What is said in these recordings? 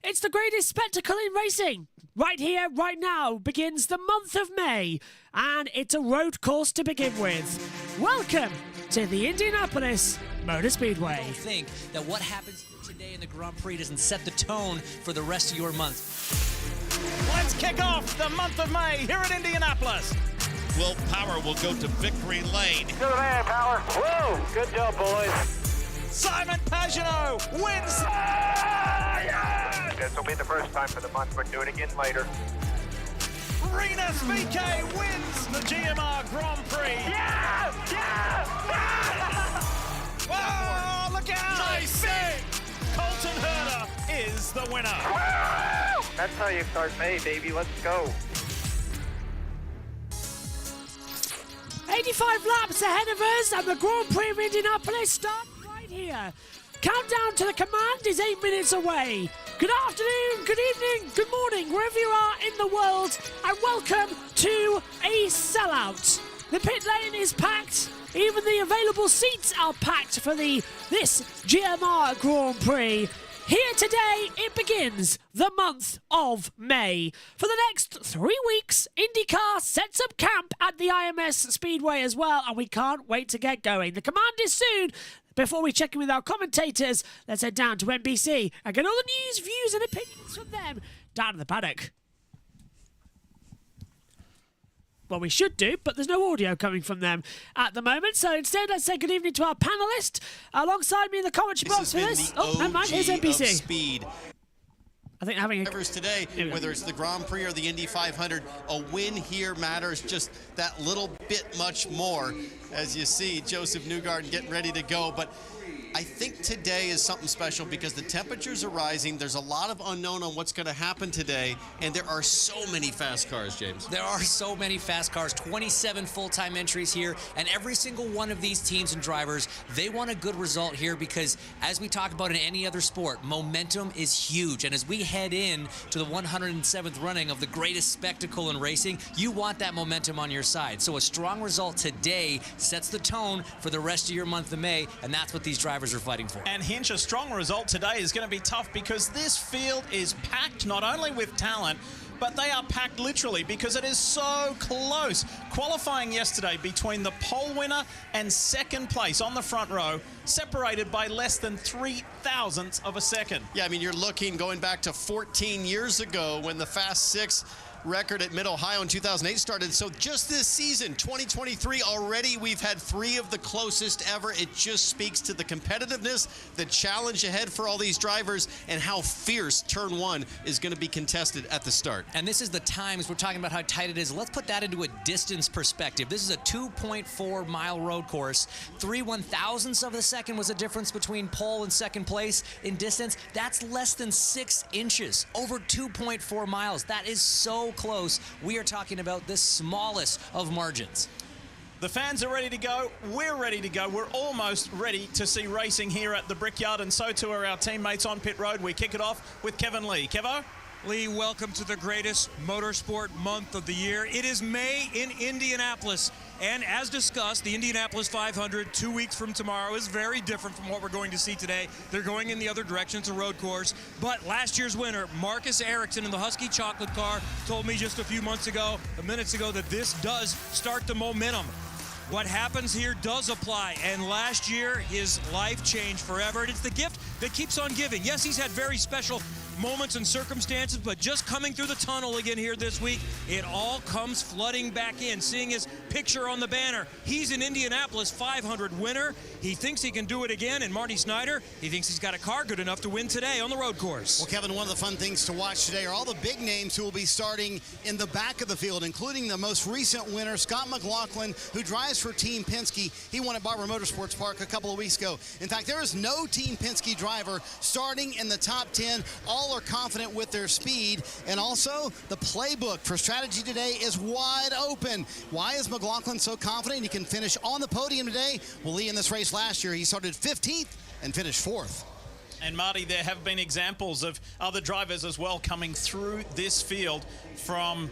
It's the greatest spectacle in racing. Right here, right now, begins the month of May, and it's a road course to begin with. Welcome to the Indianapolis Motor Speedway. Don't think that what happens today in the Grand Prix doesn't set the tone for the rest of your month. Let's kick off the month of May here at Indianapolis. Will Power will go to victory lane. To the man, Power. Whoa, good job, boys. Simon Pagenaud wins. This will be the first time for the month. We'll do it again later. Rinus VeeKay wins the GMR Grand Prix. Yeah! Yeah! Whoa, look out! Nice save! Colton Herta is the winner. Woo! That's how you start May, baby. Let's go. 85 laps ahead of us, and the Grand Prix of Indianapolis starts right here. Countdown to the command is 8 minutes away. Good afternoon, good evening, good morning, wherever you are in the world, and welcome to a sellout. The pit lane is packed. Even the available seats are packed for this GMR Grand Prix. Here today, it begins the month of May. For the next 3 weeks, IndyCar sets up camp at the IMS Speedway as well, and we can't wait to get going. The command is soon. Before we check in with our commentators, let's head down to NBC and get all the news, views, and opinions from them down in the paddock. Well, we should do, but there's no audio coming from them at the moment. So instead, let's say good evening to our panelist. Alongside me in the commentary box for this. Oh, never mind, here's NBC. Speed. I think having a... Drivers today, whether it's the Grand Prix or the Indy 500, a win here matters just that little bit much more. As you see, Joseph Newgarden getting ready to go. But I think today is something special because the temperatures are rising. There's a lot of unknown on what's going to happen today, and there are so many fast cars, James. There are so many fast cars, 27 full-time entries here, and every single one of these teams and drivers, they want a good result here because, as we talk about in any other sport, momentum is huge. And as we head in to the 107th running of the greatest spectacle in racing, you want that momentum on your side. So a strong result today sets the tone for the rest of your month of May, and that's what these drivers are fighting for. And Hinch, a strong result today is going to be tough because this field is packed not only with talent, but they are packed literally because it is so close. Qualifying yesterday between the pole winner and second place on the front row, separated by less than 0.003 of a second. Yeah, I mean, you're looking going back to 14 years ago when the Fast Six record at Mid-Ohio in 2008 started. So just this season, 2023, already we've had 3 of the closest ever. It just speaks to the competitiveness, the challenge ahead for all these drivers, and how fierce turn 1 is going to be contested at the start. And this is the times we're talking about how tight it is. Let's put that into a distance perspective. This is a 2.4 mile road course. 3/1000ths of a second was the difference between pole and second place in distance. That's less than 6 inches over 2.4 miles. That is so close. We are talking about the smallest of margins. The fans are ready to go. We're ready to go. We're almost ready to see racing here at the Brickyard, and so too are our teammates on pit road. We kick it off with Kevin Lee. Kevo? Lee, welcome to the greatest motorsport month of the year. It is May in Indianapolis. And as discussed, the Indianapolis 500 2 weeks from tomorrow is very different from what we're going to see today. They're going in the other direction. It's a road course. But last year's winner, Marcus Ericsson in the Husky Chocolate Car, told me just a few minutes ago, that this does start the momentum. What happens here does apply, and last year his life changed forever, and it's the gift that keeps on giving. Yes, he's had very special moments and circumstances, but just coming through the tunnel again here this week, it all comes flooding back in. Seeing his picture on the banner, he's an Indianapolis 500 winner. He thinks he can do it again, and Marty Snyder, he thinks he's got a car good enough to win today on the road course. Well, Kevin, one of the fun things to watch today are all the big names who will be starting in the back of the field, including the most recent winner, Scott McLaughlin, who drives for Team Penske. He won at Barber Motorsports Park a couple of weeks ago. In fact, there is no Team Penske driver starting in the top 10. All are confident with their speed, and also the playbook for strategy today is wide open. Why is McLaughlin so confident he can finish on the podium today? Well, Lee, in this race last year, he started 15th and finished 4th. And Marty, there have been examples of other drivers as well coming through this field, from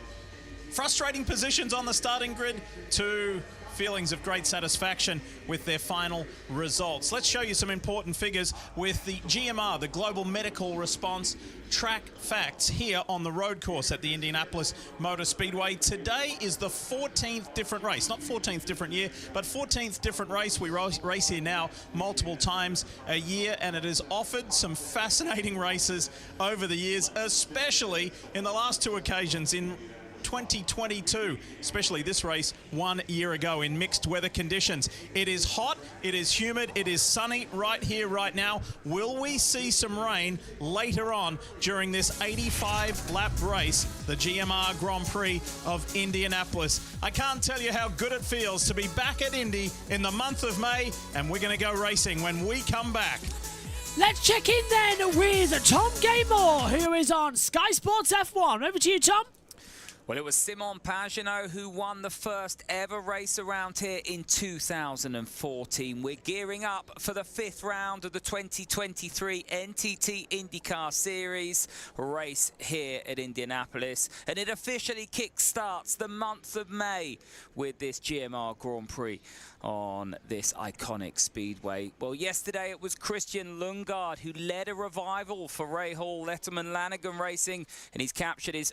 frustrating positions on the starting grid to feelings of great satisfaction with their final results. Let's show you some important figures with the GMR, the Global Medical Response Track Facts, here on the road course at the Indianapolis Motor Speedway. Today is the 14th different race, not 14th different year, but 14th different race. We race here now multiple times a year, and it has offered some fascinating races over the years, especially in the last two occasions in 2022, especially this race 1 year ago in mixed weather conditions. It is hot, it is humid, it is sunny right here, right now. Will we see some rain later on during this 85-lap race, the GMR Grand Prix of Indianapolis? I can't tell you how good it feels to be back at Indy in the month of May, and we're going to go racing when we come back. Let's check in then with Tom Gaymore, who is on Sky Sports F1. Over to you, Tom. Well, it was Simon Pagenaud who won the first ever race around here in 2014. We're gearing up for the 5th round of the 2023 NTT IndyCar Series race here at Indianapolis. And it officially kick-starts the month of May with this GMR Grand Prix on this iconic speedway. Well, yesterday it was Christian Lundgaard who led a revival for Ray Hall Letterman Lanigan Racing, and he's captured his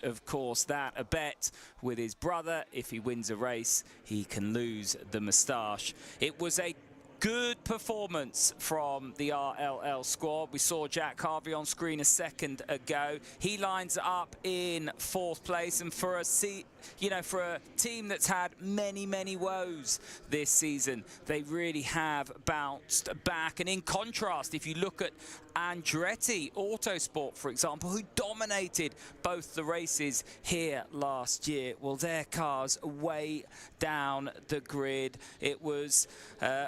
of course, that a bet with his brother. If he wins a race, he can lose the moustache. It was a good performance from the RLL squad. We saw Jack Harvey on screen a second ago. He lines up in 4th place, and for a team that's had many woes this season, they really have bounced back. And in contrast, if you look at Andretti Autosport, for example, who dominated both the races here last year, well, their cars way down the grid. It was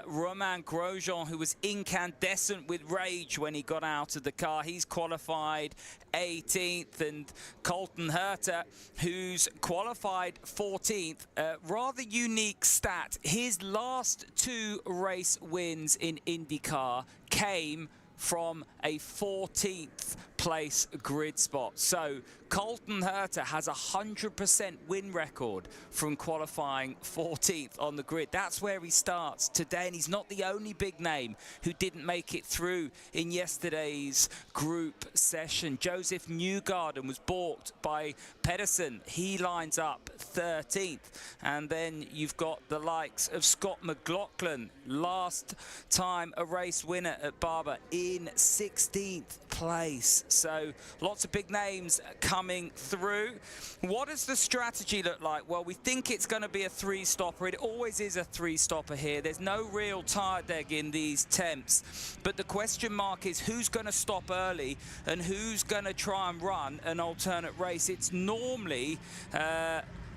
Romain Grosjean who was incandescent with rage when he got out of the car. He's qualified 18th, and Colton Herta, who's qualified 14th. Rather unique stat. His last 2 race wins in IndyCar came from a 14th place grid spot. So Colton Herta has a 100% win record from qualifying 14th on the grid. That's where he starts today, and he's not the only big name who didn't make it through in yesterday's group session. Joseph Newgarden was balked by Pedersen. He lines up 13th. And then you've got the likes of Scott McLaughlin, last time a race winner at Barber, in 16th place. So lots of big names coming through. What does the strategy look like? Well, we think it's going to be a 3-stopper. It always is a 3-stopper here. There's no real tire deg in these temps. But the question mark is who's going to stop early and who's going to try and run an alternate race. It's normally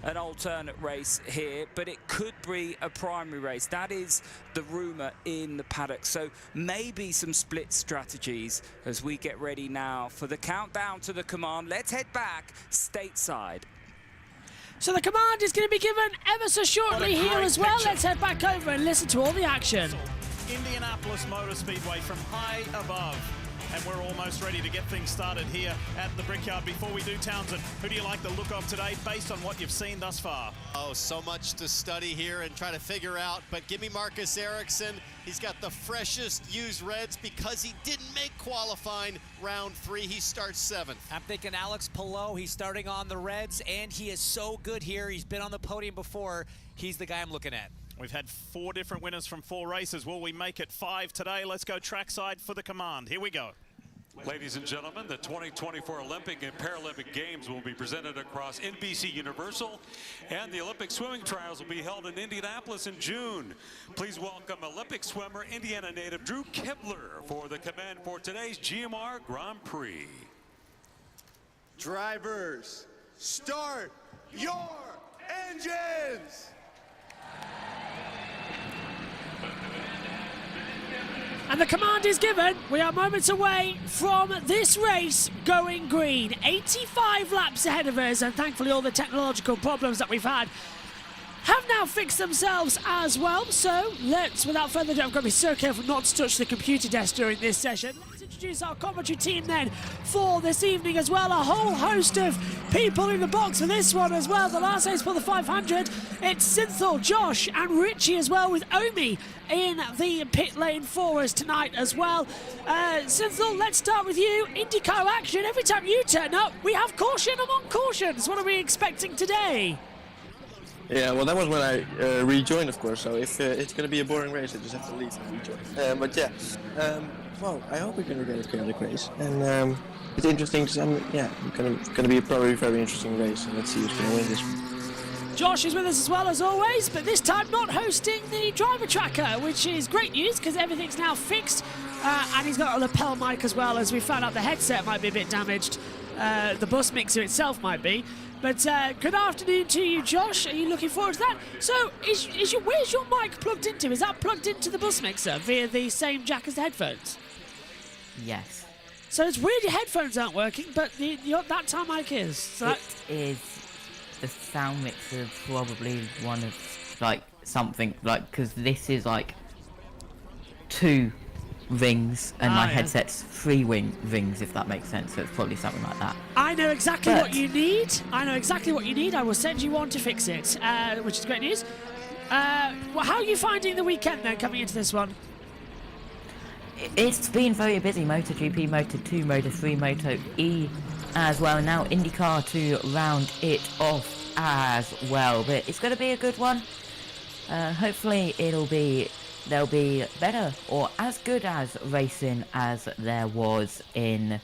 an alternate race here, but it could be a primary race. That is the rumor in the paddock. So maybe some split strategies as we get ready now for the countdown to the command. Let's head back stateside. So the command is going to be given ever so shortly here as well. Picture. Let's head back over and listen to all the action. Indianapolis Motor Speedway from high above. And we're almost ready to get things started here at the Brickyard. Before we do, Townsend, who do you like the look of today based on what you've seen thus far? Oh, so much to study here and try to figure out. But give me Marcus Ericsson. He's got the freshest used reds because he didn't make qualifying round 3. He starts 7th. I'm thinking Alex Palou. He's starting on the reds, and he is so good here. He's been on the podium before. He's the guy I'm looking at. We've had 4 different winners from 4 races. Will we make it 5 today? Let's go trackside for the command. Here we go. Ladies and gentlemen, the 2024 Olympic and Paralympic Games will be presented across NBC Universal, and the Olympic swimming trials will be held in Indianapolis in June. Please welcome Olympic swimmer, Indiana native Drew Kibler for the command for today's GMR Grand Prix. Drivers, start your engines! And the command is given. We are moments away from this race going green. 85 laps ahead of us, and thankfully all the technological problems that we've had have now fixed themselves as well. So let's, without further ado, I've got to be so careful not to touch the computer desk during this session. Let's introduce our commentary team then for this evening as well. A whole host of people in the box for this one as well. The last race for the 500. It's Synthol, Josh and Richie as well, with Omi in the pit lane for us tonight as well. Synthol, let's start with you. IndyCar action. Every time you turn up, we have caution among cautions. What are we expecting today? Yeah, well, that was when I rejoined, of course. So if it's going to be a boring race, I just have to leave and rejoin. But yeah, well, I hope we're going to get a chaotic race, and it's interesting because it's going to be a probably very interesting race, and let's see who's going to win this one. Josh is with us as well as always, but this time not hosting the driver tracker, which is great news because everything's now fixed, and he's got a lapel mic as well, as we found out the headset might be a bit damaged. The bus mixer itself might be. But good afternoon to you, Josh. Are you looking forward to that? So, where's your mic plugged into? Is that plugged into the bus mixer via the same jack as the headphones? Yes. So it's weird your headphones aren't working, but that time mic is. So it is the sound mixer, probably one of like something like, because this is like 2 rings and my headset's 3 rings, if that makes sense. So it's probably something like that. I know exactly what you need. I will send you one to fix it, which is great news. Well, how are you finding the weekend then, coming into this one? It's been very busy. MotoGP, Moto2, Moto3, Moto E as well. Now IndyCar to round it off as well. But it's going to be a good one. Hopefully there'll be better or as good as racing as there was in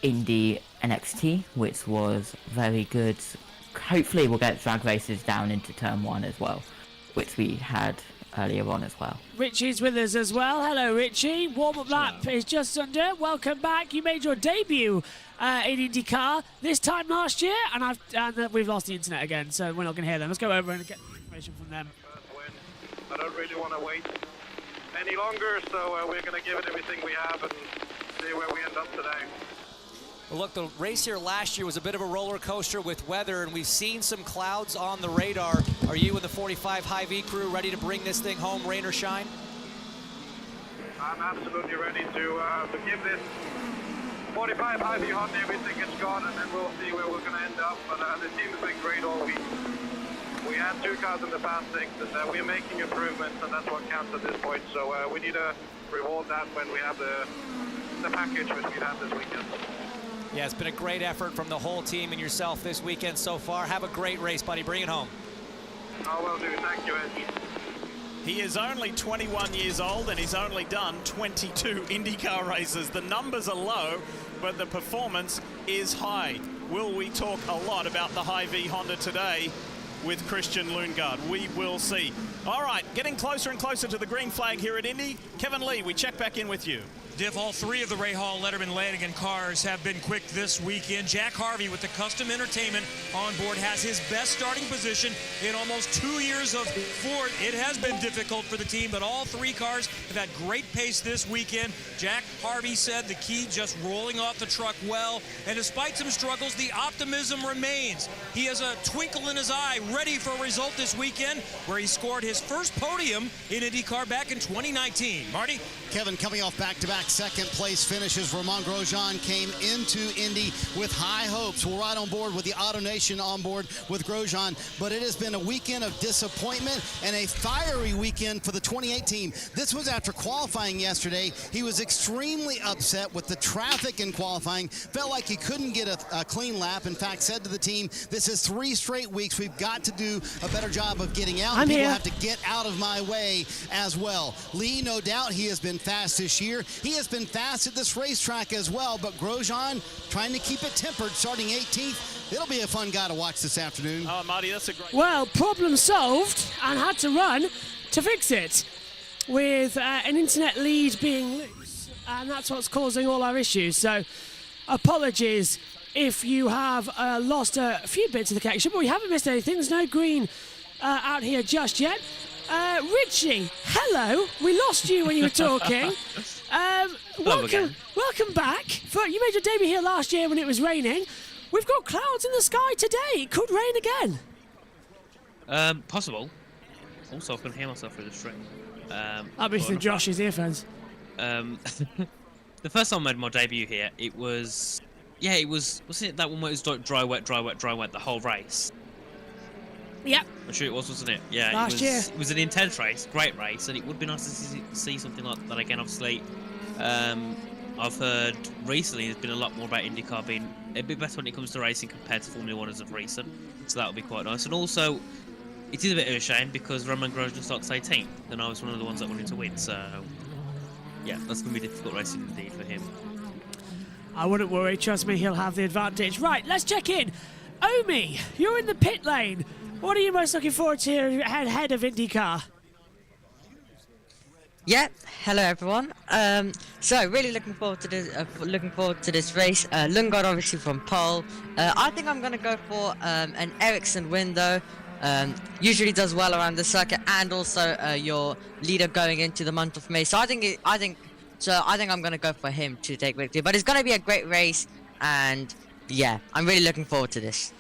Indy NXT, which was very good. Hopefully we'll get drag races down into turn 1 as well, which we had earlier on as well. Richie's with us as well. Hello, Richie. Warm-up lap is just under. Welcome back. You made your debut in IndyCar this time last year, and we've lost the internet again, so we're not going to hear them. Let's go over and get information from them. I don't really want to wait any longer, so we're going to give it everything we have and see where we end up today. Well, look, the race here last year was a bit of a roller coaster with weather, and we've seen some clouds on the radar. Are you and the 45 Hy-V crew ready to bring this thing home, rain or shine? I'm absolutely ready to give this 45 Hy-V Honda everything it's got, and then we'll see where we're going to end up. But the team has been great all week. We had 2 cars in the Fast 6, and we're making improvements, and that's what counts at this point. So we need to reward that when we have the package which we had this weekend. Yeah, it's been a great effort from the whole team and yourself this weekend so far. Have a great race, buddy. Bring it home. Oh, will do. Thank you, Ed. He is only 21 years old and he's only done 22 IndyCar races. The numbers are low, but the performance is high. Will we talk a lot about the Hy-V Honda today with Christian Lundgaard? We will see. All right, getting closer and closer to the green flag here at Indy. Kevin Lee, we check back in with you. Diff, all 3 of the Ray Hall Letterman Lanigan cars have been quick this weekend. Jack Harvey with the custom entertainment on board has his best starting position in almost 2 years of Ford. It has been difficult for the team, but all 3 cars have had great pace this weekend. Jack Harvey said the key just rolling off the truck well, and despite some struggles, the optimism remains. He has a twinkle in his eye, ready for a result this weekend, where he scored his first podium in IndyCar back in 2019. Marty? Kevin, coming off back-to-back second-place finishes, Romain Grosjean came into Indy with high hopes. We're right on board with the Auto Nation on board with Grosjean, but it has been a weekend of disappointment and a fiery weekend for the 28 team. This was after qualifying yesterday. He was extremely upset with the traffic in qualifying, felt like he couldn't get a clean lap. In fact, said to the team, this is 3 straight weeks. We've got to do a better job of getting out. People have to get out of my way as well. Lee, no doubt, he has been fast this year. He has been fast at this racetrack as well, but Grosjean trying to keep it tempered, starting 18th. It'll be a fun guy to watch this afternoon. Oh, Marty, that's a great... Well, problem solved, and had to run to fix it with an internet lead being loose, and that's what's causing all our issues. So, apologies if you have lost a few bits of the connection, but we haven't missed anything. There's no green out here just yet. Richie, hello. We lost you when you were talking. Welcome back. You made your debut here last year when it was raining. We've got clouds in the sky today. It could rain again. Possible. Also, I can hear myself through the stream. Obviously, Josh's earphones. The first time I made my debut here, it was... Yeah, it was... Wasn't it that one where it was like dry, wet, dry, wet, dry, wet, the whole race? Yep. I'm sure it was, wasn't it? Yeah, Last year. It was an intense race, great race, and it would be nice to see something like that again. Obviously, I've heard recently there's been a lot more about IndyCar being a bit better when it comes to racing compared to Formula 1 as of recent, so that would be quite nice. And also, it is a bit of a shame because Roman Grosjean starts 18th, and I was one of the ones that wanted to win, so yeah, that's going to be difficult racing indeed for him. I wouldn't worry, trust me, he'll have the advantage. Right, let's check in. Omi, you're in the pit lane. What are you most looking forward to ahead of IndyCar? Yeah, hello everyone. So really looking forward to this race. Lundgaard obviously from pole. I think I'm going to go for an Ericsson win though. Usually does well around the circuit, and also your leader going into the month of May. So I think I'm going to go for him to take victory. But it's going to be a great race, and yeah, I'm really looking forward to this.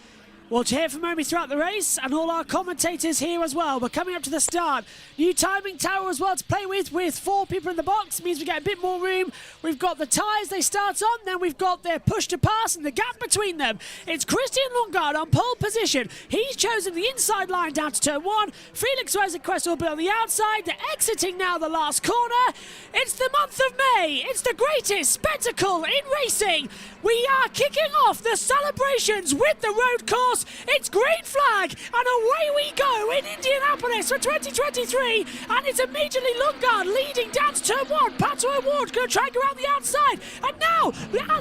Well, to hear from Omi throughout the race, and all our commentators here as well. We're coming up to the start. New timing tower as well to play with 4 people in the box. It means we get a bit more room. We've got the tyres they start on, then we've got their push to pass and the gap between them. It's Christian Lundgaard on pole position. He's chosen the inside line down to turn 1. Felix Rosenqvist will be on the outside. They're exiting now the last corner. It's the month of May. It's the greatest spectacle in racing. We are kicking off the celebrations with the road course. It's green flag, and away we go in Indianapolis for 2023, and it's immediately Lundgaard leading down to turn 1. Pato O'Ward going to try and go around the outside, and now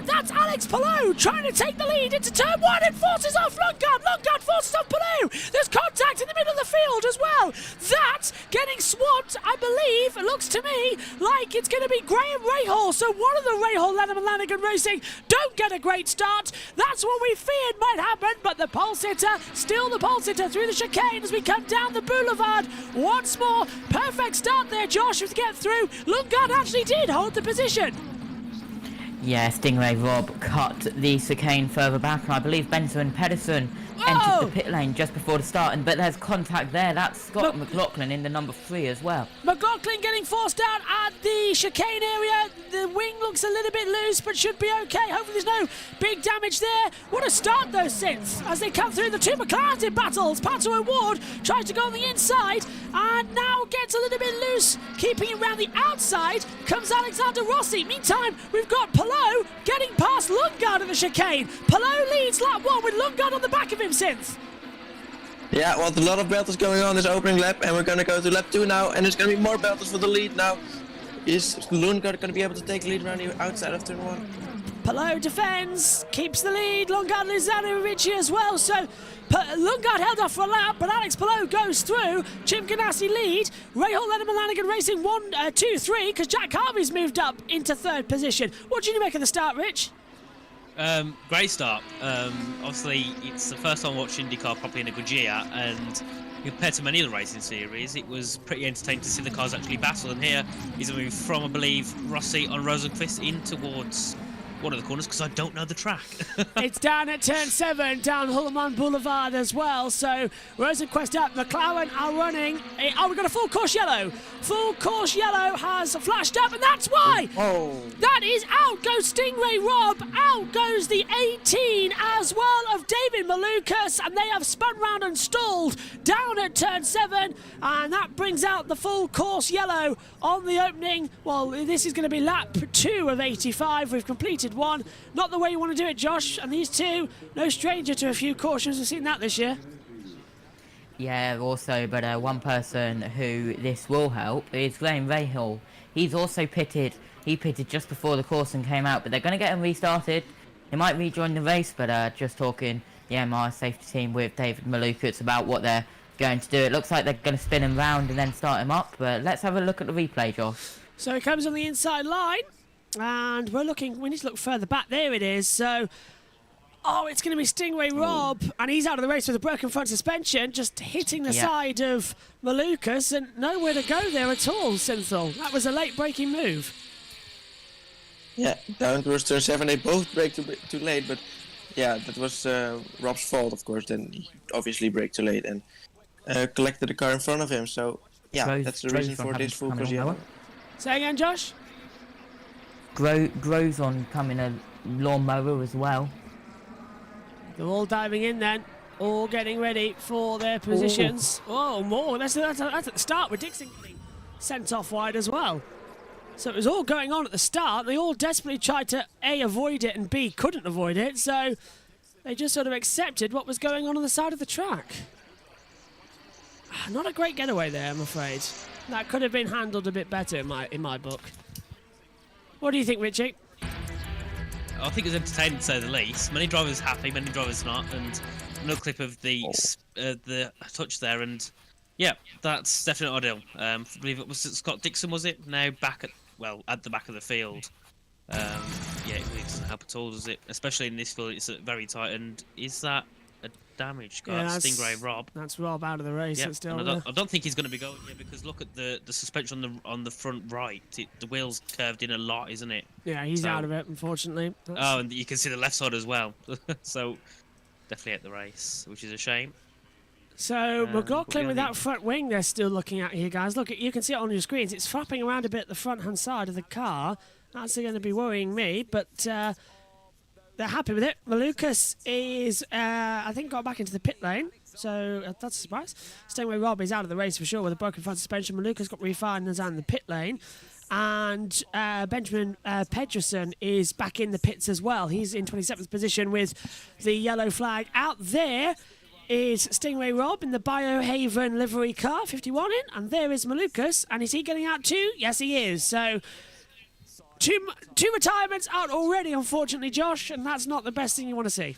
that's Alex Palou trying to take the lead into turn 1 and forces off Lundgaard. Lundgaard forces off Palou. There's contact in the middle of the field as well. That's getting swamped, I believe. It looks to me like it's going to be Graham Rahal, so one of the Rahal Lennon Lanigan Racing don't get a great start. That's what we feared might happen, but the pole sitter, still the pole sitter through the chicane as we come down the boulevard once more. Perfect start there, Josh, to get through. Lundgaard actually did hold the position. Yeah, Stingray Rob cut the chicane further back, and I believe Benson Pedersen entered the pit lane just before the start, but there's contact there. That's Scott McLaughlin in the number 3 as well. McLaughlin getting forced out at the chicane area. The wing looks a little bit loose, but should be okay. Hopefully there's no big damage there. What a start though, since as they come through the 2 McLaren battles. Pato O'Ward tries to go on the inside and now gets a little bit loose, keeping it around the outside. Comes Alexander Rossi. Meantime, we've got Palou getting past Lundgaard in the chicane. Palou leads lap 1 with Lundgaard on the back of him, Synth. Yeah, well, a lot of battles going on this opening lap, and we're going to go to lap 2 now, and there's going to be more battles for the lead now. Is Lundgaard going to be able to take the lead around the outside of turn 1? Palou defends, keeps the lead. Lundgaard loses out to Ricci as well, so Lundgaard held off for a lap, but Alex Palou goes through. Chip Ganassi lead. Rahal Lennon Lanigan Racing 1, 2, 3, because Jack Harvey's moved up into 3rd position. What do you make of the start, Rich? Great start. Obviously, it's the first time I watched IndyCar properly in a good year, and compared to many of the racing series, it was pretty entertaining to see the cars actually battle. And here is a move from, I believe, Rossi on Rosenqvist in towards one of the corners, because I don't know the track. It's down at turn 7, down Hulleman Boulevard as well. So Rosenqvist up, McLaren are running. Oh, we've got a full course yellow. Full course yellow has flashed up, and that's why. Oh. That is out goes Stingray Rob. Out goes the 18 as well of David Malukas, and they have spun round and stalled down at turn 7, and that brings out the full course yellow on the opening. Well, this is going to be lap 2 of 85. We've completed 1. Not the way you want to do it, Josh. And these two, no stranger to a few cautions. We've seen that this year. Yeah, also, but one person who this will help is Graham Rahal. He's also pitted. He pitted just before the course and came out, but they're going to get him restarted. He might rejoin the race, but just talking the MR safety team with David Malukas about what they're going to do. It looks like they're going to spin him round and then start him up, but let's have a look at the replay, Josh. So he comes on the inside line, and we need to look further back. There it is. So, it's going to be Stingray Rob, and he's out of the race with a broken front suspension, just hitting the side of Malukas, and nowhere to go there at all, Synthol. That was a late braking move. Yeah, down towards turn 7, they both brake too late, but yeah, that was Rob's fault, of course. Then he obviously braked too late, and collected the car in front of him. So yeah, that's the reason for this full course yellow. Say again, Josh? Grosjean coming a lawnmower as well. They're all diving in then, all getting ready for their positions. Oh, more. That's at the start with Dixon getting sent off wide as well. So it was all going on at the start. They all desperately tried to A, avoid it, and B, couldn't avoid it. So they just sort of accepted what was going on the side of the track. Not a great getaway there, I'm afraid. That could have been handled a bit better in my book. What do you think, Richie? I think it was entertaining to say the least. Many drivers happy, many drivers not, and no clip of the touch there, and yeah, that's definitely ideal. I believe it was Scott Dixon, was it? Now back at the back of the field. Yeah, it really doesn't help at all, does it? Especially in this field, it's very tight. And is that a damage? Yeah, Stingray Rob. That's Rob out of the race. Yeah, Still I don't think he's going to be going here because look at the suspension on the front right. The wheel's curved in a lot, isn't it? Yeah, he's out of it, unfortunately. Oh, and you can see the left side as well. So definitely at the race, which is a shame. So McLaughlin with that front wing they're still looking at here, guys. Look, you can see it on your screens. It's flapping around a bit the front-hand side of the car. That's going to be worrying me, but they're happy with it. Malukas is, I think, got back into the pit lane, so that's a surprise. Stingray Rob is out of the race for sure with a broken front suspension. Malukas got refined and is out in the pit lane. And Benjamin Pedersen is back in the pits as well. He's in 27th position with the yellow flag. Out there is Stingray Rob in the Biohaven livery car, 51 in, and there is Malukas. And is he getting out too? Yes, he is. So two retirements out already, unfortunately, Josh, and that's not the best thing you want to see.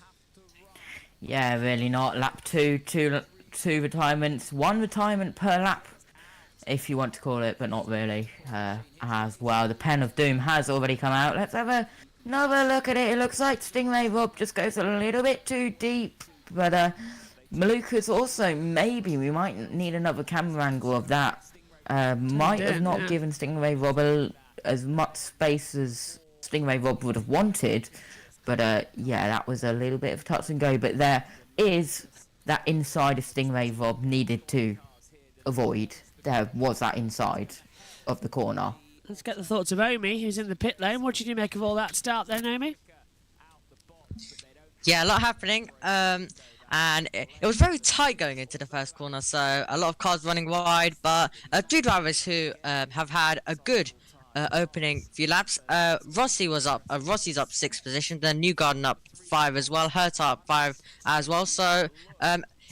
Yeah, really not. Lap two retirements, one retirement per lap, if you want to call it, but not really. As well, the Pen of Doom has already come out. Let's have another look at it. It looks like Stingray Rob just goes a little bit too deep, but Malukas also, maybe we might need another camera angle of that. Might have not given Stingray Rob as much space as Stingray Rob would have wanted, but yeah, that was a little bit of touch and go. But there is that inside of Stingray Rob needed to avoid. There was that inside of the corner. Let's get the thoughts of Omi, who's in the pit lane. What did you make of all that start there, Omi? Yeah, a lot happening. And it was very tight going into the first corner, so a lot of cars running wide, but two drivers who have had a good opening few laps. Rossi's up 6th position, then Newgarden up 5 as well, Herta up 5 as well. So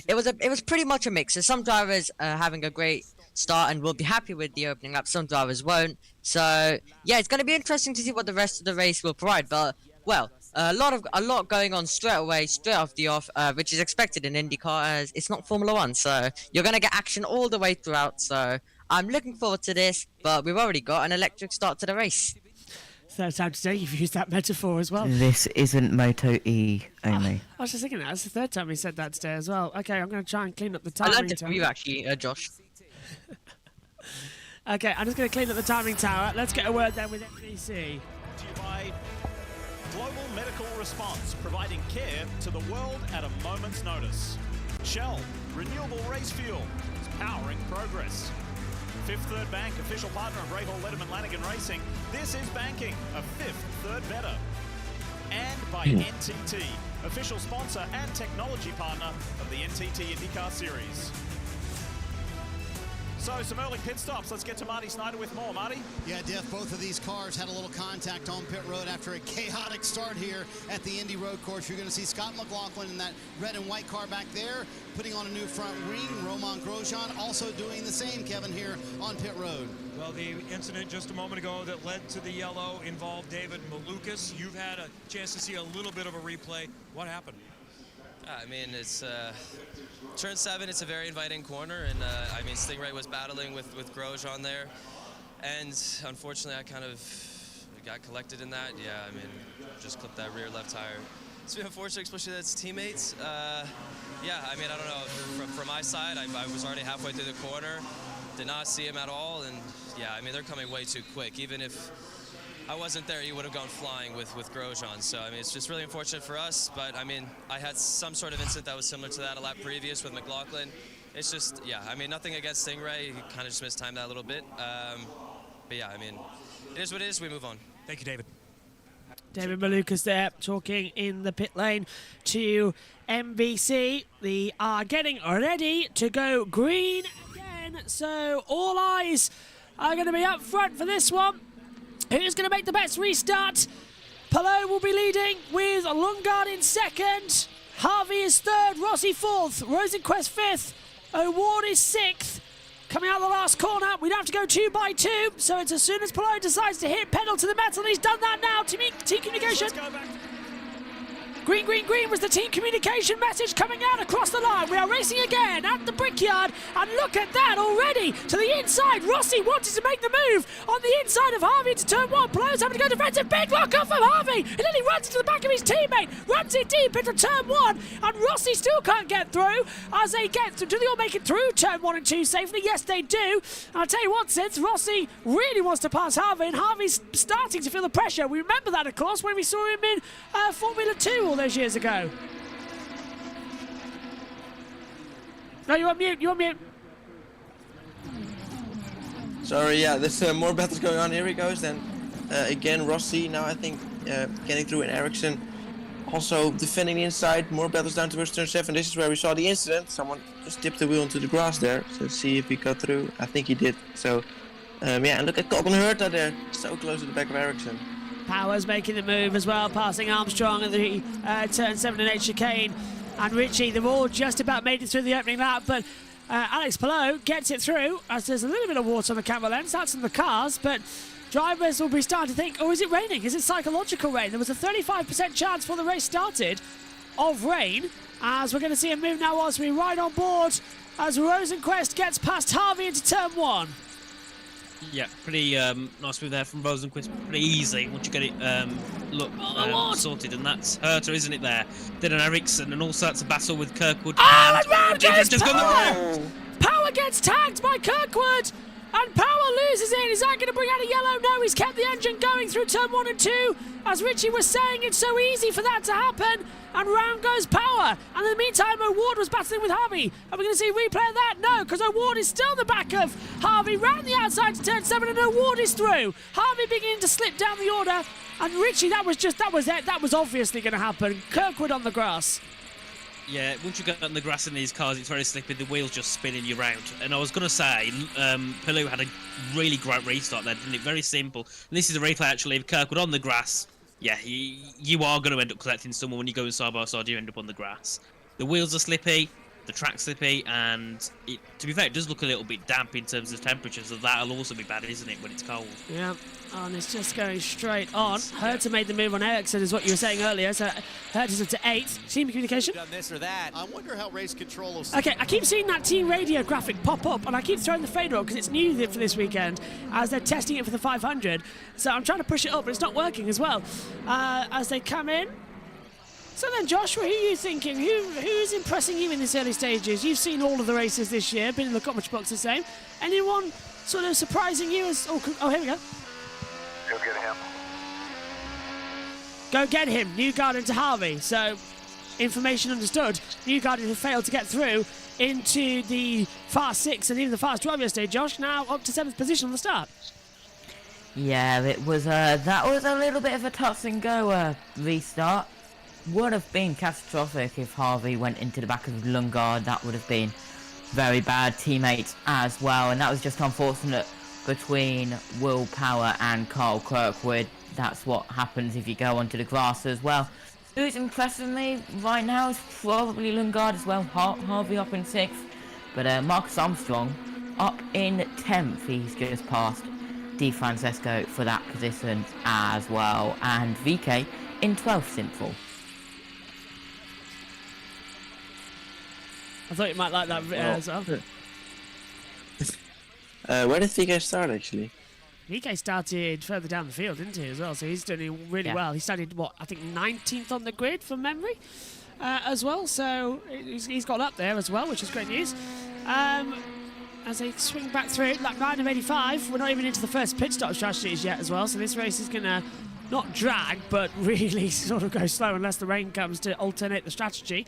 it was pretty much a mix. So some drivers having a great start and will be happy with the opening lap, some drivers won't. So yeah, it's going to be interesting to see what the rest of the race will provide. But well, a lot going on straight off the off, which is expected in IndyCar as it's not Formula 1, so you're going to get action all the way throughout. So I'm looking forward to this, but we've already got an electric start to the race. Third time today you've used that metaphor as well. This isn't Moto E only. I was just thinking that's the third time he said that today as well. Okay, I'm going to try and clean up the timing. I learned it from you actually, Josh. Okay, I'm just going to clean up the timing tower. Let's get a word then with NBC. By Global Medical Response, providing care to the world at a moment's notice. Shell, renewable race fuel, is powering progress. Fifth Third Bank, official partner of Rahal Letterman Lanigan Racing. This is banking, a fifth third better. And by NTT, official sponsor and technology partner of the NTT IndyCar Series. So, some early pit stops. Let's get to Marty Snyder with more. Marty? Yeah, Diff, both of these cars had a little contact on pit road after a chaotic start here at the Indy Road Course. You're going to see Scott McLaughlin in that red and white car back there, putting on a new front wing. Romain Grosjean also doing the same, Kevin, here on pit road. Well, the incident just a moment ago that led to the yellow involved David Malukas. You've had a chance to see a little bit of a replay. What happened? I mean, it's turn 7. It's a very inviting corner, and I mean, Stingray was battling with Grosjean there, and unfortunately, I kind of got collected in that. Yeah, I mean, just clipped that rear left tire. It's been unfortunate, especially that it's teammates. Yeah, I mean, I don't know. From my side, I was already halfway through the corner, did not see him at all, and yeah, I mean, they're coming way too quick. Even if I wasn't there, he would have gone flying with Grosjean. So, I mean, it's just really unfortunate for us. But, I mean, I had some sort of incident that was similar to that a lap previous with McLaughlin. it's just, yeah, I mean, nothing against Stingray. He kind of just mistimed that a little bit. But yeah, I mean, it is what it is. We move on. Thank you, David. David Malukas there talking in the pit lane to NBC. They are getting ready to go green again, so all eyes are going to be up front for this one. Who's going to make the best restart? Palou will be leading with Lundgaard in second. Harvey is third, Rossi fourth, Rosenquist fifth, O'Ward is sixth. Coming out the last corner, we'd have to go 2 by 2. So it's as soon as Palou decides to hit pedal to the metal, and he's done that now. Team communication. Green, green, green was the team communication message coming out across the line. We are racing again at the Brickyard, and look at that already to the inside. Rossi wanted to make the move on the inside of Harvey into turn 1. Palou's having to go defensive. Big lock off from Harvey, and then he runs into the back of his teammate, runs it deep into turn 1, and Rossi still can't get through. As they get through, do they all make it through turn 1 and 2 safely? Yes, they do. And I'll tell you what, since Rossi really wants to pass Harvey, and Harvey's starting to feel the pressure. We remember that, of course, when we saw him in Formula 2 all those years ago. No, you're on mute, you're on mute. Sorry, yeah, there's more battles going on. Here he goes then. Again, Rossi now I think getting through in Ericsson. Also defending the inside, more battles down towards turn 7. This is where we saw the incident. Someone just tipped the wheel into the grass there. So let's see if he got through. I think he did. So, yeah, and look at Colton Herta there. So close to the back of Ericsson. Powers making the move as well, passing Armstrong at the turn 7 and 8 chicane. And Richie, they've all just about made it through the opening lap, but Alex Palou gets it through as there's a little bit of water on the camera lens. That's in the cars, but drivers will be starting to think, oh, is it raining? Is it psychological rain? There was a 35% chance before the race started of rain, as we're going to see a move now as we ride on board as Rosenquist gets past Harvey into turn 1. Yeah, pretty nice move there from Rosenquist. Pretty easy once you get it sorted, and that's Herta, isn't it? There, then an Ericsson, and also that's a battle with Kirkwood. Oh, and round goes just Power! gone the round. Power gets tagged by Kirkwood, and Power loses it. Is that going to bring out a yellow? No, he's kept the engine going through turn 1 and 2. As Richie was saying, it's so easy for that to happen. And round goes Power. And in the meantime, O'Ward was battling with Harvey. Are we going to see a replay of that? No, because O'Ward is still in the back of Harvey, round the outside to turn 7, and O'Ward is through. Harvey beginning to slip down the order. And Richie, that was it. That was obviously going to happen. Kirkwood on the grass. Yeah, once you get on the grass in these cars, it's very slippy. The wheel's just spinning you round. And I was going to say, Palou had a really great restart there, didn't it? Very simple. And this is a replay, actually, of Kirkwood on the grass. Yeah, you are going to end up collecting someone when you go in side by side. You end up on the grass. The wheels are slippy, the track's slippy, and to be fair, it does look a little bit damp in terms of temperature, so that'll also be bad, isn't it, when it's cold? Yeah, and it's just going straight on. Herta made the move on Ericsson, is what you were saying earlier, so Herta's up to 8th. Team communication? Done this or that. I wonder how race control will... Okay, I keep seeing that team radio graphic pop up, and I keep throwing the fader up because it's new for this weekend, as they're testing it for the 500. So I'm trying to push it up, but it's not working as well. As they come in. So then, Joshua, who are you thinking? Who's impressing you in these early stages? You've seen all of the races this year, been in the Cottage Box the same. Anyone sort of surprising you as... Oh, here we go. Go get him. Go get him. Newgarden into Harvey. So, information understood. Newgarden who failed to get through into the fast 6 and even the fast 12 yesterday. Josh, now up to 7th position on the start. Yeah, it was that was a little bit of a touch and go restart. Would have been catastrophic if Harvey went into the back of Lundgaard. That would have been very bad. Teammates as well, and that was just unfortunate between Will Power and Carl Kirkwood. That's what happens if you go onto the grass as well. Who's impressing me right now is probably Lundgaard as well. Harvey up in 6th, but Marcus Armstrong up in 10th. He's just passed Di Francesco for that position as well, and VK in 12th sinful. I thought you might like that as well. Where did VK start, actually? VK started further down the field, didn't he, as well? So he's doing really well. He started, I think 19th on the grid from memory as well. So he's got up there as well, which is great news. As they swing back through, lap 9 of 85. We're not even into the first pit stop strategies yet as well. So this race is going to not drag, but really sort of go slow unless the rain comes to alternate the strategy.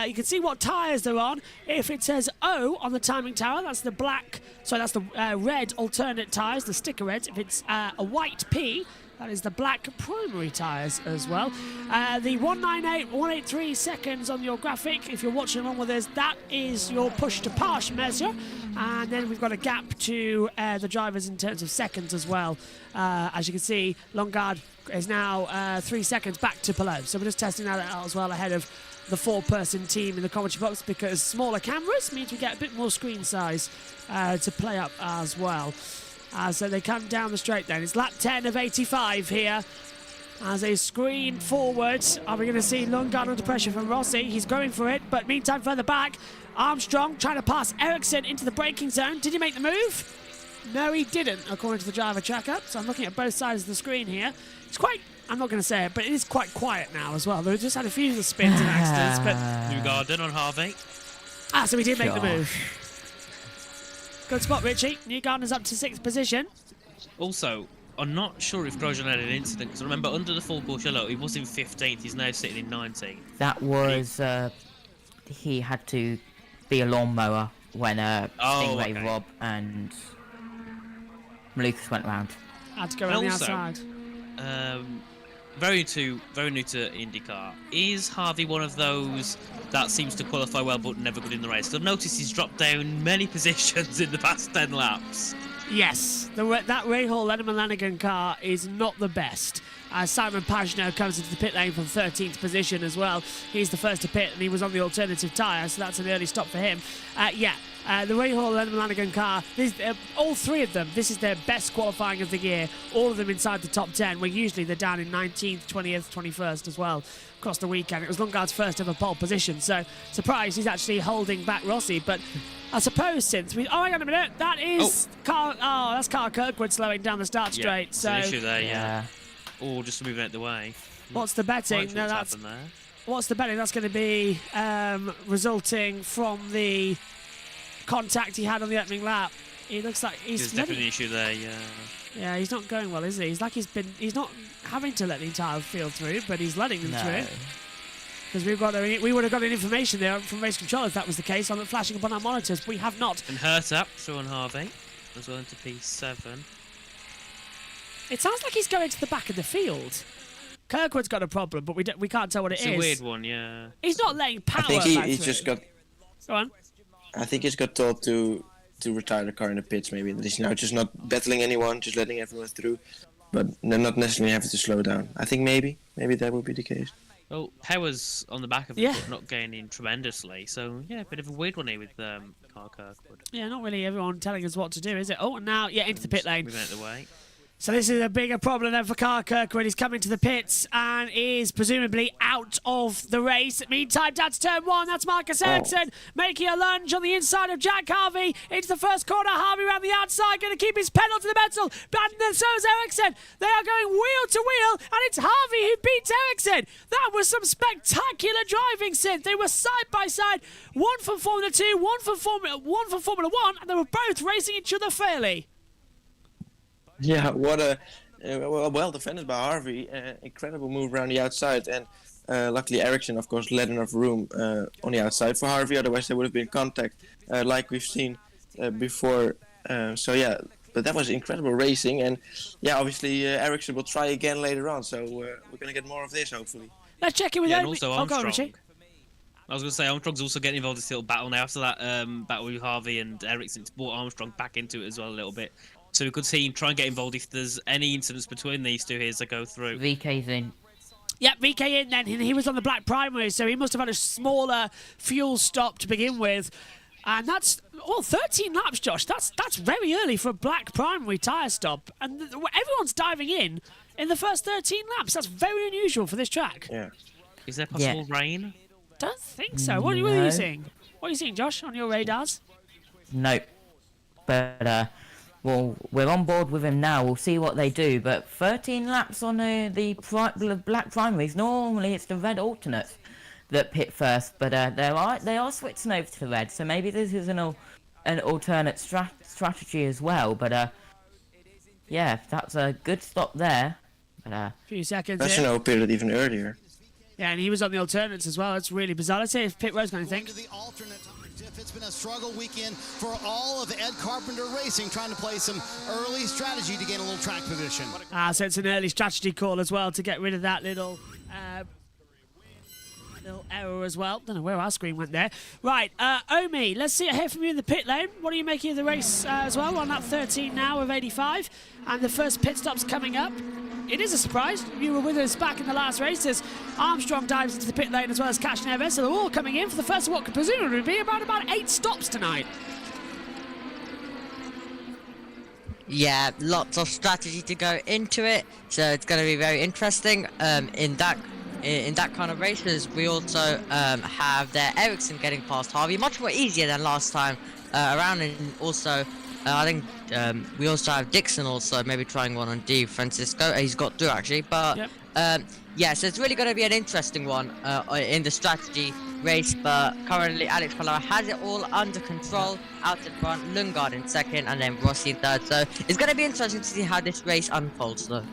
You can see what tyres they're on. If it says O on the timing tower, that's the red alternate tyres, the sticker reds. If it's a white P, that is the black primary tyres as well. The 198.183 seconds on your graphic, if you're watching along with us, that is your push to pass measure. And then we've got a gap to the drivers in terms of seconds as well. As you can see, Longard is now 3 seconds back to Palou. So we're just testing that out as well ahead of the 4-person team in the commentary box, because smaller cameras means we get a bit more screen size to play up as well. So they come down the straight then. It's lap 10 of 85 here. As they screen forward, are we going to see Lundgaard under pressure from Rossi? He's going for it, but meantime further back, Armstrong trying to pass Ericsson into the braking zone. Did he make the move? No, he didn't, according to the driver tracker. So I'm looking at both sides of the screen here. It's quite, I'm not going to say it, but it is quite quiet now as well. They've just had a few of the spins and accidents, but... Newgarden on Harvey. So he did make the move. Good spot, Richie. Newgarden's up to 6th position. Also, I'm not sure if Grosjean had an incident, because remember, under the full course yellow, he was in 15th, he's now sitting in 19th. That was, he had to be a lawnmower when Stingray, Rob and Lucas went round. Had to go around the outside. Very new to IndyCar. Is Harvey one of those that seems to qualify well but never good in the race? I've noticed he's dropped down many positions in the past 10 laps. Yes, that Rahal Lennon Lanigan car is not the best. Simon Pagenaud comes into the pit lane from 13th position as well. He's the first to pit, and he was on the alternative tyre, so that's an early stop for him. The Rahal Lennon Lanigan car, all three of them, this is their best qualifying of the year. All of them inside the top 10, where usually they're down in 19th, 20th, 21st as well across the weekend. It was Lundgaard's first ever pole position, so surprised he's actually holding back Rossi, but I suppose since hang on a minute, that is that's Carl Kirkwood slowing down the start straight. So an issue there, yeah. Or just moving out the way. What's the betting? What's the betting? That's going to be resulting from the contact he had on the opening lap. He looks like There's definitely an issue there, yeah. Yeah, he's not going well, is he? He's not having to let the entire field through, but he's letting them through. Because we would have got an information there from race control if that was the case, on flashing up on our monitors. We have not. And Hertap through on Harvey as well into P7. It sounds like he's going to the back of the field. Kirkwood's got a problem, but we can't tell what it is. It's a weird one, yeah. He's not letting power. I think he's just got. Go on. I think he's got told to retire the car in the pits. Maybe he's now just not battling anyone, just letting everyone through, but they're not necessarily having to slow down. I think maybe that would be the case. Well, Power's on the back of it, but not gaining tremendously. So yeah, a bit of a weird one here with Carl Kirkwood. Yeah, not really everyone telling us what to do, is it? Oh, and now into the pit lane. We went the way. So this is a bigger problem then for Carl Kirkwood. He's coming to the pits and is presumably out of the race. Meantime, down to turn 1, that's Marcus Ericsson making a lunge on the inside of Jack Harvey into the first corner. Harvey around the outside, going to keep his pedal to the metal. And then so is Ericsson. They are going wheel to wheel, and it's Harvey who beats Ericsson. That was some spectacular driving, Synth. They were side by side, one for Formula 2, one for Formula 1, and they were both racing each other fairly. Yeah, what a well defended by Harvey. Incredible move around the outside, and luckily Ericsson, of course, led enough room on the outside for Harvey. Otherwise, there would have been contact, like we've seen before. But that was incredible racing, and yeah, obviously Ericsson will try again later on. So we're going to get more of this, hopefully. Let's check in with and also Armstrong. Go on, Richie. I was going to say Armstrong's also getting involved in this little battle now after that battle with Harvey and Ericsson. It's brought Armstrong back into it as well a little bit. So we could see him try and get involved if there's any incidents between these two here as they go through. VK's in. Yep, VK in then. He was on the black primary, so he must have had a smaller fuel stop to begin with. And that's, 13 laps, Josh. That's very early for a black primary tyre stop. And everyone's diving in the first 13 laps. That's very unusual for this track. Yeah. Is there possible rain? Don't think so. What are you seeing? What are you seeing, Josh, on your radars? Nope. But, well, we're on board with him now. We'll see what they do. But 13 laps on the black primaries. Normally it's the red alternates that pit first, but they are switching over to the red. So maybe this is an alternate strategy as well. But yeah, that's a good stop there. But, few seconds Question here. appeared even earlier. Yeah, and he was on the alternates as well. It's really bizarre. Let's see if Pit Road's going to think. It's been a struggle weekend for all of Ed Carpenter Racing, trying to play some early strategy to gain a little track position. So it's an early strategy call as well to get rid of that little error as well. Don't know where our screen went there. Right, Omi, let's hear from you in the pit lane. What are you making of the race as well? We're on that 13 now of 85, and the first pit stop's coming up. It is a surprise. You were with us back in the last race as Armstrong dives into the pit lane as well as Cash Neves. So they're all coming in for the first of what could presumably be about 8 stops tonight. Yeah, lots of strategy to go into it, so it's going to be very interesting. In that kind of races, we also have their Ericsson getting past Harvey, much more easier than last time around, and also I think we also have Dixon also maybe trying one on D Francisco. He's got through actually, but yeah, so it's really going to be an interesting one in the strategy race. But currently Alex Palou has it all under control. Out in front, Lundgaard in second, and then Rossi in third. So it's going to be interesting to see how this race unfolds, though.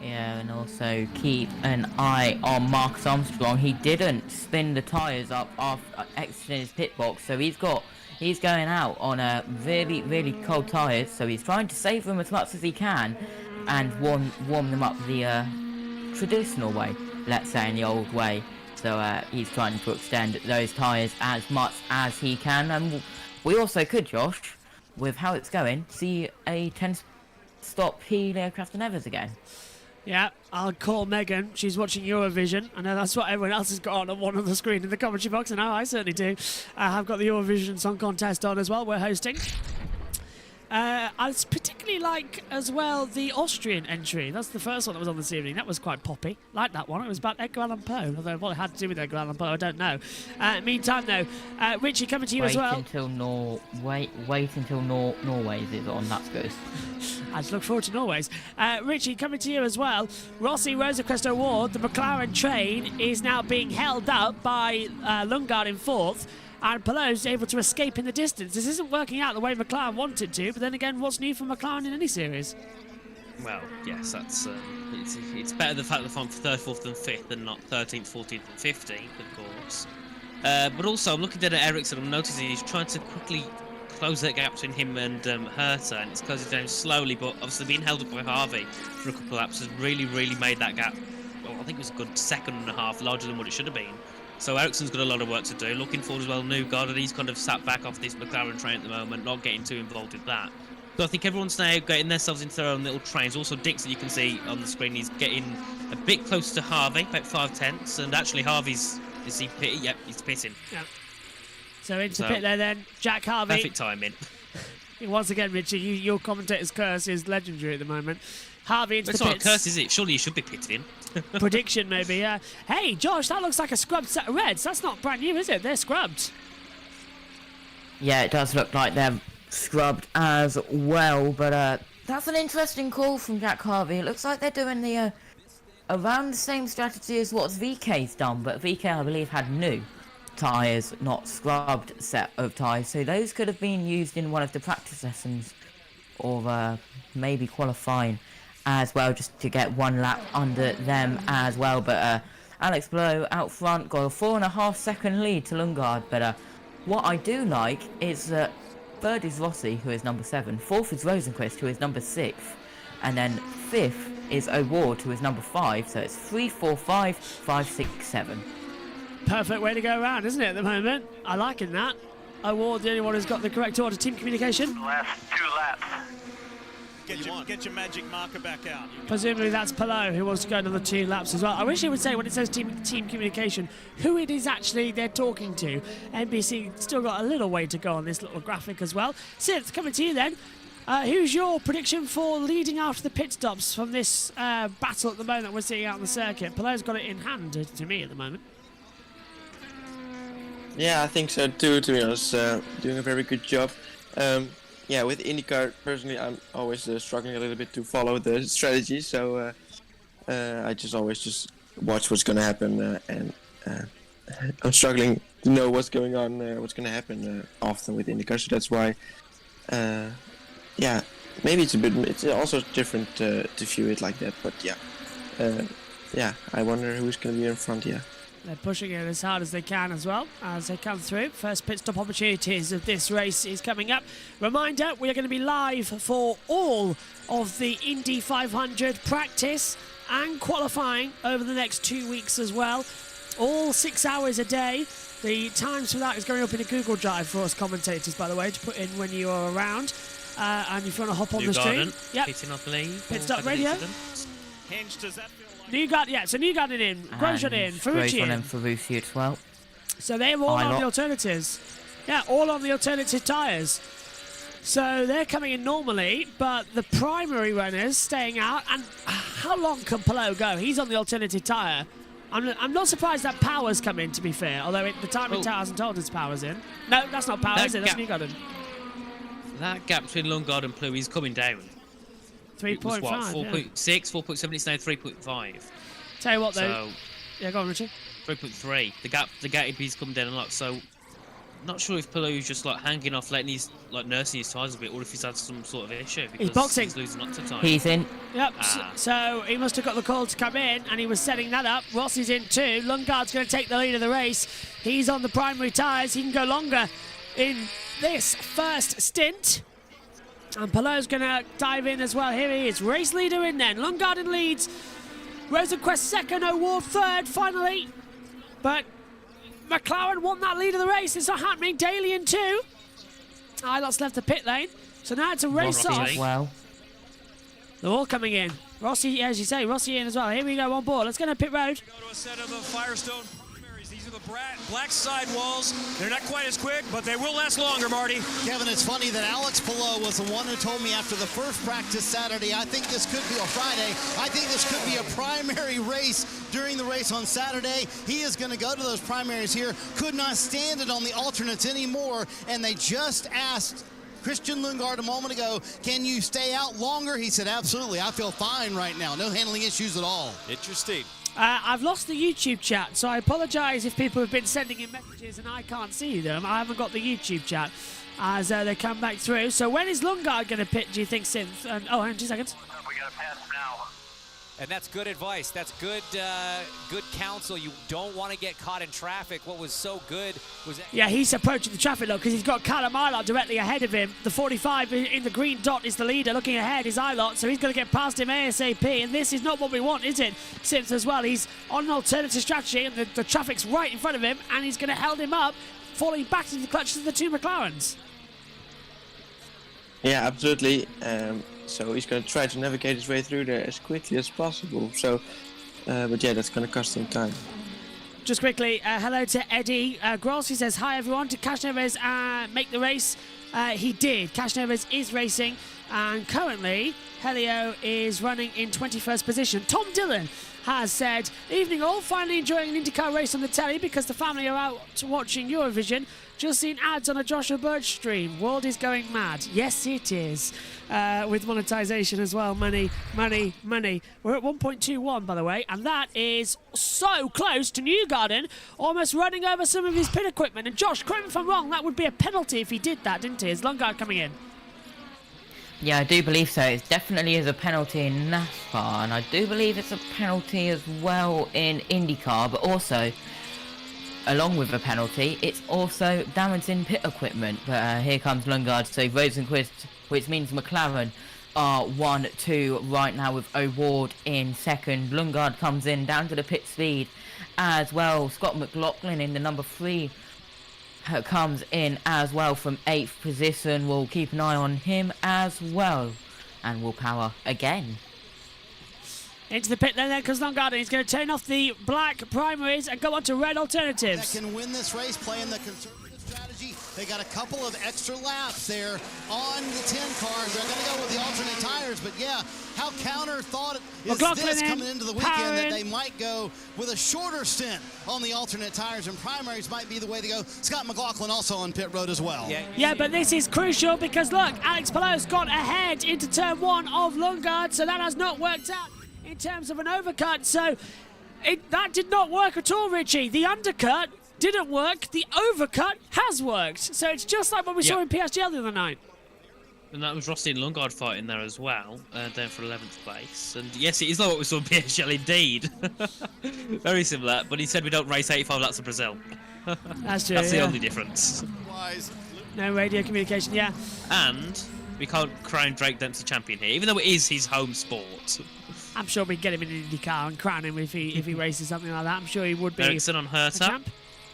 Yeah, and also keep an eye on Marcus Armstrong. He didn't spin the tyres up after exiting his pit box, so he's going out on a really, really cold tyres, so he's trying to save them as much as he can and warm them up the traditional way, let's say, in the old way. So he's trying to extend those tyres as much as he can. And we also could, Josh, with how it's going, see a 10-stop Helio Castroneves again. Yeah, I'll call Megan. She's watching Eurovision. I know that's what everyone else has got on one on the screen in the commentary box, and I certainly do. I've got the Eurovision Song Contest on as well. We're hosting. I particularly like as well the Austrian entry. That's the first one that was on this evening. That was quite poppy. Like that one. It was about Edgar Allan Poe. Although what it had to do with Edgar Allan Poe, I don't know. Meantime, though, Richie, coming to you as well. Wait until Norway's is on. That's good. I just look forward to Norway's. Richie, coming to you as well. Rossi Rosenquist Award. The McLaren train is now being held up by Lundgaard in fourth. And Palou's able to escape in the distance. This isn't working out the way McLaren wanted to, but then again, what's new for McLaren in any series? Well, yes, that's it's better the fact that I'm 3rd, 4th and 5th and not 13th, 14th and 15th, of course. But also, I'm looking at Ericsson, I'm noticing he's trying to quickly close that gap between him and Herta, and it's closing down slowly, but obviously being held up by Harvey for a couple of laps has really, really made that gap, well, I think it was a good second and a half larger than what it should have been. So Ericsson's got a lot of work to do. Looking forward as well, Lundgaard, and he's kind of sat back off this McLaren train at the moment, not getting too involved with that. So I think everyone's now getting themselves into their own little trains. Also, Dixon, you can see on the screen, he's getting a bit closer to Harvey, about 5/10, and actually Harvey's, is he pitting? Yep, he's pitting. Yeah. So into pit there then, Jack Harvey. Perfect timing. Once again, Richie, your commentator's curse is legendary at the moment. Harvey into the pits. It's not a curse, is it? Surely you should be pitting. Prediction, maybe, yeah. Hey, Josh, that looks like a scrubbed set of Reds. That's not brand new, is it? They're scrubbed. Yeah, it does look like they're scrubbed as well, but that's an interesting call from Jack Harvey. It looks like they're doing the around the same strategy as what VK's done, but VK, I believe, had new tyres, not scrubbed set of tyres, so those could have been used in one of the practice sessions or maybe qualifying as well, just to get one lap under them as well. But Alex Palou out front got a 4.5 second lead to Lundgaard. But what I do like is that third is Rossi, who is number 7, fourth is Rosenquist, who is number 6, and then 5th is O'Ward, who is number 5. So it's 3, 4, 5, 5, 6, 7. Perfect way to go around, isn't it, at the moment? I liking that. O'Ward, the only one who's got the correct order. Team communication. Last 2 laps. Get your magic marker back out. Presumably that's Palou, who wants to go another 2 laps as well. I wish it would say, when it says team communication, who it is actually they're talking to. NBC still got a little way to go on this little graphic as well. Sith, coming to you then. Who's your prediction for leading after the pit stops from this battle at the moment we're seeing out on the circuit? Palou's got it in hand to me at the moment. Yeah, I think so too, to be honest. Doing a very good job. Yeah, with IndyCar, personally, I'm always struggling a little bit to follow the strategy, so I always watch what's going to happen, and I'm struggling to know what's going on, what's going to happen often with IndyCar, so that's why, yeah, maybe it's also different to view it like that, but yeah, yeah, I wonder who's going to be in front here. They're pushing it as hard as they can as well as they come through. First pit stop opportunities of this race is coming up. Reminder, we are going to be live for all of the Indy 500 practice and qualifying over the next 2 weeks as well. All 6 hours a day. The times for that is going up in a Google Drive for us commentators, by the way, to put in when you are around. And if you want to hop on the stream. Yep. Pitting, I believe. Pit stop radio. Hinge, does that feel like... Newgarden, yeah, so Newgarden in, Grosjean in, Ferrucci in. And Ferrucci as well. So they're all on the alternatives. Yeah, all on the alternative tyres. So they're coming in normally, but the primary runners staying out. And how long can Palou go? He's on the alternative tyre. I'm not surprised that Power's come in, to be fair, although the timing tower hasn't told us Power's in. No, that's not Power, is it? That's Newgarden. That gap between Lundgaard and Palou is coming down. 3.5, 4.6, 4.7, it's now 3.5. Tell you what, though. So, yeah, go on, Richard. 3.3. The gap is coming down a lot. So, not sure if Palou's just like hanging off, letting his nursing his tyres a bit, or if he's had some sort of issue because he's boxing. He's losing lots of time. He's in. Yep. So he must have got the call to come in, and he was setting that up. Rossi's in too. Lundgaard's going to take the lead of the race. He's on the primary tyres. He can go longer in this first stint. And Palou's going to dive in as well. Here he is, race leader in then. Lundgaard in leads. Rosenquist second, O'Ward third, finally. But McLaren won that lead of the race. It's not happening. Daly in two. Ilot's left the pit lane. So now it's a race off. Well. They're all coming in. Rossi, as you say, Rossi in as well. Here we go on board. Let's go to pit road. Go to a set of the Firestone primaries. These are the black sidewalls. They're not quite as quick, but they will last longer, Marty. Kevin, it's funny that Alex Palou was the one who told me after the first practice Saturday, I think this could be a Friday. I think this could be a primary race during the race on Saturday. He is going to go to those primaries here. Could not stand it on the alternates anymore. And they just asked Christian Lundgaard a moment ago, can you stay out longer? He said, absolutely. I feel fine right now. No handling issues at all. Interesting. I've lost the YouTube chat, so I apologise if people have been sending in messages and I can't see them. I haven't got the YouTube chat as they come back through. So when is Lundgaard going to pit, do you think, Synth? Oh, hang on 2 seconds. We got to pass now. And that's good advice. That's good good counsel. You don't want to get caught in traffic. What was so good was... Yeah, he's approaching the traffic, look, because he's got Callum Ilott directly ahead of him. The 45 in the green dot is the leader. Looking ahead is Ilott, so he's going to get past him ASAP. And this is not what we want, is it? Sims as well. He's on an alternative strategy, and the traffic's right in front of him, and he's going to hold him up, falling back into the clutches of the two McLarens. Yeah, absolutely. So he's going to try to navigate his way through there as quickly as possible. So, but yeah, that's going to cost him time. Just quickly, hello to Eddie Gross. He says, hi everyone, did Cash Neves make the race? He did. Cash Neves is racing, and currently Helio is running in 21st position. Tom Dillon has said, evening all, finally enjoying an IndyCar race on the telly because the family are out watching Eurovision. Just seen ads on a Joshua Birch stream. World is going mad. Yes, it is. With monetization as well. Money, money, money. We're at 1.21, by the way, and that is so close to Newgarden, almost running over some of his pit equipment. And Josh, correct me if I'm wrong, that would be a penalty if he did that, didn't he? Is Lundgaard coming in? Yeah, I do believe so. It definitely is a penalty in NASCAR, and I do believe it's a penalty as well in IndyCar, but also, along with the penalty, it's also damaging pit equipment. But here comes Lundgaard, so Rosenquist, which means McLaren are 1-2 right now with O'Ward in second. Lundgaard comes in down to the pit speed as well. Scott McLaughlin in the number 3 comes in as well from 8th position. We'll keep an eye on him as well, and we'll power again. Into the pit lane there comes Lundgaard. He's going to turn off the black primaries and go on to red alternatives. That can win this race playing the conservative strategy. They got a couple of extra laps there on the 10 cars. They're going to go with the alternate tires, but yeah, how counter thought is this coming into the weekend that they might go with a shorter stint on the alternate tires, and primaries might be the way to go. Scott McLaughlin also on pit road as well. Yeah, but this is crucial because look, Alex Palou's got ahead into turn 1 of Lundgaard, so that has not worked out in terms of an overcut. So that did not work at all, Richie. The undercut didn't work. The overcut has worked. So it's just like what we saw in PSG the other night. And that was Rossi and Lundgaard fighting there as well, down for 11th place. And yes, it is like what we saw in PHL indeed. Very similar, but he said we don't race 85 laps of Brazil. That's true. That's the only difference. No radio communication, yeah. And we can't crown Drake Dempsey champion here, even though it is his home sport. I'm sure we can get him in an IndyCar and crown him if he races something like that. I'm sure he would be. Ericsson on Herta. Champ.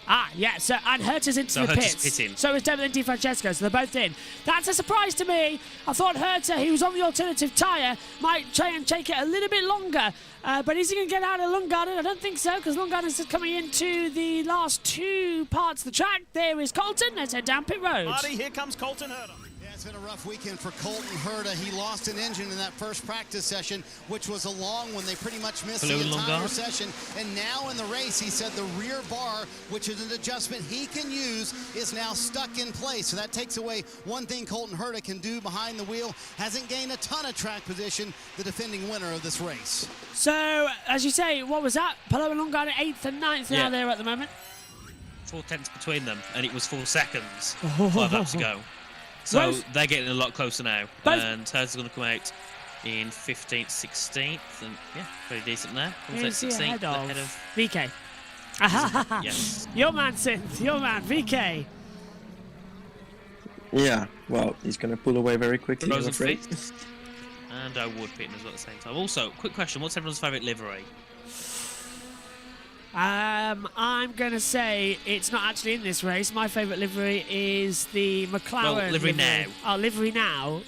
Ah, yeah, so, and Herta's into the pits. Pitting. So is Devin and Di Francesco, so they're both in. That's a surprise to me. I thought Herta, he was on the alternative tyre, might try and take it a little bit longer. But is he going to get out of Lundgaard? I don't think so, because Lundgaard is coming into the last two parts of the track. There is Colton. Let's head down pit road. Marty, here comes Colton Herta. It's been a rough weekend for Colton Herta. He lost an engine in that first practice session, which was a long one. They pretty much missed the entire session. And now in the race, he said the rear bar, which is an adjustment he can use, is now stuck in place. So that takes away one thing Colton Herta can do behind the wheel. Hasn't gained a ton of track position, the defending winner of this race. So, as you say, what was that? Palou and Lundgaard at 8th and 9th now there at the moment. 4 tenths between them, and it was 4 seconds. 5 laps to go. So they're getting a lot closer now. And Herta's going to come out in 15th, 16th, and yeah, pretty decent there. Who's he ahead of? VK. Yes. Your man, Synth. Your man, VK. Yeah, well, he's going to pull away very quickly. And Wood pitting as well at the same time. Also, quick question, what's everyone's favourite livery? I'm going to say it's not actually in this race. My favourite livery is the McLaren. Well, livery now. Oh, livery now.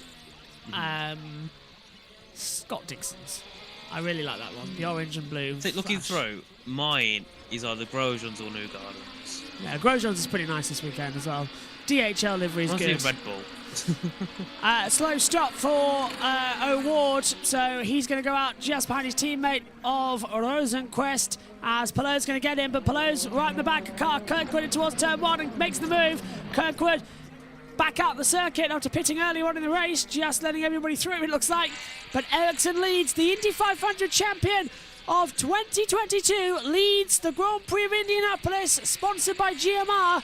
Scott Dixon's. I really like that one. The orange and blue. So looking through, mine is either Grosjean's or New Gardens. Yeah, Grosjean's is pretty nice this weekend as well. DHL livery is good. Red Bull. Slow stop for O'Ward, so he's going to go out just behind his teammate of Rosenquist as Palou's going to get in, but Palou's right in the back of the car. Kirkwood in towards turn 1 and makes the move. Kirkwood back out the circuit after pitting earlier on in the race, just letting everybody through, it looks like. But Ericsson leads, the Indy 500 champion of 2022, leads the Grand Prix of Indianapolis, sponsored by GMR.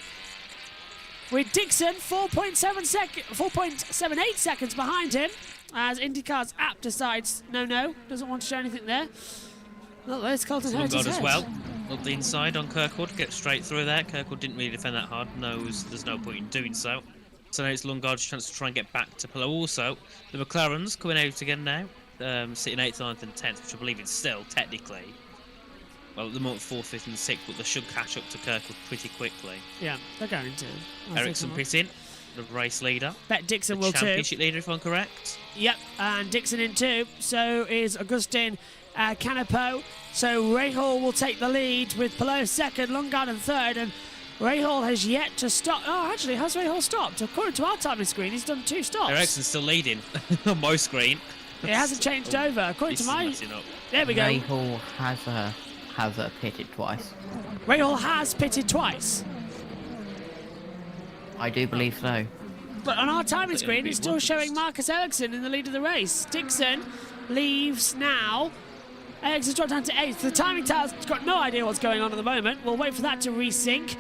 With Dixon 4.78 seconds behind him, as IndyCar's app decides doesn't want to show anything there. Look, there's Colton Herta's as well. Up the inside on Kirkwood, get straight through there. Kirkwood didn't really defend that hard, knows there's no point in doing so. So now it's Lundgaard's chance to try and get back to Palou. Also, the McLarens coming out again now, sitting 8th, 9th and 10th, which I believe is still technically, well, at the moment 4th, 5th and 6th, but they should catch up to Kirkwood pretty quickly. Yeah, they're going to. Ericsson pitting, the race leader. Bet Dixon will too. Championship leader, if I'm correct. Yep, and Dixon in 2. So is Augustin Canepo. So Rahal will take the lead with Palou 2nd, Lundgaard in 3rd, and Rahal has yet to stop. Oh, actually, has Rahal stopped? According to our timing screen, he's done 2 stops. Ericsson's still leading on my screen. It hasn't changed over. According to my... There we go. Rahal has pitted twice. Rahal has pitted twice. I do believe so. But on our timing screen, it's still showing Marcus Ericsson in the lead of the race. Dixon leaves now. Ericsson's dropped down to 8th. The timing tower's got no idea what's going on at the moment. We'll wait for that to resync.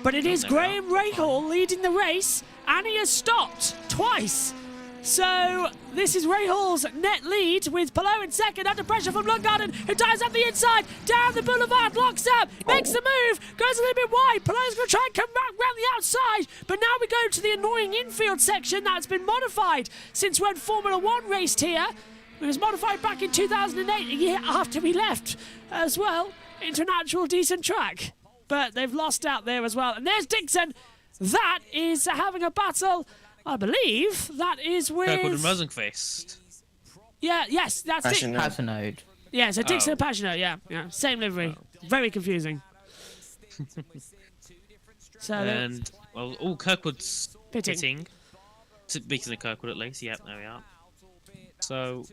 But it is Graham Rahal leading the race, and he has stopped twice. So this is Rahal's net lead with Palou in 2nd under pressure from Lundgaard, who dives up the inside, down the boulevard, locks up, makes the move, goes a little bit wide. Palou's going to try and come back round the outside, but now we go to the annoying infield section that's been modified since when Formula 1 raced here. It was modified back in 2008, a year after we left as well, into an actual decent track. But they've lost out there as well. And there's Dixon. That is having a battle. I believe that is with... Kirkwood and Rosenquist. Yeah, yes, that's it. Paginode. Yeah, so Dixon and Paginode, yeah. Same livery. Very confusing. So Kirkwood's pitting. Beating the Kirkwood at least, yep, there we are. So,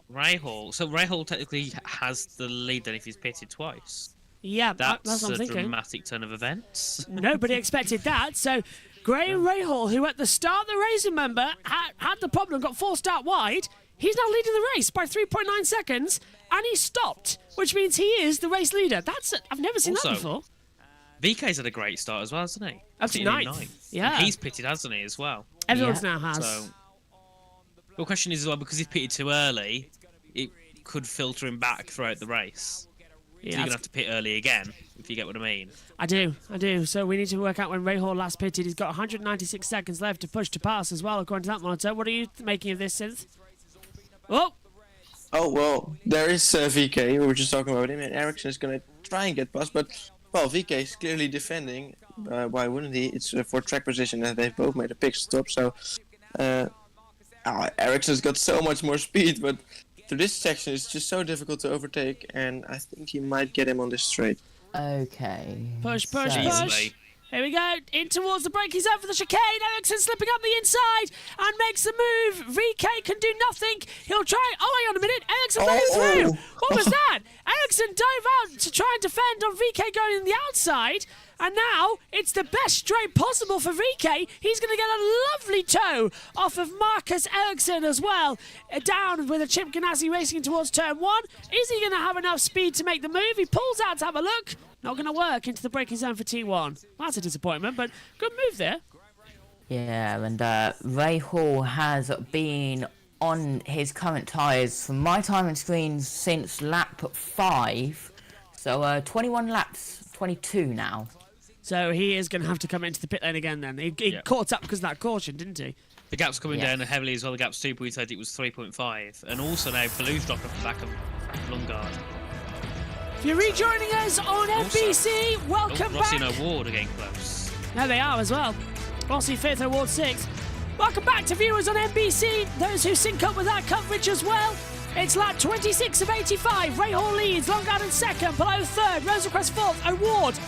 Rahal technically has the lead then if he's pitted twice. Yeah, that's what I'm thinking. A dramatic turn of events. Nobody expected that. So, Graham Rahal, who at the start of the race, remember, had the problem, got forced out wide, he's now leading the race by 3.9 seconds, and he stopped, which means he is the race leader. I've never seen that before. VK's had a great start as well, hasn't he? Up to 9th. Yeah. And he's pitted, hasn't he, as well? Everyone's now has. So, The question is as well, because he's pitted too early, it could filter him back throughout the race. Yeah, so you're going to have to pit early again, if you get what I mean. I do. So we need to work out when Ray Hall last pitted. He's got 196 seconds left to push to pass as well, according to that monitor. What are you making of this, Synth? Oh! Oh, well, there is VK. We were just talking about him, and Ericsson is going to try and get past, but, well, VK is clearly defending. Why wouldn't he? It's for track position, and they've both made a pit stop, so Ericsson's got so much more speed, but through this section it's just so difficult to overtake, and I think he might get him on this straight. Okay. Push. Here we go, in towards the braking zone for the chicane. Ericsson slipping up the inside and makes the move. VK can do nothing. He'll try. Oh, hang on a minute. Ericsson let him through. What was that? Ericsson dove out to try and defend on VK going in the outside. And now it's the best straight possible for VK. He's going to get a lovely toe off of Marcus Ericsson as well. Down with a Chip Ganassi racing towards turn 1. Is he going to have enough speed to make the move? He pulls out to have a look. Not going to work into the braking zone for T1. That's a disappointment, but good move there. Yeah, and Ray Hall has been on his current tyres from my timing screen since lap 5. So 21 laps, 22 now. So he is going to have to come into the pit lane again then. He caught up because of that caution, didn't he? The gap's coming down heavily as well. The gap's 2, but we said it was 3.5. And also now Baloo's dropped off the back of Lundgaard. If you're rejoining us on NBC, welcome Rossi back. and Award are getting close. There they are as well. Rossi 5th, Award 6th. Welcome back to viewers on NBC, those who sync up with that coverage as well. It's lap 26 of 85. Ray Hall leads, Lundgaard in 2nd, below 3rd, Rosencrest 4th, Award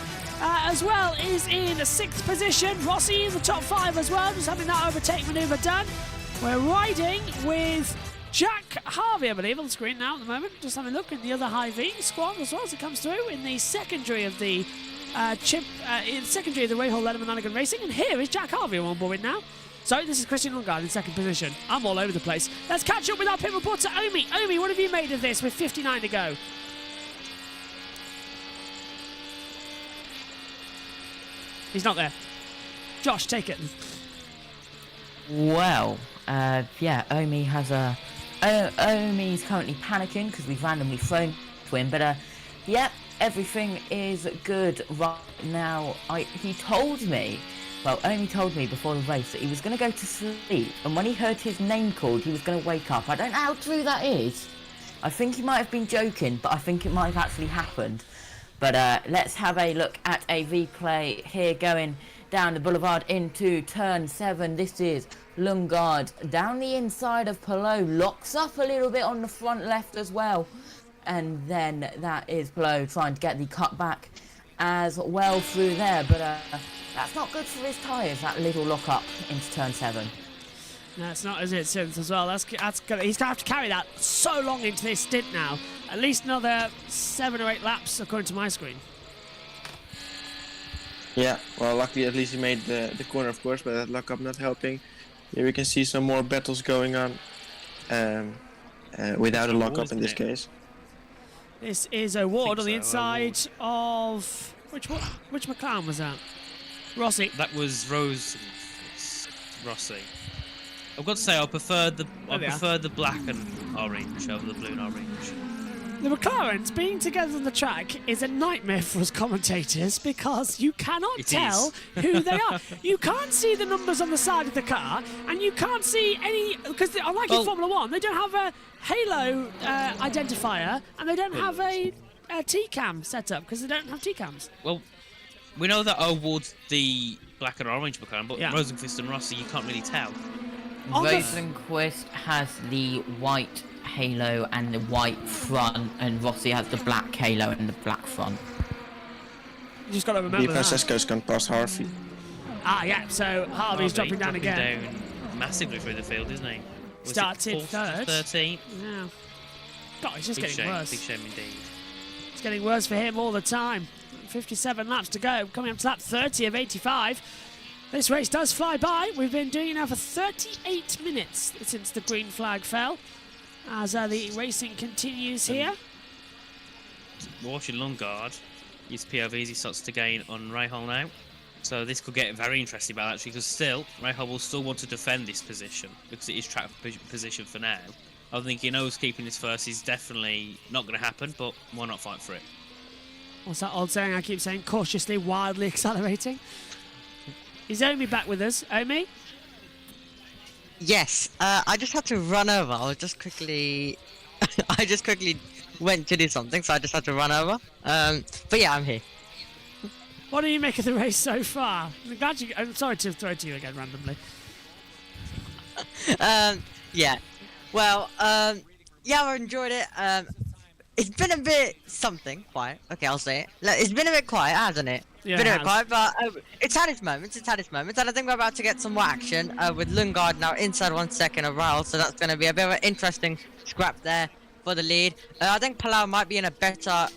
as well is in 6th position. Rossi in the top 5 as well, just having that overtake manoeuvre done. We're riding with Jack Harvey, I believe, on the screen now at the moment. Just having a look in the other Hy-Vee squad as well as it comes through in the secondary of the secondary of the Ray Hall Letterman Lanigan Racing. And here is Jack Harvey on board now. So this is Christian Lundgaard in 2nd position. I'm all over the place. Let's catch up with our pit reporter, Omi. Omi, what have you made of this with 59 to go? He's not there. Josh, take it. Well, yeah, Omi has a... Omi's currently panicking because we've randomly thrown to him, but yeah, everything is good right now. He told me, well, Omi told me before the race that he was going to go to sleep, and when he heard his name called, he was going to wake up. I don't know how true that is. I think he might have been joking, but I think it might have actually happened. But let's have a look at a replay here going down the boulevard into turn 7. This is Lundgaard down the inside of Palou, locks up a little bit on the front left as well. And then that is Palou trying to get the cut back as well through there. But that's not good for his tyres, that little lock up into turn 7. No, it's not, is it, Synth, as well? He's going to have to carry that so long into this stint now. At least another 7 or 8 laps, according to my screen. Yeah, well, luckily at least he made the corner, of course, but that lock-up not helping. Here we can see some more battles going on without a lock-up in this case. This is Award on the inside of... Which McLaren was that? Rossi. That was Rossi. I've got to say, I prefer the black and orange over the blue and orange. The McLarens being together on the track is a nightmare for us commentators because you cannot tell who they are. You can't see the numbers on the side of the car, and you can't see any, because unlike in Formula 1, they don't have a halo identifier, and they don't have a T-cam set up because they don't have T-cams. Well, we know that Award's the black and orange McLaren, but Rosenqvist and Rossi, you can't really tell. Rosenqvist has the white halo and the white front, and Rossi has the black halo and the black front. You just got to remember that. Francesco's gone past Harvey. Ah, yeah, so Harvey's dropping down again. Down massively through the field, isn't he? Started 3rd. 13th. Yeah. God, it's just getting worse. Big shame indeed. It's getting worse for him all the time. 57 laps to go, coming up to lap 30 of 85. This race does fly by. We've been doing it now for 38 minutes since the green flag fell. As the racing continues here. Watching Lundgaard, his POVs he starts to gain on Ray Hall now. So this could get very interesting, but actually, because still, Rahal will still want to defend this position because it is track position for now. I think he knows keeping this first is definitely not going to happen, but why not fight for it? What's that old saying I keep saying? Cautiously, wildly accelerating. Is Omi back with us? Omi? Yes, I just had to run over. I just quickly went to do something, so I just had to run over. But yeah, I'm here. What do you make of the race so far? I'm sorry to throw to you again randomly. Yeah. Well, yeah, I enjoyed it. It's been a bit something quiet. Okay, I'll say it. Look, it's been a bit quiet, hasn't it? Yeah, been a bit quiet, but it's had its moments. It's had its moments, and I think we're about to get some more action with Lundgaard now inside 1 second of Rahal, so that's going to be a bit of an interesting scrap there for the lead. I think Palau might be in a better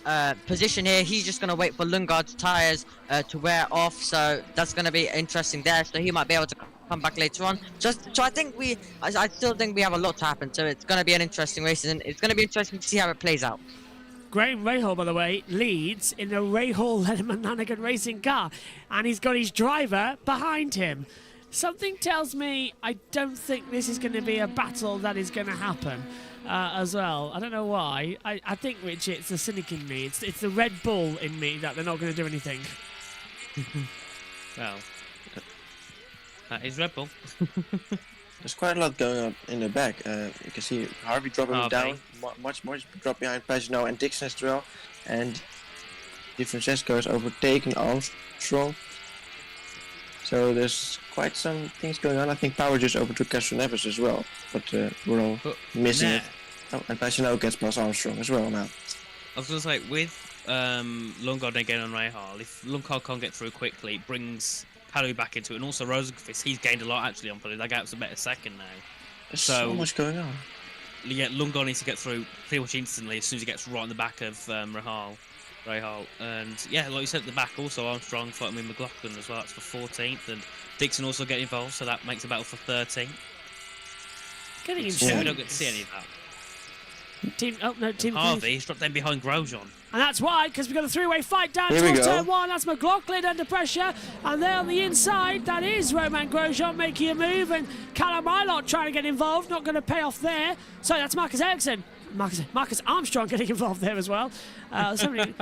position here. He's just going to wait for Lundgaard's tyres to wear off, so that's going to be interesting there. So he might be able to come back later on. So I think I still think we have a lot to happen. So it's going to be an interesting race, and it's going to be interesting to see how it plays out. Graham Rahal, by the way, leads in the Rahal Letterman Lanigan racing car, and he's got his driver behind him. Something tells me I don't think this is going to be a battle that is going to happen as well. I don't know why. I think, Rich, it's the cynic in me. It's the Red Bull in me that they're not going to do anything. Well, that is Red Bull. There's quite a lot going on in the back. You can see Harvey dropping down, much more drop behind Pagano and Dixon as well. And Di Francesco has overtaken Armstrong. So there's quite some things going on. I think Power just overtook Castro Neves as well, but we're all missing it. Oh, and Pagano gets past Armstrong as well now. I was going to say, with Lundgaard again on Rahal, if Lundgaard can't get through quickly, it brings Palu back into it, and also Rosenqvist, he's gained a lot actually on Palu. That gap's a better second now. There's so much going on. Yeah, Lundgaard needs to get through pretty much instantly as soon as he gets right in the back of Rahal. And yeah, like you said at the back, also Armstrong fighting with McLaughlin as well. That's for 14th, and Dixon also getting involved, so that makes a battle for 13th. Getting insane. We don't get to see any of that. Team Harvey, he's dropped down behind Grosjean. And that's why, because we've got a three-way fight down Here towards turn one. That's McLaughlin under pressure. And there on the inside, that is Romain Grosjean making a move. And Callum Ilott trying to get involved. Not going to pay off there. So that's Marcus Ericsson. Marcus Armstrong getting involved there as well. So many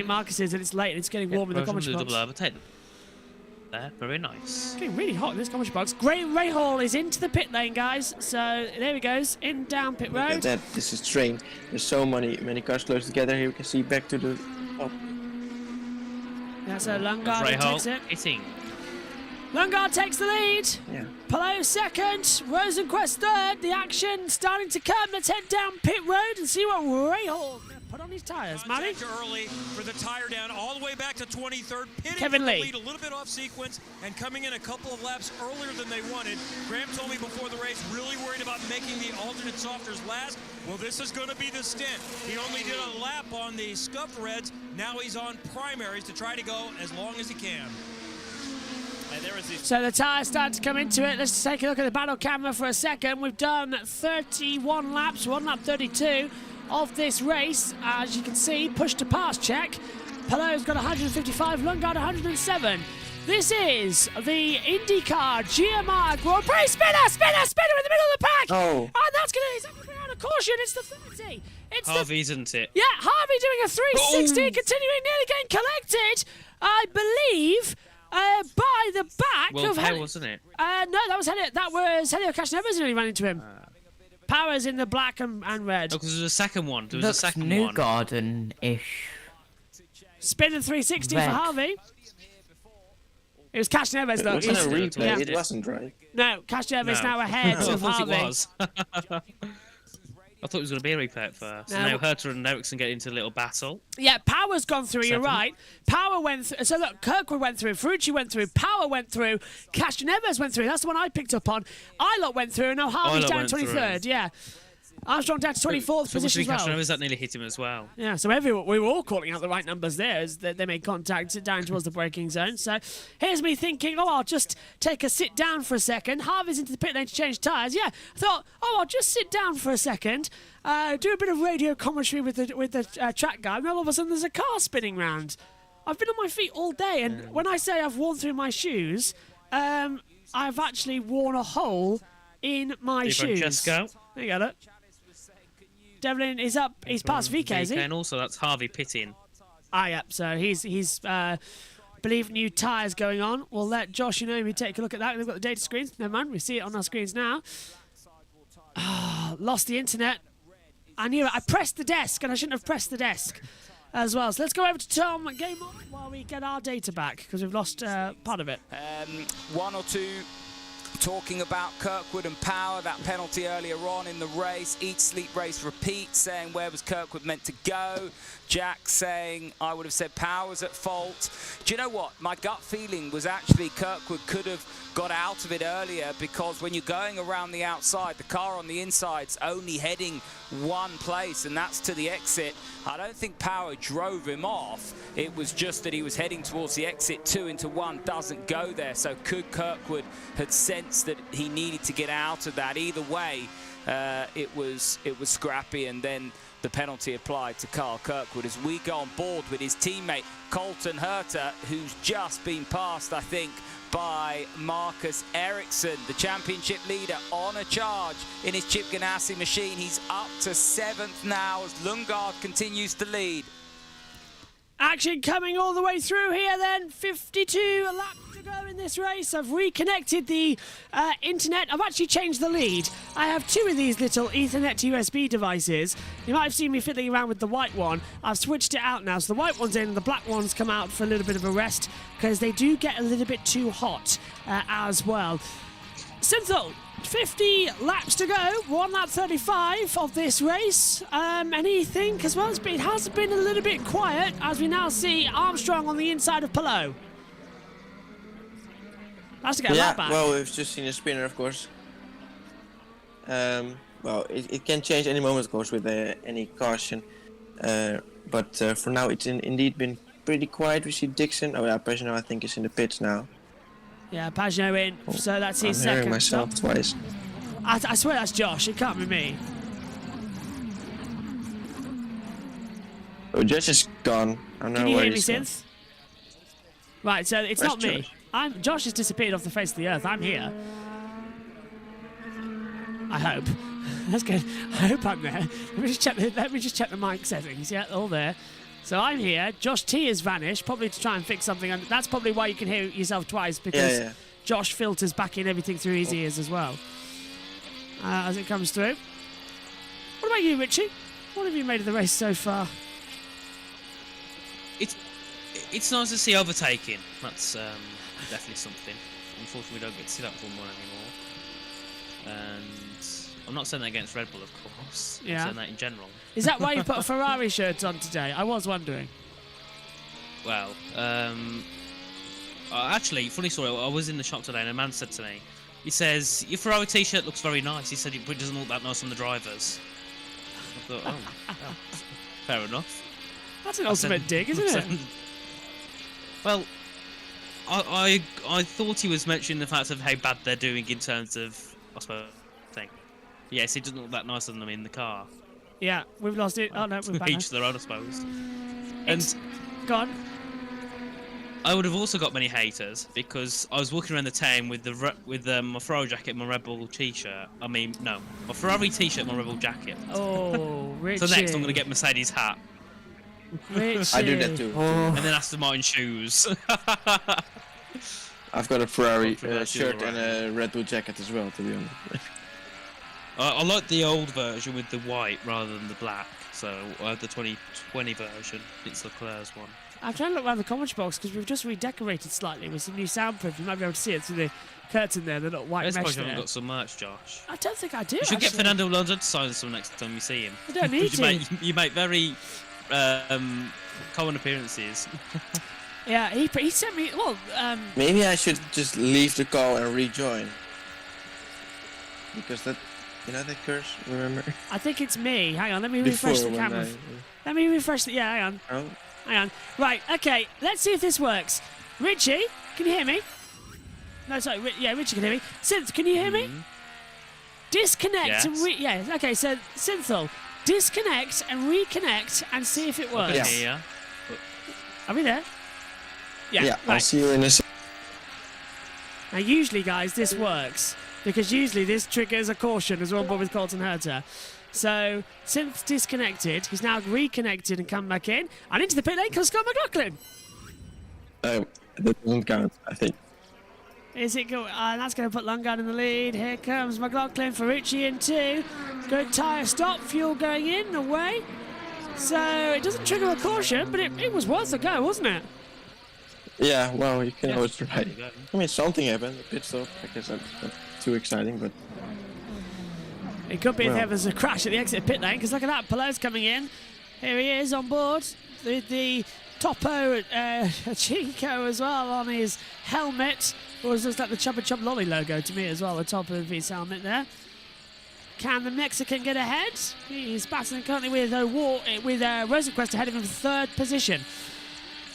Marcuses, and it's late and it's getting warm in the commentary box. There, very nice. It's getting really hot in this commentary box. Graham Rahal is into the pit lane, guys. So there he goes, down pit road. Look at that, this is strange. There's so many cars close together. Here we can see back to the top. That's a Lundgaard takes it. Hitting. Lundgaard takes the lead. Yeah. Palau second. Rosenqvist third. The action starting to come. Let's head down pit road and see what Rahal put on his tyres. Matty? Early for the tire down all the way back to 23rd. Pitting Kevin for Lee. the lead, a little bit off sequence and coming in a couple of laps earlier than they wanted. Graham told me before the race, really worried about making the alternate softers last. Well, this is going to be the stint. He only did a lap on the scuffed reds. Now he's on primaries to try to go as long as he can. So the tyres start to come into it. Let's take a look at the battle camera for a second. We've done 31 laps, 1 lap 32 of this race. As you can see, push to pass check. Palau's got 155, Lundgaard 107. This is the IndyCar GMR Grand Prix. Spinner in the middle of the pack. Oh. And that's going to bring out a caution. It's the 30. Harvey, isn't it? Yeah, Harvey doing a 360, continuing, nearly getting collected, I believe, by the back Well, of Helio, wasn't it? No, that was Helio Castroneves nearly ran into him. Powers in the black and red. Oh, because there was a second one. There was Looks a second New one. Garden-ish. Spinning 360 Red. for Harvey. It was Castroneves though. It wasn't a replay, it wasn't, right? No, Castroneves now ahead I of thought Harvey. it was. I thought it was going to be a replay at first. No. Now Herter and Ericsson get into a little battle. Yeah, Power's gone through, you're right. Power went through. So look, Kirkwood went through, Ferrucci went through, Power went through, Castroneves went through. That's the one I picked up on. Ilott went through, and now Harvey's down 23rd. Yeah. Armstrong down to 24th position as well. Castroneves, that nearly hit him as well. Yeah, so we were all calling out the right numbers there as they made contact down towards the braking zone. So here's me thinking, I'll just take a sit down for a second. Harvey's into the pit lane to change tyres. Yeah, I thought, I'll just sit down for a second, do a bit of radio commentary with the track guy, and all of a sudden there's a car spinning round. I've been on my feet all day, and when I say I've worn through my shoes, I've actually worn a hole in my shoes. Francesco. There you got it. Devlin is up. He's past VK, is he? And also that's Harvey pitting. Yeah. So he's believe new tyres going on. We'll let Josh and Naomi take a look at that. They've got the data screens. Never mind. We see it on our screens now. Lost the internet. I knew it. I pressed the desk, and I shouldn't have pressed the desk as well. So let's go over to Tom Game On while we get our data back, because we've lost part of it. One or two talking about Kirkwood and Power, that penalty earlier on in the race. Eat, sleep, race, repeat, saying where was Kirkwood meant to go. Jack saying I would have said Power was at fault. Do you know what? My gut feeling was actually Kirkwood could have got out of it earlier, because when you're going around the outside, the car on the inside's only heading one place, and that's to the exit. I don't think Power drove him off. It was just that he was heading towards the exit. 2 into 1 doesn't go there. So could Kirkwood had sensed that he needed to get out of that? Either way, it was scrappy, and then the penalty applied to Carl Kirkwood as we go on board with his teammate Colton Herter, who's just been passed, I think, by Marcus Ericsson, the championship leader, on a charge in his Chip Ganassi machine. He's up to 7th now as Lundgaard continues to lead. Action coming all the way through here then. 52 laps to go in this race. I've reconnected the internet. I've actually changed the lead. I have 2 of these little Ethernet to USB devices. You might have seen me fiddling around with the white one. I've switched it out now. So the white one's in and the black one's come out for a little bit of a rest, because they do get a little bit too hot as well. Synthol, 50 laps to go. We're on lap 35 of this race. Anything as well? It has been a little bit quiet as we now see Armstrong on the inside of Palou. That's to get a lap back. Well, we've just seen a spinner, of course. Well, it can change any moment, of course, with any caution. But for now, it's indeed been pretty quiet. We see Dixon. Oh, yeah, Pagenaud, I think, is in the pits now. Yeah, Pagenaud in, so that's his second. I'm hearing myself twice. I swear that's Josh, it can't be me. Oh, Josh is gone. I don't know Can you where hear me, he's gone. Synth? Right, so it's Where's not me. Josh? Josh has disappeared off the face of the earth. I'm here. I hope. That's good. I hope I'm there. Let me just check the mic settings. Yeah, all there. So I'm here. Josh T has vanished, probably to try and fix something. And that's probably why you can hear yourself twice, because Josh filters back in everything through his ears as well. As it comes through. What about you, Richie? What have you made of the race so far? It's nice to see overtaking. That's definitely something. Unfortunately, we don't get to see that Formula 1 anymore. And I'm not saying that against Red Bull, of course. Yeah. I'm saying that in general. Is that why you put a Ferrari shirt on today? I was wondering. Well, actually, funny story. I was in the shop today, and a man said to me, he says, "Your Ferrari T-shirt looks very nice." He said, "It doesn't look that nice on the drivers." I thought, oh, fair enough. That's an ultimate dig, isn't it? Well, I thought he was mentioning the fact of how bad they're doing in terms of, I suppose, thing. Yes, it doesn't look that nice on them in the car. Yeah, we've lost it. Oh no, we're back. Each their own, I suppose. And gone. I would have also got many haters because I was walking around the town with my Ferrari jacket and my Red Bull T-shirt. I mean, no, my Ferrari T-shirt and my Red Bull jacket. Oh, Richie. So next I'm going to get Mercedes hat. Richie. I do that too. And then Aston Martin shoes. I've got a Ferrari shirt and a Red Bull jacket as well, to be honest. I like the old version with the white rather than the black. So I have the 2020 version. It's Leclerc's one. I'm trying to look around the commentary box because we've just redecorated slightly with some new soundproof. You might be able to see it through the curtain there, the little white mesh there. I suppose you haven't got some merch, Josh. I don't think I do. You should get Fernando Alonso to sign some next time you see him. I don't need to. You make very common appearances. Yeah, he sent me. Well, maybe I should just leave the call and rejoin. Because that, you know, that curse. Remember? I think it's me. Hang on, let me refresh the camera. Let me refresh the. Yeah, hang on. Oh. Hang on. Right. Okay. Let's see if this works. Richie, can you hear me? No, sorry. Yeah, Richie can hear me. Synth, can you hear me? Disconnect. Yes. Okay. So Synthol, disconnect and reconnect and see if it works. Yeah. Are we there? Yeah, I'll right. see you in a second. Now, usually, guys, this works because usually this triggers a caution as well with Colton Herter. So, since disconnected, he's now reconnected and come back in. And into the pit lane comes Scott McLaughlin. That doesn't count, I think. Is it go? That's going to put Lundgaard in the lead. Here comes McLaughlin, Ferrucci in 2. Good tyre stop, fuel going in, away. So, it doesn't trigger a caution, but it was worth a go, wasn't it? Yeah, well, you can always try. I mean, something happened. A pit stop. I guess that's not too exciting, but... It could be if there was a crash at the exit pit lane, because look at that, Pelot's coming in. Here he is on board with the Topo Chico as well on his helmet. Or is this like the Chubba Chub Lolly logo to me as well, the top of his helmet there. Can the Mexican get ahead? He's battling currently with Rosenquist ahead of him for 3rd position.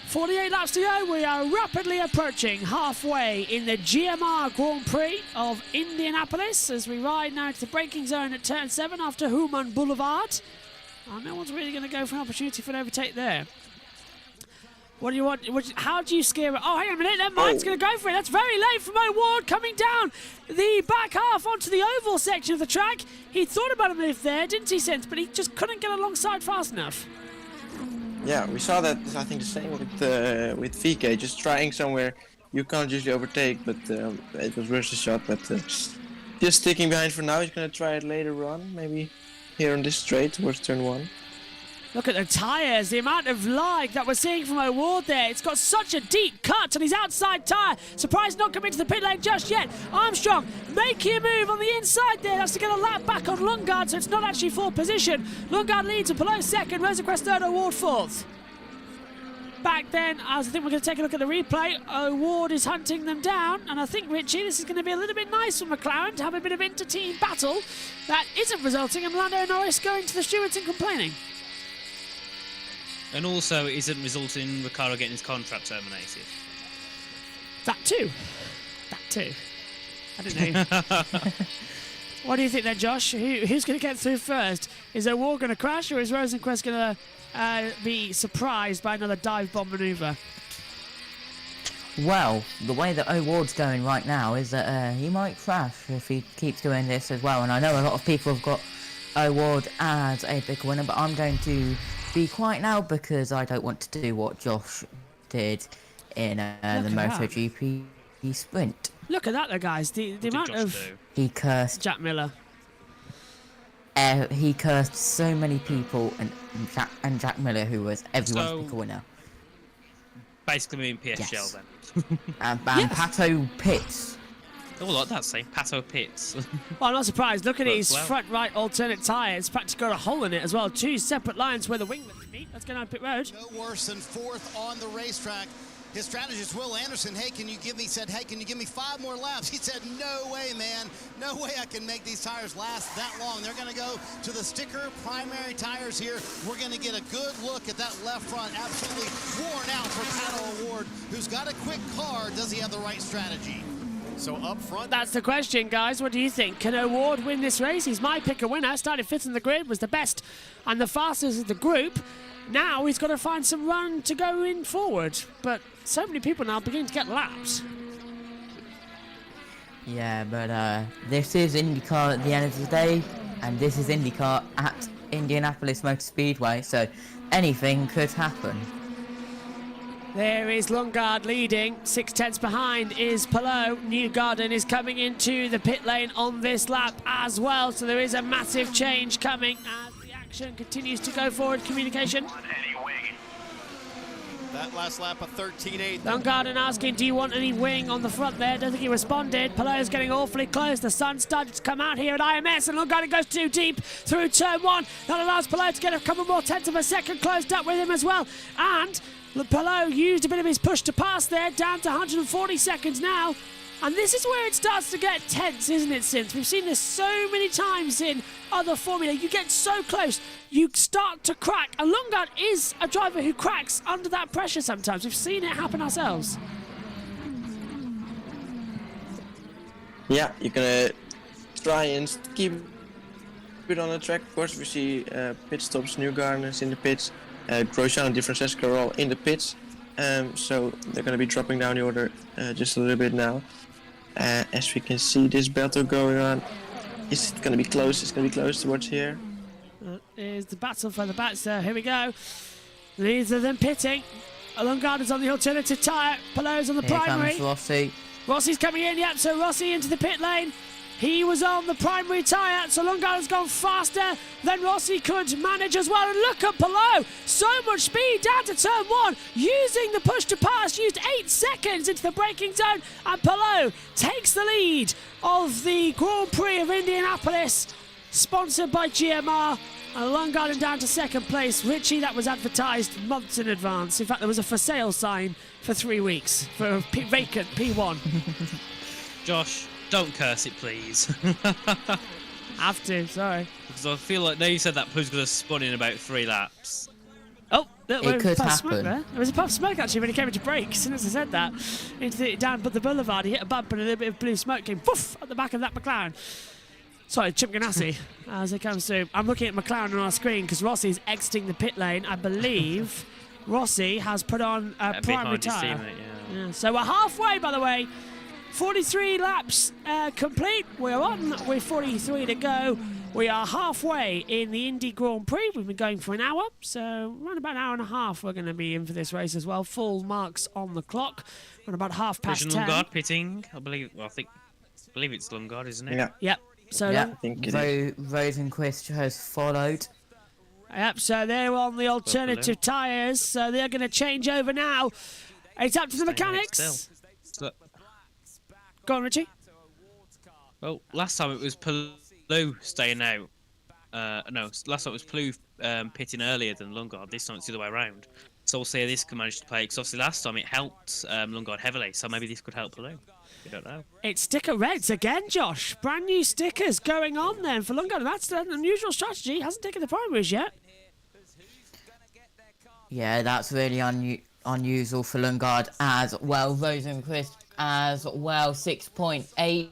48 laps to go. We are rapidly approaching halfway in the GMR Grand Prix of Indianapolis as we ride now to the braking zone at turn 7 after Human Boulevard. And no one's really going to go for an opportunity for an overtake there. What do you want? How do you scare it? Oh, hang on a minute. Then Mike's going to go for it. That's very late from O'Ward coming down the back half onto the oval section of the track. He thought about a move there, didn't he, Sense? But he just couldn't get alongside fast enough. Yeah, we saw that, I think, the same with VK, just trying somewhere you can't usually overtake, but it was worth a shot. But just sticking behind for now. He's going to try it later on, maybe here on this straight towards turn 1. Look at the tyres, the amount of lag that we're seeing from O'Ward there. It's got such a deep cut on his outside tyre. Surprised not coming to the pit lane just yet. Armstrong making a move on the inside there. That's to get a lap back on Lundgaard, so it's not actually 4th position. Lundgaard leads and Pelot 2nd, Rosenquist 3rd, O'Ward 4th. Back then, I think we're going to take a look at the replay. O'Ward is hunting them down, and I think, Richie, this is going to be a little bit nice for McLaren to have a bit of inter-team battle that isn't resulting in Lando Norris going to the stewards and complaining. And also, it isn't resulting in Ricciardo getting his contract terminated. That too. I don't know. What do you think then, Josh? Who's going to get through first? Is O'Ward going to crash, or is Rosenquist going to be surprised by another dive bomb manoeuvre? Well, the way that O'Ward's going right now is that he might crash if he keeps doing this as well. And I know a lot of people have got O'Ward as a big winner, but I'm going to be quiet now because I don't want to do what Josh did in the MotoGP sprint. Look at that, though, guys. The amount of... He cursed Jack Miller. He cursed so many people, and Jack Miller, who was everyone's big winner. Basically being PSGL then. And Pato Pitts. Oh, like that saying, Pato Pitts. Well, I'm not surprised. Look at his front right alternate tyre. It's practically got a hole in it as well. 2 separate lines where the winglets meet. Let's go down pit road. No worse than 4th on the racetrack. His strategist, Will Anderson, can you give me 5 more laps? He said, no way, man. No way I can make these tires last that long. They're going to go to the sticker primary tires here. We're going to get a good look at that left front. Absolutely worn out for Pato O'Ward, who's got a quick car. Does he have the right strategy? So up front, that's the question, guys. What do you think? Can O'Ward win this race? He's my pick a winner. Started 5th in the grid, was the best and the fastest of the group. Now he's got to find some run to go in forward. But so many people now beginning to get laps. Yeah, but this is IndyCar at the end of the day, and this is IndyCar at Indianapolis Motor Speedway, so anything could happen. There is Lundgaard leading, 6/10 behind is Pelot. Newgarden is coming into the pit lane on this lap as well, so there is a massive change coming as the action continues to go forward. Communication. that last lap of 13.8. Lundgaard asking, do you want any wing on the front there? Don't think he responded. Pelot's getting awfully close. The sun started to come out here at IMS, and Lundgaard goes too deep through turn 1. That allows Pelot to get a couple more tenths of a second closed up with him as well. And Pelot used a bit of his push to pass there, down to 140 seconds now. And this is where it starts to get tense, isn't it, Since? We've seen this so many times in other formula. You get so close, you start to crack. And Lundgaard is a driver who cracks under that pressure sometimes. We've seen it happen ourselves. Yeah, you're going to try and keep it on the track. Of course, we see pit stops, Newgarden is in the pits. Grosjean and different Carroll in the pits. so they're going to be dropping down the order just a little bit now. As we can see, this battle going on. It's going to be close. It's going to be close towards here. Is the battle for the back, so here we go. Neither of them pitting. Lundgaard is on the alternative tyre. Pallou's on the primary. Here comes Rossi. Rossi's coming in, yep, so Rossi into the pit lane. He was on the primary tyre, so Lundgaard has gone faster than Rossi could manage as well. And look at Palou, so much speed down to turn 1, using the push to pass, used 8 seconds into the braking zone, and Palou takes the lead of the Grand Prix of Indianapolis, sponsored by GMR. And Lundgaard down to second place. Richie, that was advertised months in advance. In fact, there was a for sale sign for 3 weeks for vacant P1. Josh, don't curse it, please. Have to, sorry. Because I feel like now you said that Pooh's going to spun in about 3 laps. Oh, it could happen. Smoke there. There was a puff of smoke actually when he came into brakes. As soon as I said that, down the boulevard, he hit a bump and a little bit of blue smoke came poof at the back of that McLaren. Sorry, Chip Ganassi, as it comes to... I'm looking at McLaren on our screen because Rossi's exiting the pit lane. I believe Rossi has put on a primary tyre. Yeah, so we're halfway, by the way. 43 laps complete. We're on with 43 to go. We are halfway in the Indy Grand Prix. We've been going for an hour, so around about an hour and a half we're going to be in for this race as well. Full marks on the clock. We're about 10:30. Lundgaard pitting, I believe. Well, I believe it's Lundgaard, isn't it? Yeah. Yep. So Rosenquist has followed. Yep, so they're on the alternative tyres, so they're going to change over now. It's up to the mechanics. Go on, Richie. Well, last time it was Palou staying out. No, last time it was Palou pitting earlier than Lundgaard. This time it's the other way around. So we'll see how this can manage to play, because obviously last time it helped Lundgaard heavily, so maybe this could help Palou. We don't know. It's sticker reds again, Josh. Brand new stickers going on then for Lundgaard. That's an unusual strategy. He hasn't taken the primaries yet. Yeah, that's really unusual for Lundgaard as well. Rosenquist as well. 6.8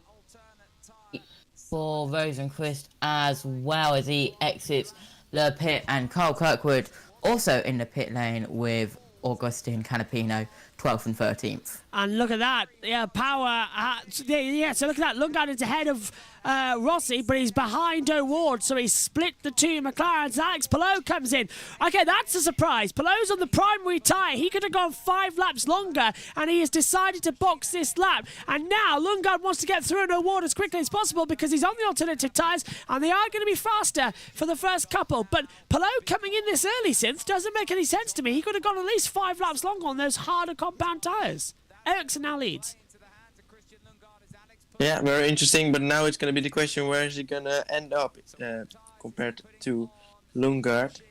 for Rosenquist as well as he exits the pit. And Carl Kirkwood also in the pit lane with Augustin Canapino, 12th and 13th. And look at that. Yeah, power. Yeah, so look at that. Lundgaard is ahead of Rossi, but he's behind O'Ward, so he's split the two McLarens. Alex Palou comes in. Okay, that's a surprise. Palou's on the primary tyre. He could have gone 5 laps longer, and he has decided to box this lap. And now Lundgaard wants to get through an O'Ward as quickly as possible because he's on the alternative tyres, and they are going to be faster for the first couple. But Palou coming in this early, Synth, doesn't make any sense to me. He could have gone at least 5 laps longer on those harder compound tyres. Ericsson now leads. Yeah, very interesting, but now it's going to be the question, where is he going to end up compared to Lundgaard?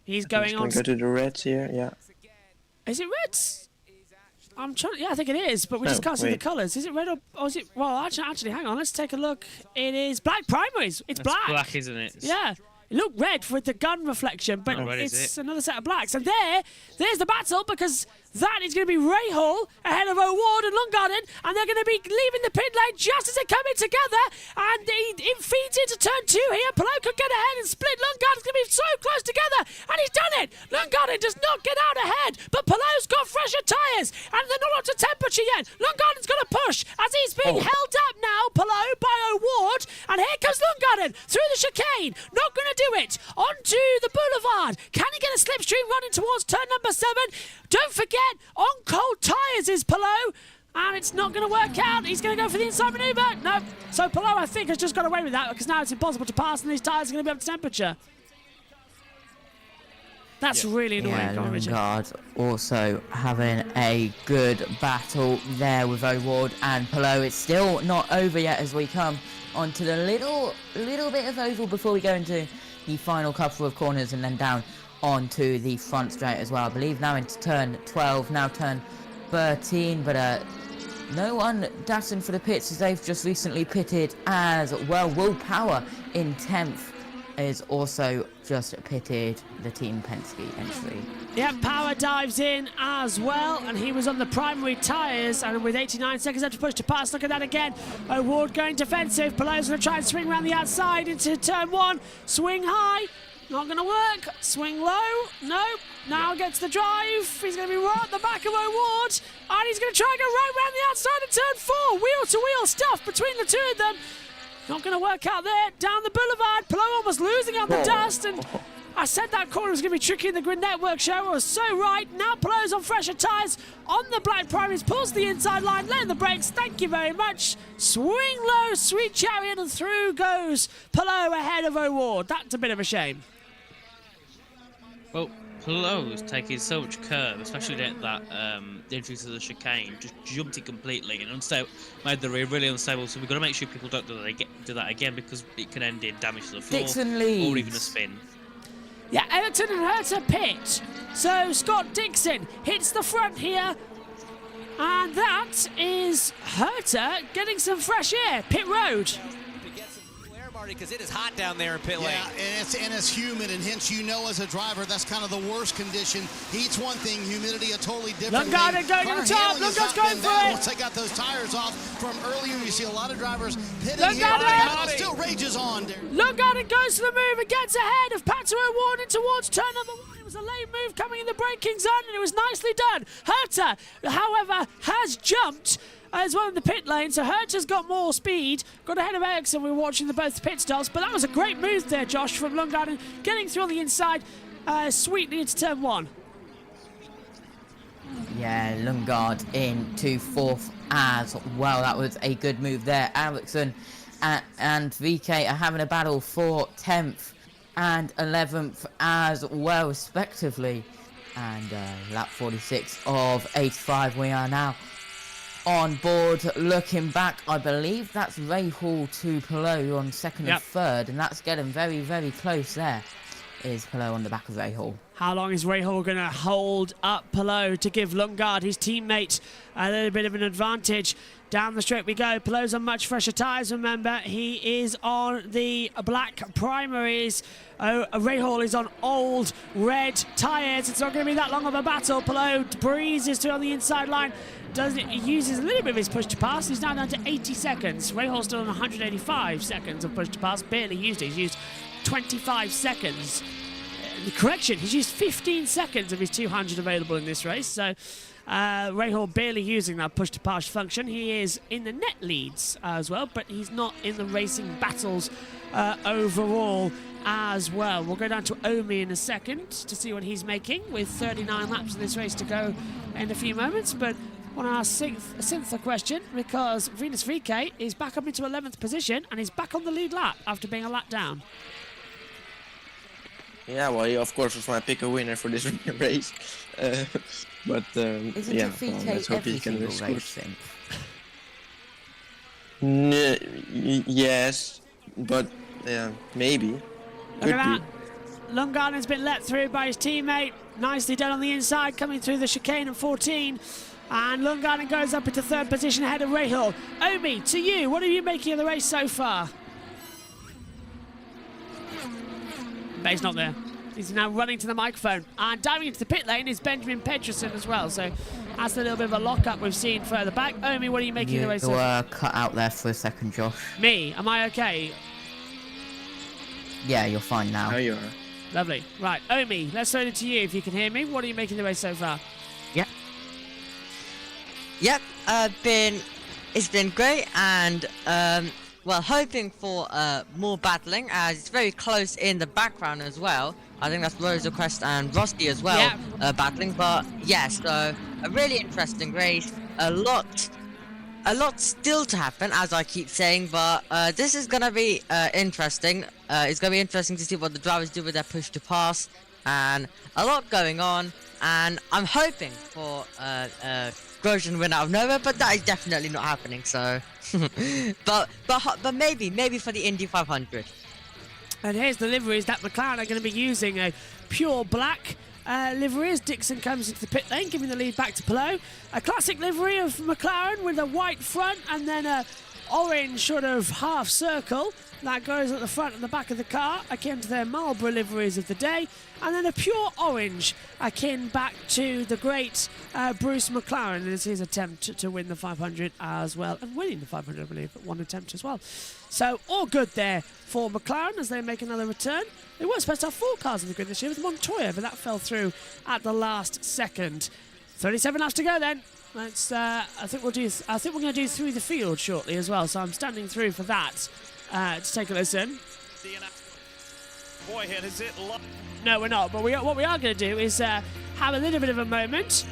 He's going on... Go to the reds here, yeah. Is it reds? I'm trying... Yeah, I think it is, but we just can't see the colours. Is it red or is it... Well, actually, hang on, let's take a look. It is black primaries. It's black. It's black, isn't it? Yeah. It looked red with the gun reflection, but it's another set of blacks. And there's the battle, because that is going to be Rahal ahead of O'Ward and Lundgaard, and they're going to be leaving the pit lane just as they come in together. And it feeds into turn 2 here. Palou could get ahead and split. Lundgaard is going to be so close together, and he's done it. Lundgaard does not get out ahead, but Palou's got fresher tyres, and they're not up to temperature yet. Lundgaard's going to push as he's being held up now, Palou, by O'Ward, and here comes Lundgaard through the chicane. Not going to do it. Onto the boulevard. Can he get a slipstream running towards turn number 7? Don't forget, on cold tyres is Palou, and it's not going to work out. He's going to go for the inside manoeuvre. No. So Palou, I think, has just got away with that, because now it's impossible to pass, and these tyres are going to be up to temperature. That's really annoying. Yeah, Lundgaard also having a good battle there with O'Ward and Palou. It's still not over yet as we come onto the little bit of oval before we go into the final couple of corners and then down onto the front straight as well. I believe now into turn 12, now turn 13, but no one dashing for the pits as they've just recently pitted as well. Will Power in 10th is also just pitted, the Team Penske entry. Yeah, Power dives in as well, and he was on the primary tyres, and with 89 seconds left to push to pass. Look at that again. O'Ward going defensive. Palou's going to try and swing around the outside into turn 1. Swing high. Not going to work. Swing low. Nope. now gets the drive. He's going to be right at the back of O'Ward. And he's going to try and go right round the outside of turn 4. Wheel-to-wheel stuff between the two of them. Not going to work out there. Down the boulevard. Pillow almost losing on the dust. And I said that corner was going to be tricky in the Grid Network show. I was so right. Now Pillow's on fresher tyres on the black primaries. Pulls the inside line. Laying the brakes. Thank you very much. Swing low. Sweet chariot. And through goes Pillow ahead of O'Ward. That's a bit of a shame. Well, Pillow's taking so much curve, especially at that entry to the chicane, just jumped it completely and made the rear really unstable. So we've got to make sure people don't do that again, because it can end in damage to the floor Dixon leads. or even a spin. Yeah, Everton and Herta pit. So Scott Dixon hits the front here. And that is Herta getting some fresh air. Pit road. Because it is hot down there in pit lane. Yeah, and it's humid, and hence you know as a driver that's kind of the worst condition. Heat's one thing, humidity a totally different thing. Going to the top. Lundgaard's going for it. Once they got those tires off from earlier, you see a lot of drivers pitting here. Lundgaard still rages on. Lundgaard goes to the move and gets ahead of Pato O'Ward towards turn number 1. It was a late move coming in the braking zone, and it was nicely done. Herta, however, has jumped as well in the pit lane, so Herta's got more speed, got ahead of Ericsson. We were watching both pit stops, but that was a great move there, Josh, from Lundgaard, getting through on the inside sweetly into turn 1. Yeah, Lundgaard into 4th as well. That was a good move there. Ericsson and VK are having a battle for 10th and 11th as well, respectively. And lap 46 of 85, we are now on board. Looking back, I believe that's Ray Hall to Pillow on 2nd and 3rd, and that's getting very, very close there. Is Pillow on the back of Ray Hall. How long is Ray Hall going to hold up Pillow to give Lundgaard, his teammate, a little bit of an advantage? Down the straight we go. Pillow's on much fresher tyres, remember. He is on the black primaries. Ray Hall is on old red tyres. It's not going to be that long of a battle. Pillow breezes to on the inside line. Uses a little bit of his push to pass. He's now down to 80 seconds. Ray Hall's still on 185 seconds of push to pass. Barely used it. He's used 25 seconds. Correction, he's used 15 seconds of his 200 available in this race. So Ray Hall barely using that push to pass function. He is in the net leads as well, but he's not in the racing battles overall as well. We'll go down to Omi in a second to see what he's making with 39 laps of this race to go in a few moments. But on our Cynthia question, because Venus VK is back up into 11th position and is back on the lead lap after being a lap down. Yeah, well, he of course was my pick a winner for this race. But yeah, well, let's hope he can race. Yes, but yeah, maybe. Look at that. Lundgaard has been let through by his teammate. Nicely done on the inside, coming through the chicane at 14. And Lundgaard goes up into 3rd position ahead of Ray Hall. Omi, to you, what are you making of the race so far? But he's not there. He's now running to the microphone. And diving into the pit lane is Benjamin Peterson as well. So that's a little bit of a lock-up we've seen further back. Omi, what are you making of the race so far? You were cut out there for a second, Josh. Me? Am I okay? Yeah, you're fine now. No, you are. Lovely. Right, Omi, let's throw it to you if you can hear me. What are you making of the race so far? Yep, it's been great, and well, hoping for more battling, as it's very close in the background as well. I think that's Rosa Crest and Rusty as well, battling. But yes, so a really interesting race. A lot still to happen, as I keep saying. But this is gonna be interesting. It's gonna be interesting to see what the drivers do with their push to pass, and a lot going on. And I'm hoping for Grosjean win out of nowhere, but that is definitely not happening. So, but maybe for the Indy 500. And here's the liveries that McLaren are going to be using, a pure black livery as Dixon comes into the pit lane, giving the lead back to Pillow. A classic livery of McLaren with a white front and then a orange sort of half circle that goes at the front and the back of the car, akin to their Marlboro liveries of the day, and then a pure orange akin back to the great Bruce McLaren. And it's his attempt to win the 500 as well, and winning the 500, I believe, at one attempt as well. So all good there for McLaren as they make another return. They were supposed to have 4 cars on the grid this year with Montoya, but that fell through at the last second. 37 laps to go then. Let's. I think we're going to do through the field shortly as well. So I'm standing through for that to take a listen. Boy, is it No, we're not. But what we are going to do is have a little bit of a moment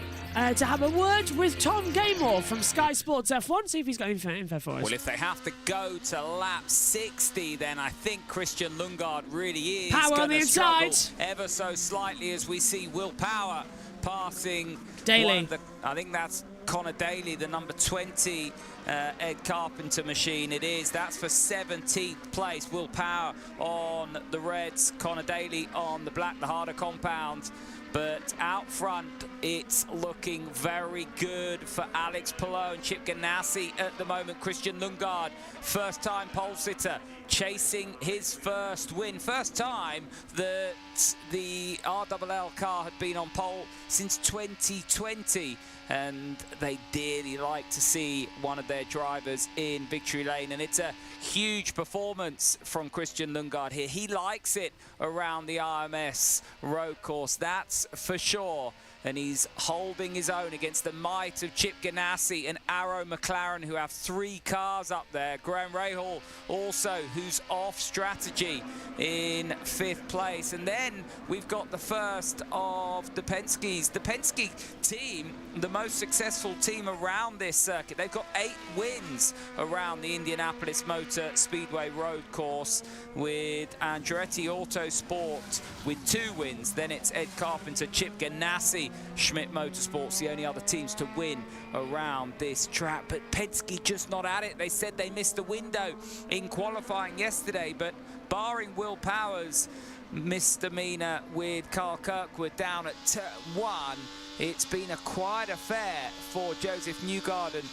to have a word with Tom Gaymore from Sky Sports F1. See if he's got info for us. Well, if they have to go to lap 60, then I think Christian Lundgaard really is Power on the inside. Ever so slightly as we see Will Power passing Daly. I think that's Connor Daly, the number 20 Ed Carpenter machine. It is. That's for 17th place. Will Power on the reds, Connor Daly on the black, the harder compound. But out front, it's looking very good for Alex Palou and Chip Ganassi at the moment. Christian Lundgaard, first-time pole sitter, chasing his first win. First time that the RLL car had been on pole since 2020. And they dearly like to see one of their drivers in victory lane, and it's a huge performance from Christian Lundgaard here. He likes it around the IMS road course, that's for sure, and he's holding his own against the might of Chip Ganassi and Arrow McLaren, who have 3 cars up there. Graham Rahal also, who's off strategy, in 5th place. And then we've got the first of the Penske's. The Penske team, the most successful team around this circuit. They've got 8 wins around the Indianapolis Motor Speedway road course, with Andretti Autosport with 2 wins. Then it's Ed Carpenter, Chip Ganassi, Schmidt Motorsports, the only other teams to win around this track. But Penske just not at it. They said they missed the window in qualifying yesterday, but barring Will Power's misdemeanor with Carl Kirkwood down at turn 1, it's been a quiet affair for Joseph Newgarden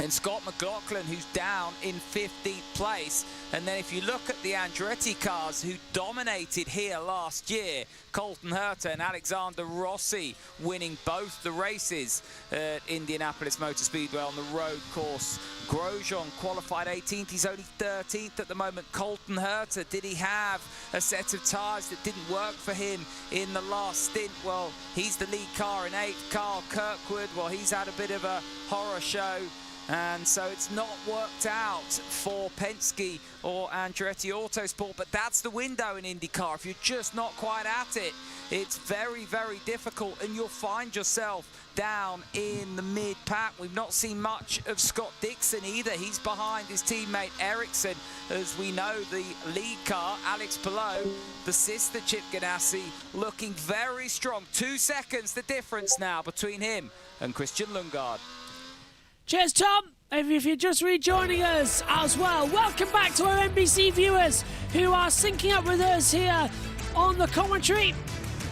and Scott McLaughlin, who's down in 15th place. And then if you look at the Andretti cars who dominated here last year, Colton Herta and Alexander Rossi winning both the races at Indianapolis Motor Speedway on the road course. Grosjean qualified 18th, he's only 13th at the moment. Colton Herta, did he have a set of tyres that didn't work for him in the last stint? Well, he's the lead car in 8th. Carl Kirkwood, well, he's had a bit of a horror show, and so it's not worked out for Penske or Andretti Autosport. But that's the window in IndyCar. If you're just not quite at it, it's very, very difficult, and you'll find yourself down in the mid-pack. We've not seen much of Scott Dixon either. He's behind his teammate Ericsson. As we know, the lead car, Alex Palou, the sister Chip Ganassi, looking very strong. 2 seconds the difference now between him and Christian Lundgaard. Cheers, Tom. If you're just rejoining us as well, welcome back to our NBC viewers who are syncing up with us here on the commentary.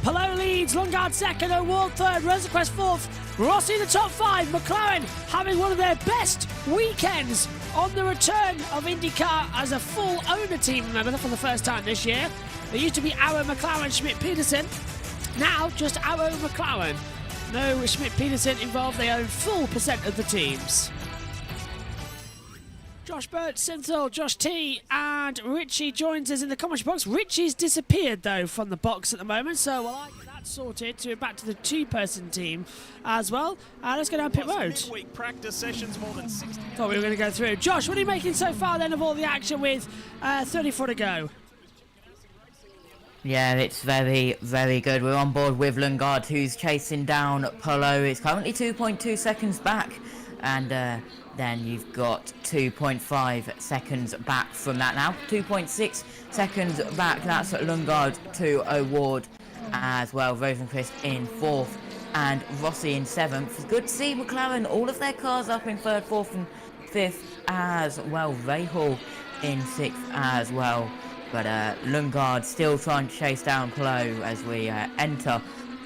Palou leads, Lundgaard second, O'Ward third, Rosenqvist fourth, Rossi in the top 5. McLaren having one of their best weekends on the return of IndyCar as a full owner team, remember, for the first time this year. There used to be Arrow McLaren, Schmidt Peterson. Now just Arrow McLaren. No Schmidt Peterson involved, they own full % of the teams. Josh Burt, Synthel, Josh T and Richie joins us in the commentary box. Richie's disappeared though from the box at the moment, so while I get that sorted, back to the 2-person team as well. Let's go down pit road. Midweek practice sessions, more than 60. Thought we were going to go through. Josh, what are you making so far then of all the action with 34 to go? Yeah, it's very, very good. We're on board with Lundgaard, who's chasing down Palou. It's currently 2.2 seconds back, and then you've got 2.5 seconds back from that now. 2.6 seconds back, that's Lundgaard to O'Ward as well. Rosenqvist in 4th and Rossi in 7th. Good to see McLaren, all of their cars up in 3rd, 4th and 5th as well. Rahal in 6th as well. But Lundgaard still trying to chase down Palou as we enter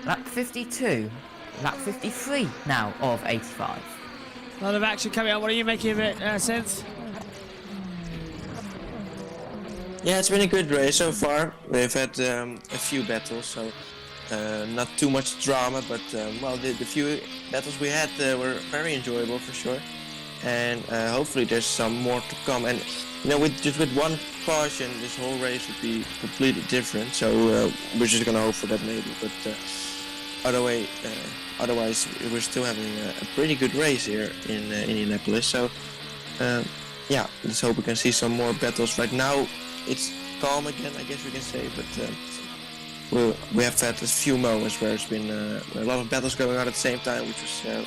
lap 52, lap 53 now of 85. A lot of action coming on. What are you making of it, Synth? Yeah, it's been a good race so far. We've had a few battles, so not too much drama, but well, the few battles we had were very enjoyable for sure. And hopefully there's some more to come. And you know, with one caution, this whole race would be completely different. So we're just gonna hope for that maybe. But otherwise, we're still having a pretty good race here in Indianapolis. So yeah, let's hope we can see some more battles. Right now, it's calm again, I guess we can say. But we have had a few moments where it's been a lot of battles going on at the same time, which was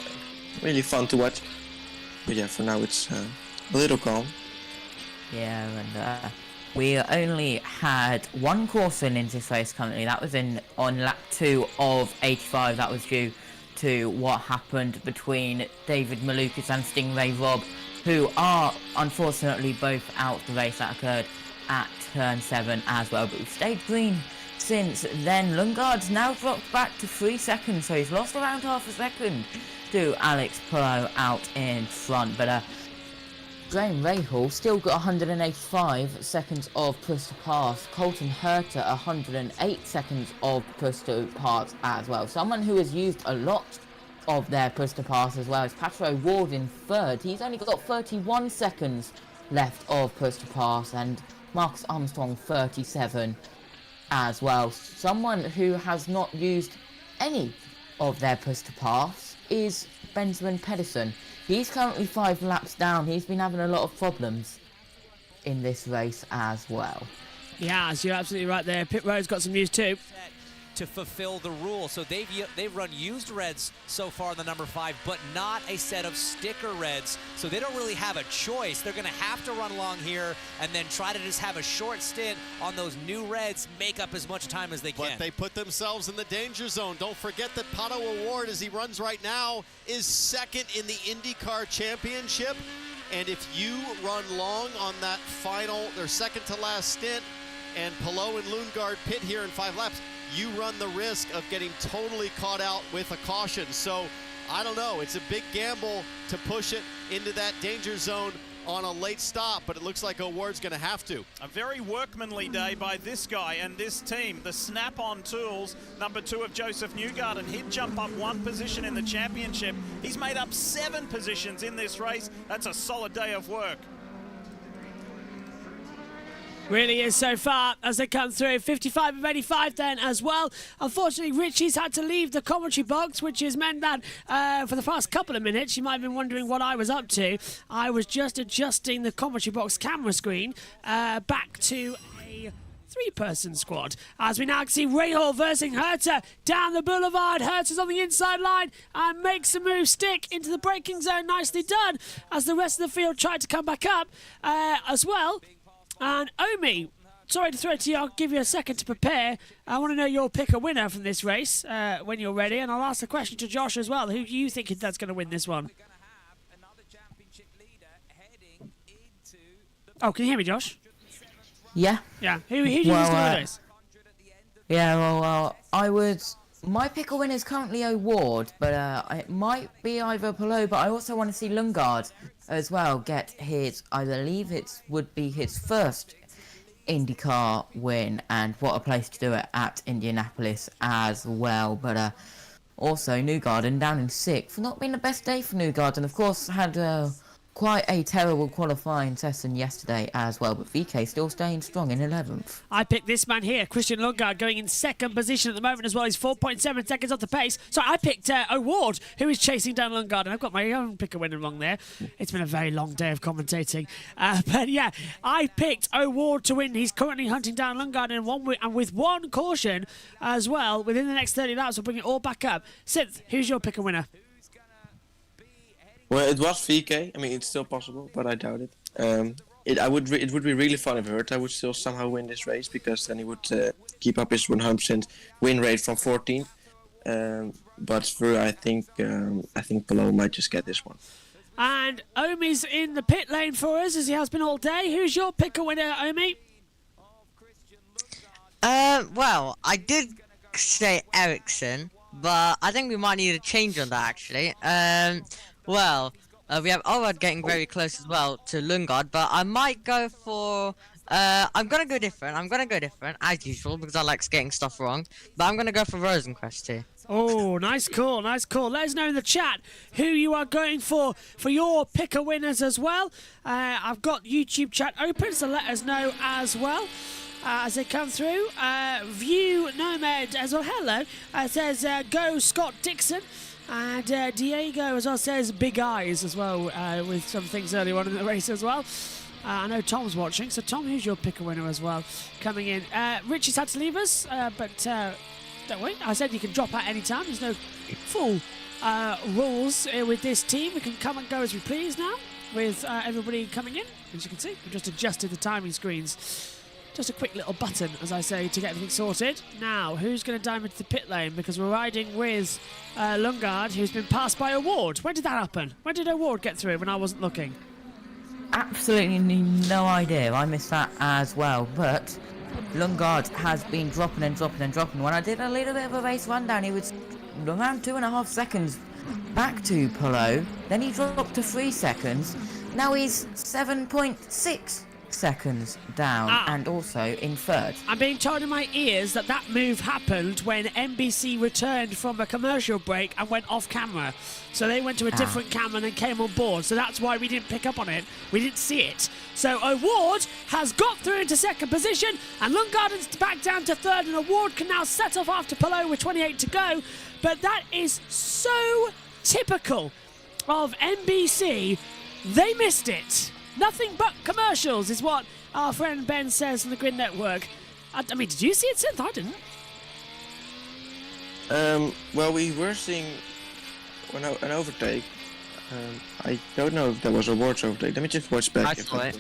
really fun to watch. But yeah, for now it's a little calm. Yeah, and we only had one caution in this race currently. That was on lap 2 of 85. That was due to what happened between David Malukas and Stingray Robb, who are unfortunately both out the race. That occurred at turn 7 as well. But we've stayed green since then. Lundgaard's now dropped back to 3 seconds, so he's lost around half a second to Alex Palou out in front. But Graham Rahal still got 185 seconds of push to pass. Colton Herta 108 seconds of push to pass as well. Someone who has used a lot of their push to pass as well is Patrick O'Ward in third. He's only got 31 seconds left of push to pass, and Marcus Armstrong 37 as well. Someone who has not used any of their push to pass is Benjamin Pedersen. He's currently 5 laps down. He's been having a lot of problems in this race as well. Yeah, so you're absolutely right there. Pit Road's got some news too. To fulfill the rule. So they've run used reds so far in the number 5, but not a set of sticker reds. So they don't really have a choice. They're going to have to run along here and then try to just have a short stint on those new reds, make up as much time as they can. But they put themselves in the danger zone. Don't forget that Pato O'Ward, as he runs right now, is second in the IndyCar Championship. And if you run long on that final, their second to last stint, and Palou and Lundgaard pit here in 5 laps, you run the risk of getting totally caught out with a caution. So, I don't know. It's a big gamble to push it into that danger zone on a late stop, but it looks like O'Ward's going to have to. A very workmanly day by this guy and this team. The snap-on tools, number 2 of Joseph Newgarden. He'd jump up 1 position in the championship. He's made up 7 positions in this race. That's a solid day of work. Really is so far as they come through. 55 of 85 then as well. Unfortunately, Richie's had to leave the commentary box, which has meant that for the past couple of minutes, you might have been wondering what I was up to. I was just adjusting the commentary box camera screen back to a 3-person squad. As we now can see Rahal versus Herta down the boulevard. Herta's on the inside line and makes the move stick into the braking zone. Nicely done as the rest of the field tried to come back up as well. And Omi, sorry to throw it to you, I'll give you a second to prepare. I want to know your pick a winner from this race when you're ready, and I'll ask the question to Josh as well. Who do you think that's going to win this one? Oh, can you hear me, Josh? Yeah. Yeah. Who do you think's going to win this? Yeah, well, I would... My pick a winner is currently O'Ward, but it might be either Palou, but I also want to see Lundgaard as well get his, I believe it would be his first IndyCar win, and what a place to do it at Indianapolis as well. But also Newgarden down in 6th, not been the best day for Newgarden. Of course, had quite a terrible qualifying session yesterday as well, but VK still staying strong in 11th. I picked this man here, Christian Lundgaard, going in 2nd position at the moment as well. He's 4.7 seconds off the pace. So I picked O'Ward, who is chasing down Lundgaard, and I've got my own pick a winner wrong there. It's been a very long day of commentating. But yeah, I picked O'Ward to win. He's currently hunting down Lundgaard and with one caution as well. Within the next 30 laps, we'll bring it all back up. Synth, who's your pick a winner? Well, it was VK. I mean, it's still possible, but I doubt it. It would be really fun if Herta would still somehow win this race, because then he would keep up his 100% win rate from 14th. But for I think Palou might just get this one. And Omi's in the pit lane for us, as he has been all day. Who's your pick a winner, Omi? Well, I did say Ericsson, but I think we might need a change on that actually. Well, we have Orad getting very close as well to Lundgaard, but I might go for I'm gonna go different. As usual, because I like getting stuff wrong. But I'm gonna go for Rosenquist here. Oh, nice call, nice call. Let us know in the chat who you are going for your picker winners as well. I've got YouTube chat open, so let us know as well. As they come through. View Nomad as well, hello, says go Scott Dixon. And Diego as well says big eyes as well, with some things earlier on in the race as well. I know Tom's watching, so Tom, who's your picker winner as well coming in? Richie's had to leave us, but don't worry, I said you can drop out any time. There's no full rules with this team. We can come and go as we please now with everybody coming in. As you can see, we've just adjusted the timing screens. Just a quick little button, as I say, to get everything sorted. Now, who's going to dive into the pit lane? Because we're riding with Lundgaard, who's been passed by Award. When did that happen? When did Award get through when I wasn't looking? Absolutely no idea. I missed that as well. But Lundgaard has been dropping and dropping and dropping. When I did a little bit of a race rundown, he was around 2.5 seconds back to Polo. Then he dropped to 3 seconds. Now he's 7.6 seconds down and also in third. I'm being told in my ears that that move happened when NBC returned from a commercial break and went off camera. So they went to a different camera and then came on board. So that's why we didn't pick up on it. We didn't see it. So Award has got through into second position and Lundgaard is back down to third, and Award can now set off after Polo with 28 to go. But that is so typical of NBC. They missed it. Nothing but commercials is what our friend Ben says on the Grid Network. I mean, did you see it, Synth? I didn't. Well, we were seeing an overtake. I don't know if that was a Ward's overtake. Let me just watch back. I saw it.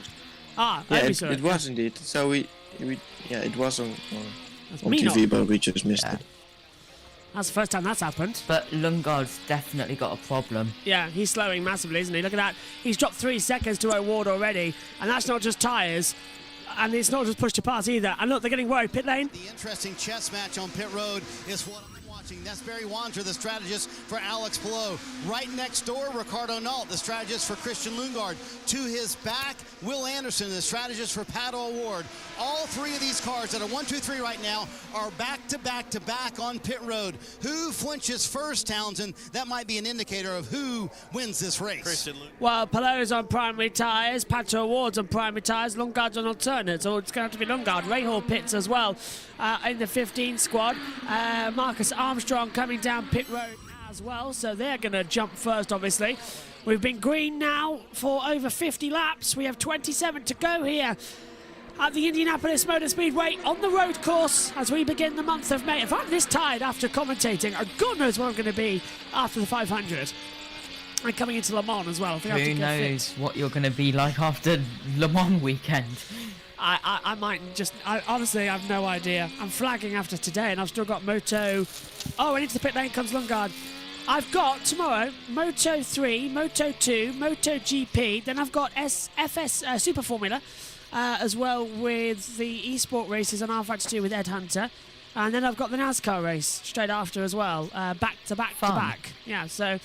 Yeah, it was indeed. So it was on TV, but we just missed it. That's the first time that's happened. But Lundgaard's definitely got a problem. Yeah, he's slowing massively, isn't he? Look at that. He's dropped 3 seconds to Award already. And that's not just tyres. And it's not just push to pass either. And look, they're getting worried. Pit lane. The interesting chess match on pit road is what I'm watching. That's Barry Wander, the strategist for Alex Palou. Right next door, Ricardo Nault, the strategist for Christian Lundgaard. To his back, Will Anderson, the strategist for Pato Award. All three of these cars that are 1, 2, 3 right now are back to back to back on pit road. Who flinches first, Townsend? That might be an indicator of who wins this race. Well, Palou's on primary tyres, Pato Award's on primary tyres, Lundgaard's on alternate, so it's going to have to be Lundgaard. Rahal pits as well in the 15 squad. Marcus Armstrong coming down pit road as well, so they're going to jump first, obviously. We've been green now for over 50 laps. We have 27 to go here at the Indianapolis Motor Speedway on the road course as we begin the month of May. If I'm this tired after commentating, God knows what I'm going to be after the 500. And coming into Le Mans as well. Who knows what you're going to be like after Le Mans weekend? I might just... honestly, I have no idea. I'm flagging after today and I've still got Moto... Oh, and into the pit lane comes Lundgaard. I've got tomorrow Moto 3, Moto 2, Moto GP, then I've got FS Super Formula as well with the eSport races on R52 with Ed Hunter. And then I've got the NASCAR race straight after as well, back to back to back. Yeah, so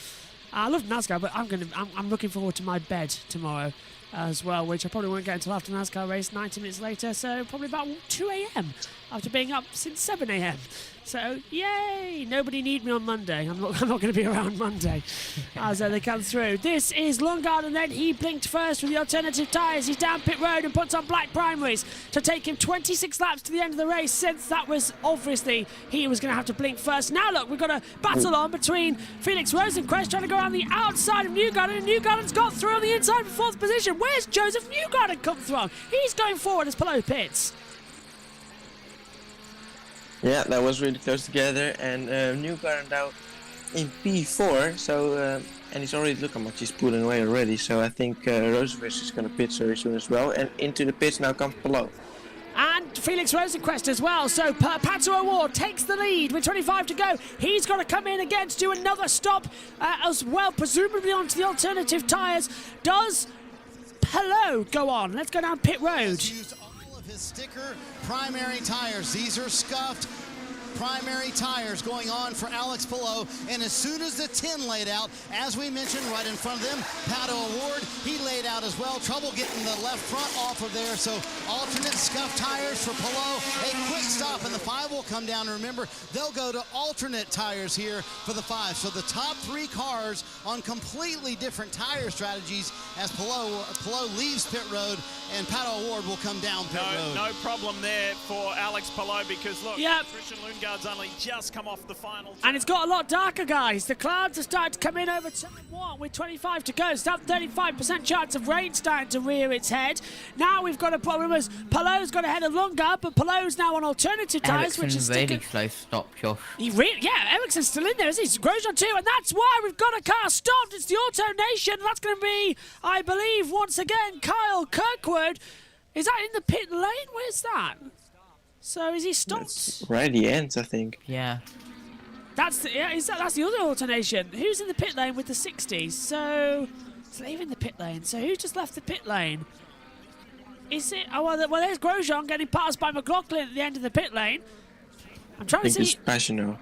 I love NASCAR, but I'm looking forward to my bed tomorrow as well, which I probably won't get until after the NASCAR race, 90 minutes later, so probably about 2 a.m. after being up since 7 a.m. So, yay! Nobody need me on Monday. I'm not going to be around Monday as they come through. This is Lundgaard, and then he blinked first with the alternative tyres. He's down pit road and puts on black primaries to take him 26 laps to the end of the race, since that was obviously he was going to have to blink first. Now, look, we've got a battle on between Felix Rosenquist trying to go around the outside of Newgarden, and Newgarden's got through on the inside for 4th position. Where's Joseph Newgarden come from? He's going forward as Palou pits. Yeah, that was really close together, and Newgarden now in P4, so and he's already, look how much he's pulling away already, so I think Rosenquist is going to pit very soon as well, and into the pits now comes Palou. And Felix Rosenquist as well, so Pato Award takes the lead with 25 to go. He's got to come in again to do another stop as well, presumably onto the alternative tyres. Does Palou go on? Let's go down pit road. His sticker primary tires. These are scuffed. primary tires going on for Alex Palou. And as soon as the 10 laid out, as we mentioned, right in front of them, Pato O'Ward, he laid out as well. Trouble getting the left front off of there. So alternate scuff tires for Palou. A quick stop, and the 5 will come down. And remember, they'll go to alternate tires here for the 5. So the top 3 cars on completely different tire strategies as Palou leaves pit road, and Pato O'Ward will come down pit road. No problem there for Alex Palou, because look, Christian Lundgaard's only just come off the final. And it's got a lot darker, guys. The clouds are starting to come in over turn 1 with 25 to go. It's up 35% chance of rain starting to rear its head. Now we've got a problem as Palou's got ahead of Lundgaard, but Palou's now on alternative tyres, which is really slow stop, Josh. Ericsson's still in there, isn't he? Grosjean too, and that's why we've got a car stopped. It's the Auto Nation. That's going to be, I believe, once again, Kyle Kirkwood. Is that in the pit lane? Where's that? So is he stopped? It's right at the end, I think. Yeah. That's the other alternation. Who's in the pit lane with the 60s? So it's leaving the pit lane. So who just left the pit lane? Is it? Oh, well, there's Grosjean getting passed by McLaughlin at the end of the pit lane. I'm trying to see. It's Pagano.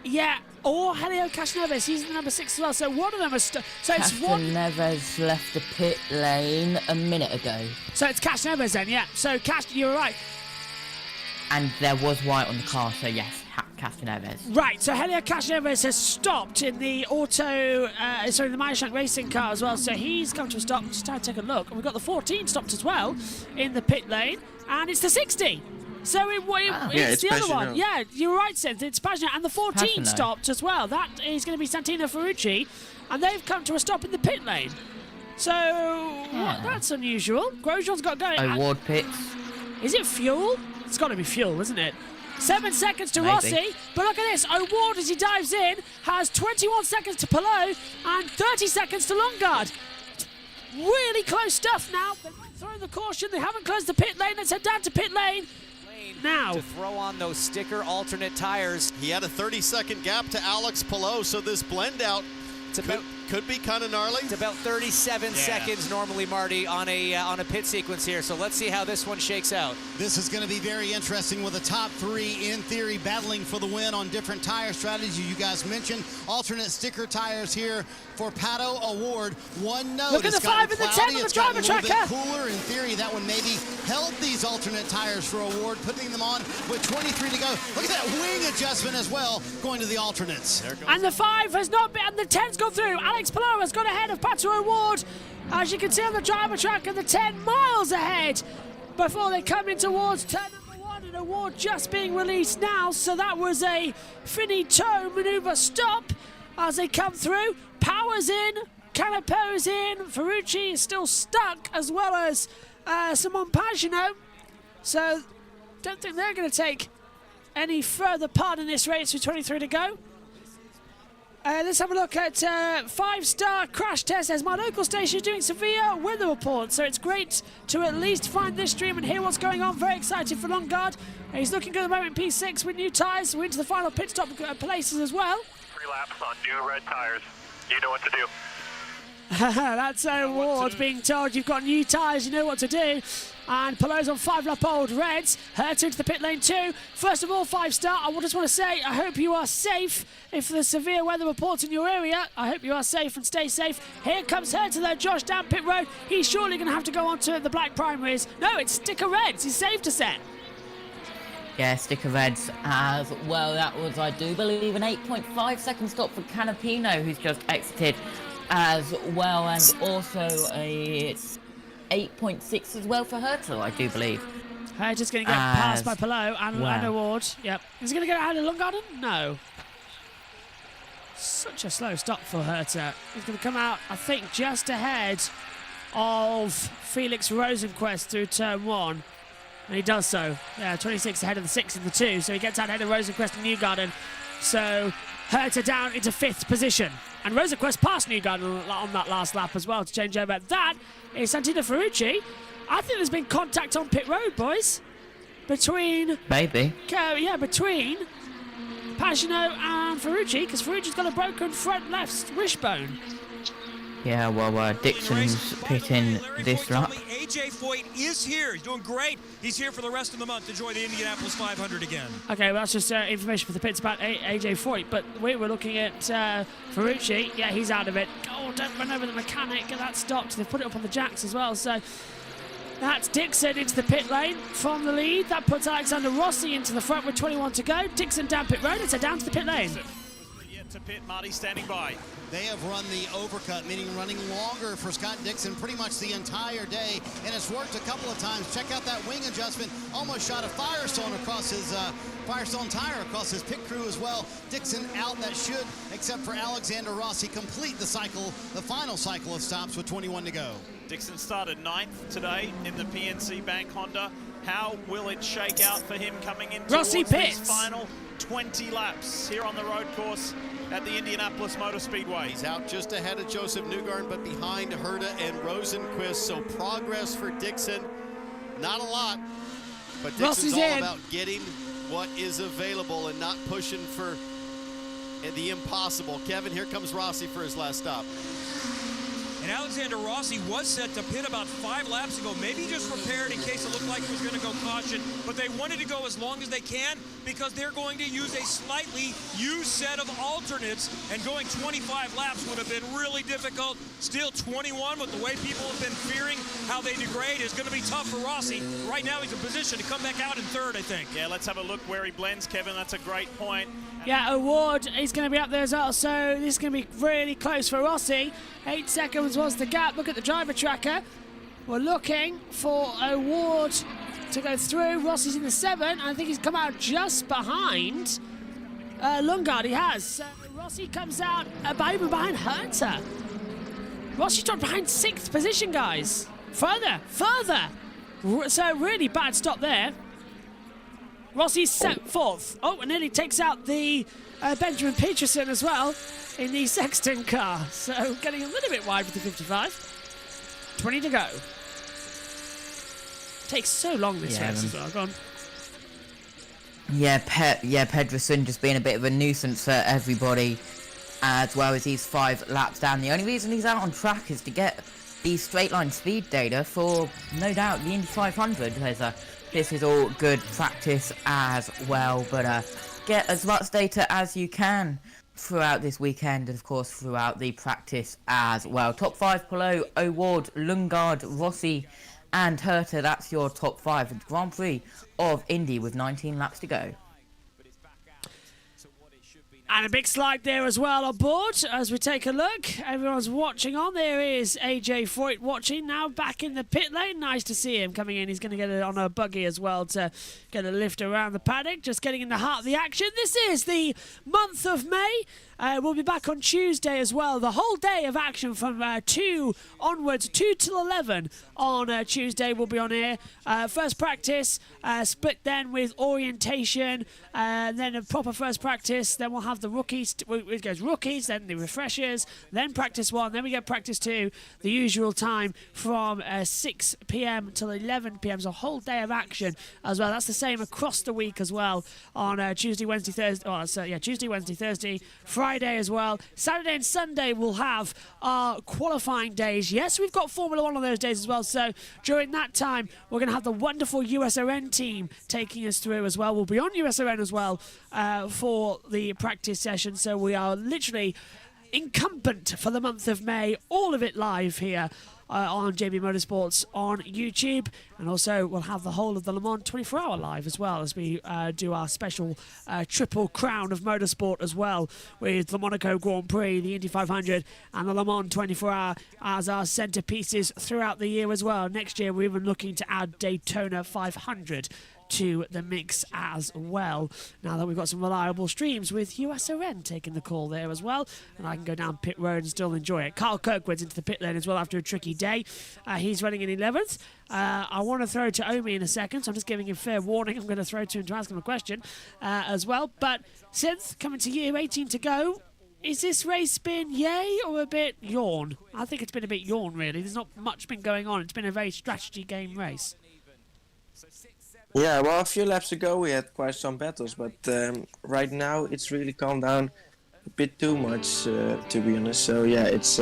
Yeah, or Helio Castroneves. He's the number 6 as well. So one of them is. So it's one. Castroneves left the pit lane a minute ago. So it's Castroneves then, yeah. So you're right. And there was white on the car, so yes, Castroneves. Right, so Helio Castroneves has stopped in the the Meyershank racing car as well. So he's come to a stop. Just trying to take a look. And we've got the 14 stopped as well in the pit lane. And it's the 60. So it's the other one. Yeah, you're right, Synth. It's Pagano. And the 14 stopped as well. That is going to be Santino Ferrucci. And they've come to a stop in the pit lane. So that's unusual. Grosjean's got going. O'Ward pits. Is it fuel? It's got to be fuel, isn't it? 7 seconds to Rossi, but look at this. O'Ward, as he dives in, has 21 seconds to Palou and 30 seconds to Lundgaard. Really close stuff now. They're throwing the caution. They haven't closed the pit lane. Let's head down to pit lane. Now to throw on those sticker alternate tires. He had a 30-second gap to Alex Palou, so this blend out could be kind of gnarly. It's about 37 seconds normally, Marty, on a pit sequence here. So let's see how this one shakes out. This is going to be very interesting with the top 3, in theory, battling for the win on different tire strategies. You guys mentioned alternate sticker tires here for Pato O'Ward. One note. Look at the 5 and the 10 on the driver tracker. Cooler. In theory, that one maybe held these alternate tires for O'Ward, putting them on with 23 to go. Look at that wing adjustment as well, going to the alternates. And the 5 has not been, and the 10's gone through. Alex Palou has got ahead of Pato O'Ward. As you can see on the driver tracker, the 10 miles ahead before they come in towards turn number 1, and O'Ward just being released now. So that was a finito maneuver stop as they come through. Power's in, Canapo's in, Ferrucci is still stuck, as well as Simon Pagano. So don't think they're going to take any further part in this race with 23 to go. Let's have a look at 5-star crash test as my local station is doing severe weather reports. So it's great to at least find this stream and hear what's going on. Very excited for Lundgaard. He's looking good at the moment in P6 with new tyres. We're into the final pit stop places as well. 3 laps on new red tyres. You know what to do. That's O'Ward being told you've got new tyres, you know what to do. And Palou's on 5-lap-old reds. Hertz into the pit lane too. First of all, 5-star, I just want to say I hope you are safe. If there's severe weather reports in your area, I hope you are safe and stay safe. Here comes Hertz though, Josh down pit road. He's surely going to have to go on to the black primaries. No, it's sticker reds. He's safe to set. Yeah, sticker reds as well. That was, I do believe, an 8.5 second stop for Canapino, who's just exited as well, and also a 8.6 as well for Hertel, I do believe. Hertz is going to get passed by Palou and O'Ward. Yep. Is he going to get out of Lundgaard? No. Such a slow stop for Hertz. He's going to come out, I think, just ahead of Felix Rosenquist through turn 1. And he does so. Yeah, 26 ahead of the 6 and the 2. So he gets out ahead of Rosenquist and Newgarden. So Hertz down into 5th position. And Rosenquist passed Newgarden on that last lap as well to change over. That is Santino Ferrucci. I think there's been contact on pit road, boys. Between... Maybe. Between Pagano and Ferrucci, because Ferrucci's got a broken front left wishbone. Yeah, well, Dixon's pitting this lap. AJ Foyt is here. He's doing great. He's here for the rest of the month to join the Indianapolis 500 again. Okay, well, that's just information for the pits about AJ Foyt. But we were looking at Ferrucci. Yeah, he's out of it. Oh, don't run over the mechanic. Get that stopped. They've put it up on the jacks as well. So that's Dixon into the pit lane from the lead. That puts Alexander Rossi into the front with 21 to go. Dixon down pit road. It's down to the pit lane. Yet to pit, Marty standing by. They have run the overcut, meaning running longer for Scott Dixon pretty much the entire day, and it's worked a couple of times. Check out that wing adjustment. Almost shot a Firestone across his Firestone tire across his pit crew as well. Dixon out. That should, except for Alexander Rossi, complete the cycle, the final cycle of stops with 21 to go. Dixon started 9th today in the PNC Bank Honda. How will it shake out for him coming into Rossi his final 20 laps here on the road course at the Indianapolis Motor Speedway? He's out just ahead of Joseph Newgarden, but behind Herta and Rosenquist. So progress for Dixon, not a lot, but Dixon's Rossi's all in. about getting what is available and not pushing for the impossible. Kevin, here comes Rossi for his last stop. And Alexander Rossi was set to pit about 5 laps ago. Maybe just prepared in case it looked like he was going to go caution. But they wanted to go as long as they can because they're going to use a slightly used set of alternates. And going 25 laps would have been really difficult. Still 21 with the way people have been fearing how they degrade is going to be tough for Rossi. Right now he's in position to come back out in 3rd, I think. Yeah, let's have a look where he blends, Kevin. That's a great point. Yeah, Award is going to be up there as well, so this is going to be really close for Rossi. 8 seconds was the gap. Look at the driver tracker. We're looking for Award to go through. Rossi's in the 7. I think he's come out just behind Lundgaard. He has. So Rossi comes out even behind Herta. Rossi dropped behind 6th position, guys. Further. So really bad stop there. Rossi's set 4th. Oh, and nearly takes out the Benjamin Peterson as well in the Sexton car. So getting a little bit wide with the 55. 20 to go. Takes so long this race as well. Go on. Yeah, Pedersen just being a bit of a nuisance for everybody, as well as he's 5 laps down. The only reason he's out on track is to get the straight line speed data for, no doubt, the Indy 500. This is all good practice as well, but get as much data as you can throughout this weekend, and of course throughout the practice as well. Top 5 below: Award, Lundgaard, Rossi and Herta. That's your top 5 at the Grand Prix of Indy with 19 laps to go. And a big slide there as well on board as we take a look. Everyone's watching on. There is AJ Foyt watching now back in the pit lane. Nice to see him coming in. He's going to get it on a buggy as well to get a lift around the paddock. Just getting in the heart of the action. This is the month of May. We'll be back on Tuesday as well. The whole day of action from 2 onwards, 2 till 11 on Tuesday will be on here. First practice, split then with orientation, then a proper first practice. Then we'll have the rookies. It goes rookies, then the refreshers, then practice 1, then we get practice 2. The usual time from 6 p.m. till 11 p.m. So a whole day of action as well. That's the same across the week as well on Tuesday, Wednesday, Thursday. Oh, so yeah, Tuesday, Wednesday, Thursday, Friday as well. Saturday and Sunday we'll have our qualifying days. Yes, we've got Formula 1 on those days as well. So during that time, we're going to have the wonderful USRN team taking us through as well. We'll be on USRN as well for the practice session. So we are literally incumbent for the month of May. All of it live here on JB Motorsports on YouTube, and also we'll have the whole of the Le Mans 24-hour live as well as we do our special triple crown of motorsport as well, with the Monaco Grand Prix, the Indy 500 and the Le Mans 24-hour as our centerpieces throughout the year as well. Next year we're even looking to add Daytona 500 to the mix as well, now that we've got some reliable streams with USRN taking the call there as well, and I can go down pit road and still enjoy it. Carl Kirkwood's into the pit lane as well after a tricky day. He's running in 11th. I want to throw to Omi in a second, so I'm just giving him fair warning. I'm going to throw to him to ask him a question as well. But Synth, coming to you, 18 to go. Is this race been yay or a bit yawn? I think it's been a bit yawn, really. There's not much been going on. It's been a very strategy game race. Yeah, well, a few laps ago we had quite some battles, but right now it's really calmed down a bit too much, to be honest. So yeah, it's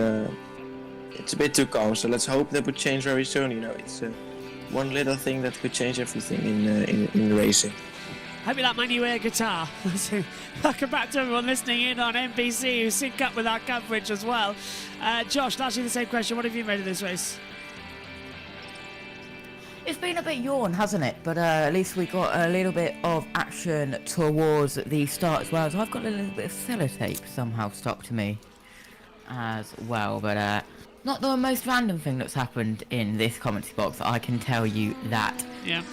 it's a bit too calm. So let's hope that would change very soon. You know, it's one little thing that could change everything in racing. Hope you like my new air guitar. So, welcome back to everyone listening in on NBC who sync up with our coverage as well. Josh, to ask you the same question. What have you made of this race? It's been a bit yawn, hasn't it? But at least we got a little bit of action towards the start as well. So I've got a little bit of sellotape somehow stuck to me as well. But not the most random thing that's happened in this commentary box, I can tell you that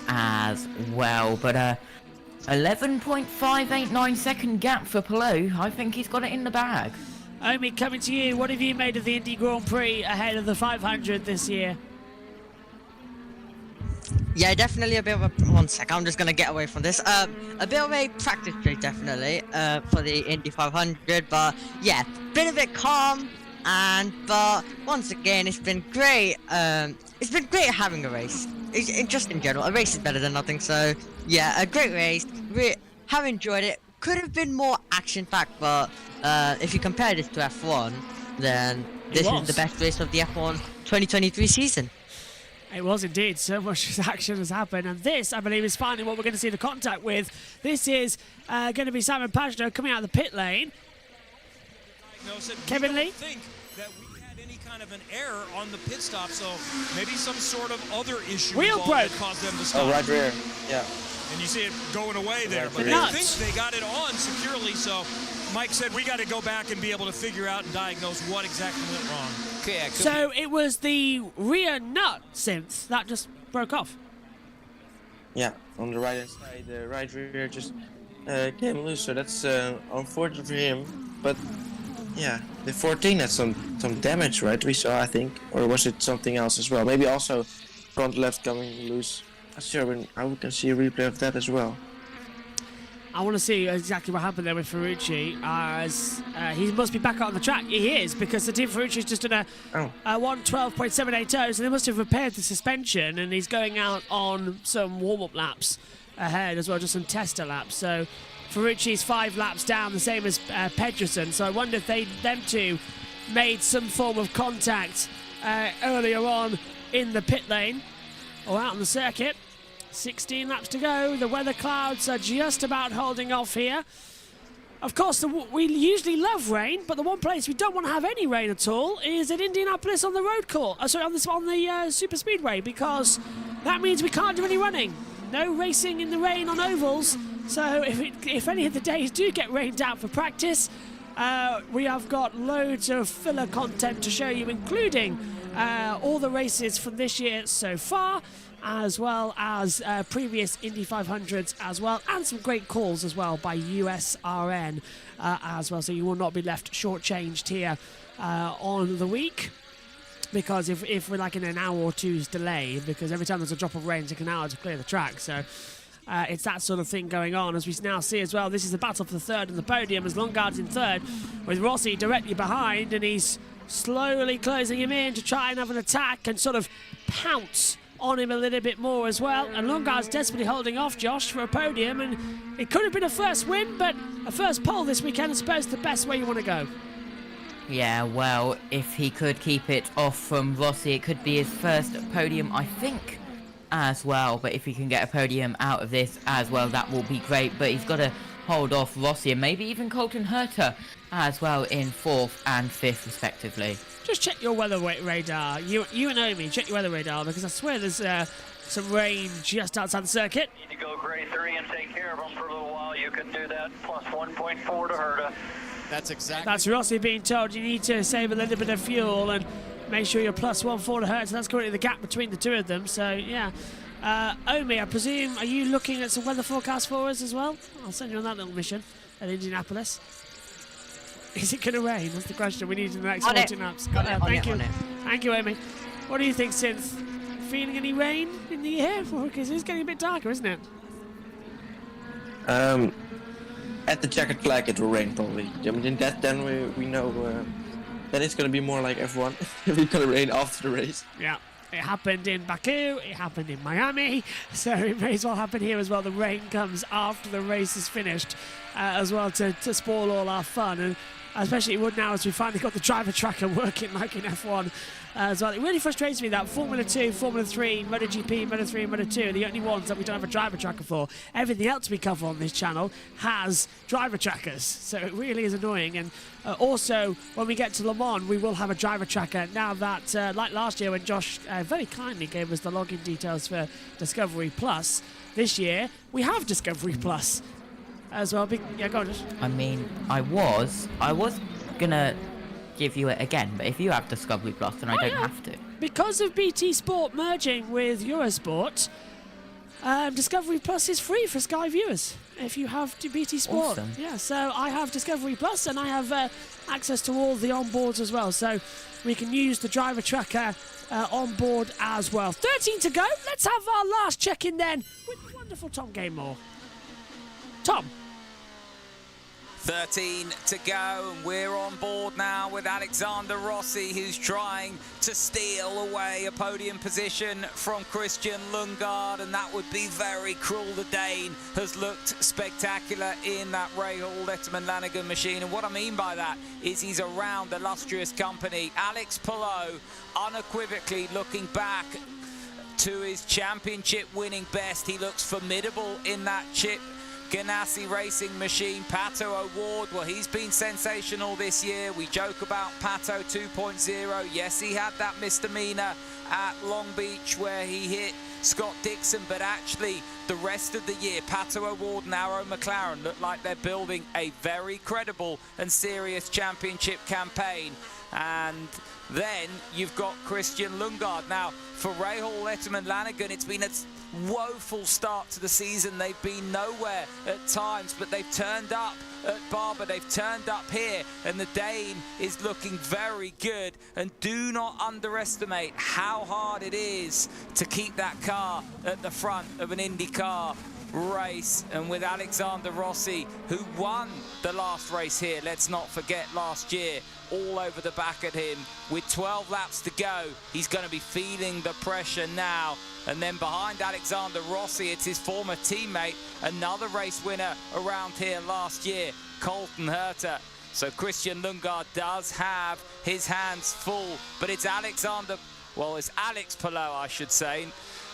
as well. But 11.589 second gap for Palou. I think he's got it in the bag. Omi, coming to you. What have you made of the Indy Grand Prix ahead of the 500 this year? Yeah, definitely a bit of a... One sec, I'm just going to get away from this. A bit of a practice race, definitely, for the Indy 500. But, yeah, been a bit calm. But, once again, it's been great. It's been great having a race. Just in general, a race is better than nothing. So, yeah, a great race. Have enjoyed it. Could have been more action-packed, but if you compare this to F1, then this is the best race of the F1 2023 season. It was indeed. So much action has happened. And this, I believe, is finally what we're going to see the contact with. This is going to be Simon Pagenaud coming out of the pit lane. Kevin Lee? I think that we had any kind of an error on the pit stop, so maybe some sort of other issue wheel broke. that caused them to stop. Oh, right rear. Yeah. And you see it going away there. But I think they got it on securely, so Mike said we got to go back and be able to figure out and diagnose what exactly went wrong. Okay, so it was the rear nut synth that just broke off. Yeah, on the right hand side, the right rear just came loose. So that's unfortunate for him. But yeah, the 14 had some damage, right? We saw, I think, or was it something else as well? Maybe also front left coming loose. Not sure. I can see a replay of that as well. I want to see exactly what happened there with Ferrucci, as he must be back out on the track. He is, because the team Ferrucci's just done a 1:12.780, so they must have repaired the suspension, and he's going out on some warm-up laps ahead as well, just some tester laps. So Ferrucci's 5 laps down, the same as Pedersen. So I wonder if them two made some form of contact earlier on in the pit lane or out on the circuit. 16 laps to go. The weather clouds are just about holding off here. Of course, we usually love rain, but the one place we don't want to have any rain at all is at Indianapolis on the road course. On the super speedway, because that means we can't do any running. No racing in the rain on ovals. So if any of the days do get rained out for practice, we have got loads of filler content to show you, including all the races from this year so far, as well as previous Indy 500s as well, and some great calls as well by USRN as well, so you will not be left shortchanged here on the week, because if we're like in an hour or two's delay, because every time there's a drop of rain, it takes an hour to clear the track, so it's that sort of thing going on. As we now see as well, this is the battle for the third and the podium, as Longard's in third, with Rossi directly behind, and he's slowly closing him in to try and have an attack and sort of pounce on him a little bit more as well. And Longard's desperately holding off Josh for a podium, and it could have been a first win, but a first pole this weekend is supposed the best way you want to go. Yeah, well, if he could keep it off from Rossi, it could be his first podium, I think, as well. But if he can get a podium out of this as well, that will be great. But he's got to hold off Rossi and maybe even Colton Herter as well in 4th and 5th respectively. Just check your weather radar. You and Omi, check your weather radar, because I swear there's some rain just outside the circuit. You need to go gray 3 and take care of them for a little while. You can do that. Plus 1.4 to Herta. That's exactly. That's Rossi being told you need to save a little bit of fuel and make sure you're plus 1.4 to Herta. That's currently the gap between the two of them. So yeah. Omi, I presume, are you looking at some weather forecast for us as well? I'll send you on that little mission at Indianapolis. Is it going to rain? That's the question we need in the next 14 laps. Thank you. Thank you, Omi. What do you think, Synth? Feeling any rain in the air? Because it's getting a bit darker, isn't it? At the checkered flag, it will rain probably. I mean, then we know then it's going to be more like F1. It's going to rain after the race. Yeah. It happened in Baku, it happened in Miami, so it may as well happen here as well. The rain comes after the race is finished as well to spoil all our fun. And Especially it would now as we finally got the driver tracker working like in F1 as well. It really frustrates me that Formula 2, Formula 3, MotoGP, Moto 3 and Moto 2 are the only ones that we don't have a driver tracker for. Everything else we cover on this channel has driver trackers, so it really is annoying. And also, when we get to Le Mans, we will have a driver tracker now that, like last year when Josh very kindly gave us the login details for Discovery Plus, this year we have Discovery Plus as well. Yeah, go on, Josh. I mean, I was gonna give you it again, but if you have Discovery Plus, then I don't have to. Because of BT Sport merging with Eurosport, Discovery Plus is free for Sky viewers if you have BT Sport. Awesome. Yeah, so I have Discovery Plus and I have access to all the onboards as well, so we can use the driver tracker on board as well. 13 to go. Let's have our last check-in then with the wonderful Tom Gaymore. Tom. 13 to go, and we're on board now with Alexander Rossi, who's trying to steal away a podium position from Christian Lundgaard, and that would be very cruel. The Dane has looked spectacular in that Rahal Letterman-Lanigan machine, and what I mean by that is he's around illustrious company. Alex Palou unequivocally looking back to his championship winning best. He looks formidable in that Chip Ganassi racing machine. Pato O'Ward, well, he's been sensational this year. We joke about Pato 2.0. Yes, he had that misdemeanor at Long Beach where he hit Scott Dixon, but actually the rest of the year, Pato O'Ward and Arrow McLaren look like they're building a very credible and serious championship campaign. And then you've got Christian Lundgaard. Now, for Rahal Letterman-Lanigan, it's been a woeful start to the season. They've been nowhere at times, but they've turned up at Barber, they've turned up here, and the Dane is looking very good. And do not underestimate how hard it is to keep that car at the front of an IndyCar race. And with Alexander Rossi, who won the last race here, let's not forget last year, all over the back at him, with 12 laps to go, he's going to be feeling the pressure now. And then behind Alexander Rossi, it's his former teammate, another race winner around here last year, Colton Herta. So Christian Lundgaard does have his hands full, but it's Alex Palou, I should say,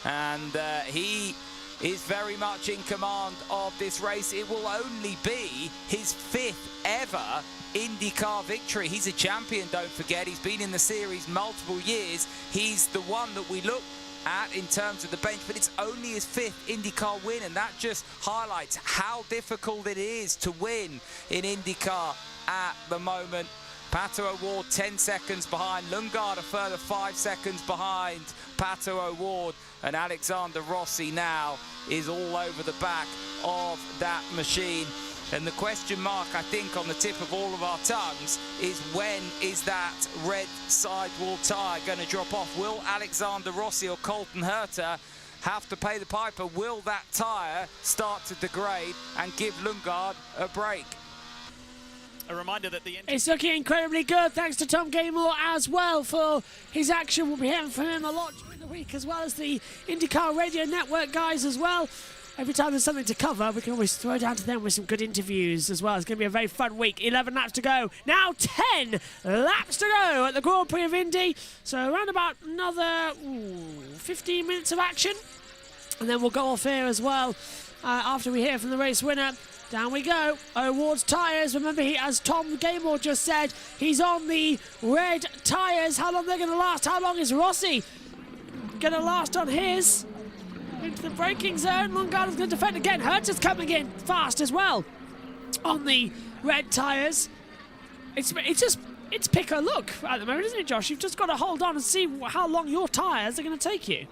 and he is very much in command of this race. It will only be his 5th ever IndyCar victory. He's a champion, don't forget. He's been in the series multiple years. He's the one that we look at in terms of the bench, but it's only his 5th IndyCar win, and that just highlights how difficult it is to win in IndyCar at the moment. Pato O'Ward 10 seconds behind, Lundgaard a further 5 seconds behind Pato O'Ward, and Alexander Rossi now is all over the back of that machine. And the question mark, I think, on the tip of all of our tongues is, when is that red sidewall tyre going to drop off? Will Alexander Rossi or Colton Herta have to pay the piper? Will that tyre start to degrade and give Lundgaard a break? A reminder that it's looking incredibly good, thanks to Tom Gaymore as well for his action. We'll be hearing from him a lot during the week, as well as the IndyCar Radio Network guys as well. Every time there's something to cover, we can always throw down to them with some good interviews as well. It's going to be a very fun week. 11 laps to go. Now 10 laps to go at the Grand Prix of Indy. So around about another 15 minutes of action. And then we'll go off here as well after we hear from the race winner. Down we go. O'Ward's tyres. Remember, as Tom Gaymore just said, he's on the red tyres. How long they're going to last? How long is Rossi going to last on his? Into the braking zone. Lundgaard is going to defend again. Herta's coming in fast as well on the red tyres. It's pick or look at the moment, isn't it, Josh? You've just got to hold on and see how long your tyres are going to take you.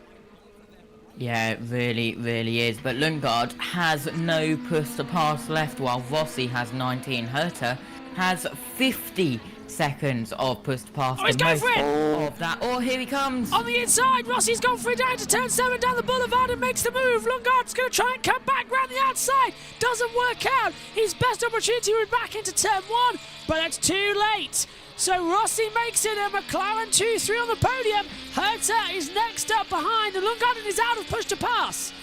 Yeah, it really, really is. But Lundgaard has no push to pass left, while Rossi has 19. Herta has 50 seconds of push to pass. Oh, he's going for it! Of that. Oh, here he comes. On the inside, Rossi's gone for it down to turn 7 down the boulevard and makes the move. Lundgaard's going to try and come back round the outside. Doesn't work out. His best opportunity would back into turn 1, but that's too late. So Rossi makes it a McLaren 2-3 on the podium. Herta is next up behind, and Lundgaard is out of push to pass.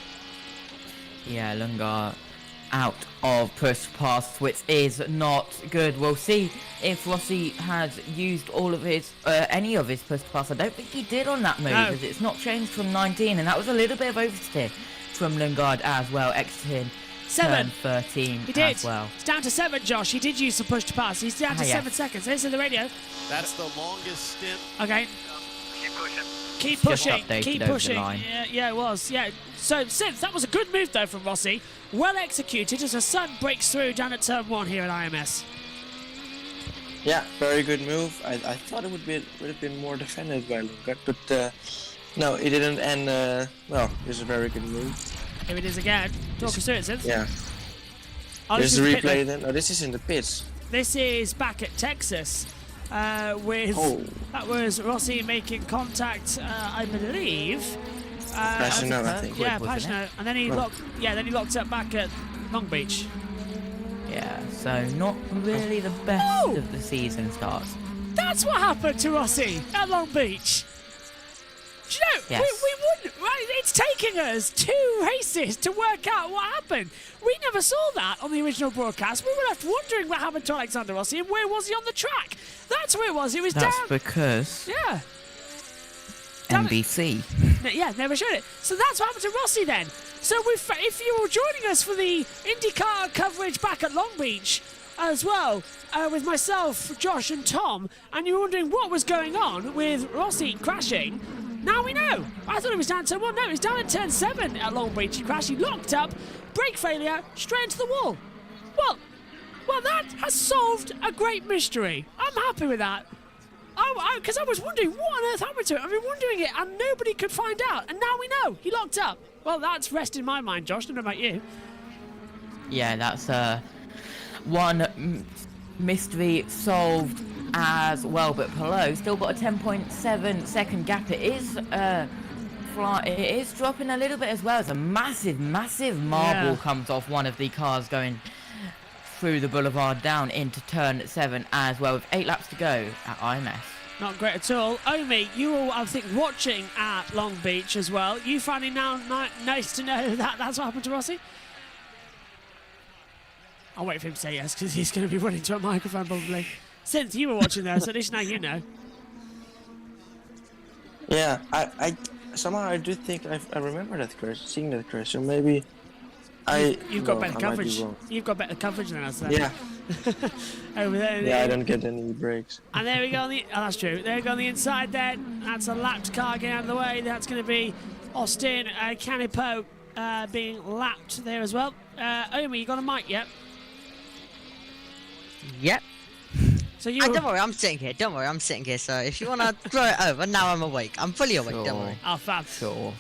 Yeah, Lundgaard out of push to pass, which is not good. We'll see if Rossi has used all of his, any of his push to pass. I don't think he did on that move, as it's not changed from 19, and that was a little bit of oversteer from Lundgaard as well, exiting 7. turn 13 He did. as well. It's down to 7, Josh. He did use some push to pass. He's down to 7 seconds. This is the radio. That's the longest stint. Okay. Keep pushing. Keep pushing. updated Keep over the pushing. line. Yeah, it was. Yeah. So, since that was a good move though from Rossi, well executed as the sun breaks through down at turn 1 here at IMS. Yeah, very good move. I thought it would have been more defended by Lundgaard, but no, it didn't. And well, it was a very good move. Here it is again. Talk us through it, Sid. Yeah. Oh, There's this a is the replay pit then. No, this is in the pits. This is back at Texas with that was Rossi making contact, I believe. Passionate, I think. Yeah, Passionate, and then he locked. Yeah, then he locked up back at Long Beach. Yeah, so not really the best of the season starts. That's what happened to Rossi at Long Beach. Do you know, Yes. we wouldn't, right? It's taking us 2 races to work out what happened. We never saw that on the original broadcast. We were left wondering what happened to Alexander Rossi and where was he on the track. That's where it was. It was That's down. because Yeah. NBC. Yeah, never showed it. So that's what happened to Rossi then. So if you were joining us for the IndyCar coverage back at Long Beach as well, with myself, Josh and Tom, and you were wondering what was going on with Rossi crashing, now we know. I thought it was down turn 1. No, it was down at turn 7 at Long Beach. He crashed, he locked up, brake failure, straight into the wall. Well, that has solved a great mystery. I'm happy with that. Because I was wondering what on earth happened to it. I've been wondering it, and nobody could find out. And now we know. He locked up. Well, that's rested in my mind, Josh. I don't know about you. Yeah, that's one mystery solved as well. But Pelot still got a 10.7 second gap. It is it is dropping a little bit as well as a massive marble comes off one of the cars going through the boulevard down into turn 7 as well with 8 laps to go at IMS. Not great at all. Omi, you were, I think, watching at Long Beach as well. You finding now nice to know that that's what happened to Rossi? I'll wait for him to say yes, because he's going to be running to a microphone probably. Since you were watching there, so at least now you know. Yeah, I somehow I do think I remember that crash, seeing that crash, so maybe You've got better coverage. You've got better coverage than us then. Yeah. Over there. Yeah, I don't get any breaks. And there we go on the... Oh, that's true. There we go on the inside then. That's a lapped car getting out of the way. That's going to be Austin Canipo being lapped there as well. Omi, you got a mic yet? Yep. So you... Don't worry, I'm sitting here. Don't worry, I'm sitting here. So if you want to throw it over, now I'm awake. I'm fully awake, don't worry. Oh, fab. Sure.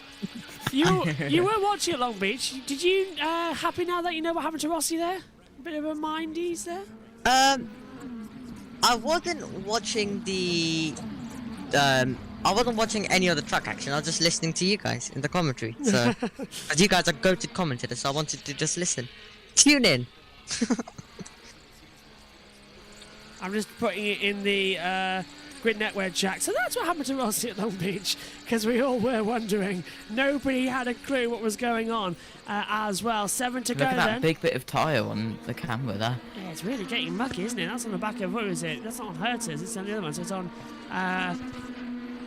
You were watching at Long Beach. Did you happy now that you know what happened to Rossi there? A bit of a mindies there. I wasn't watching the. I wasn't watching any other track action. I was just listening to you guys in the commentary. So, as you guys are go-to commentators, so I wanted to just listen. Tune in. I'm just putting it in the Grid Network chat. So that's what happened to Rossi at Long Beach, because we all were wondering. Nobody had a clue what was going on as well. 7 to go Look at that then. big bit of tyre on the camera there. Yeah, it's really getting mucky, isn't it? That's on the back of, what is it? That's not on Herters, it's on the other one. So it's on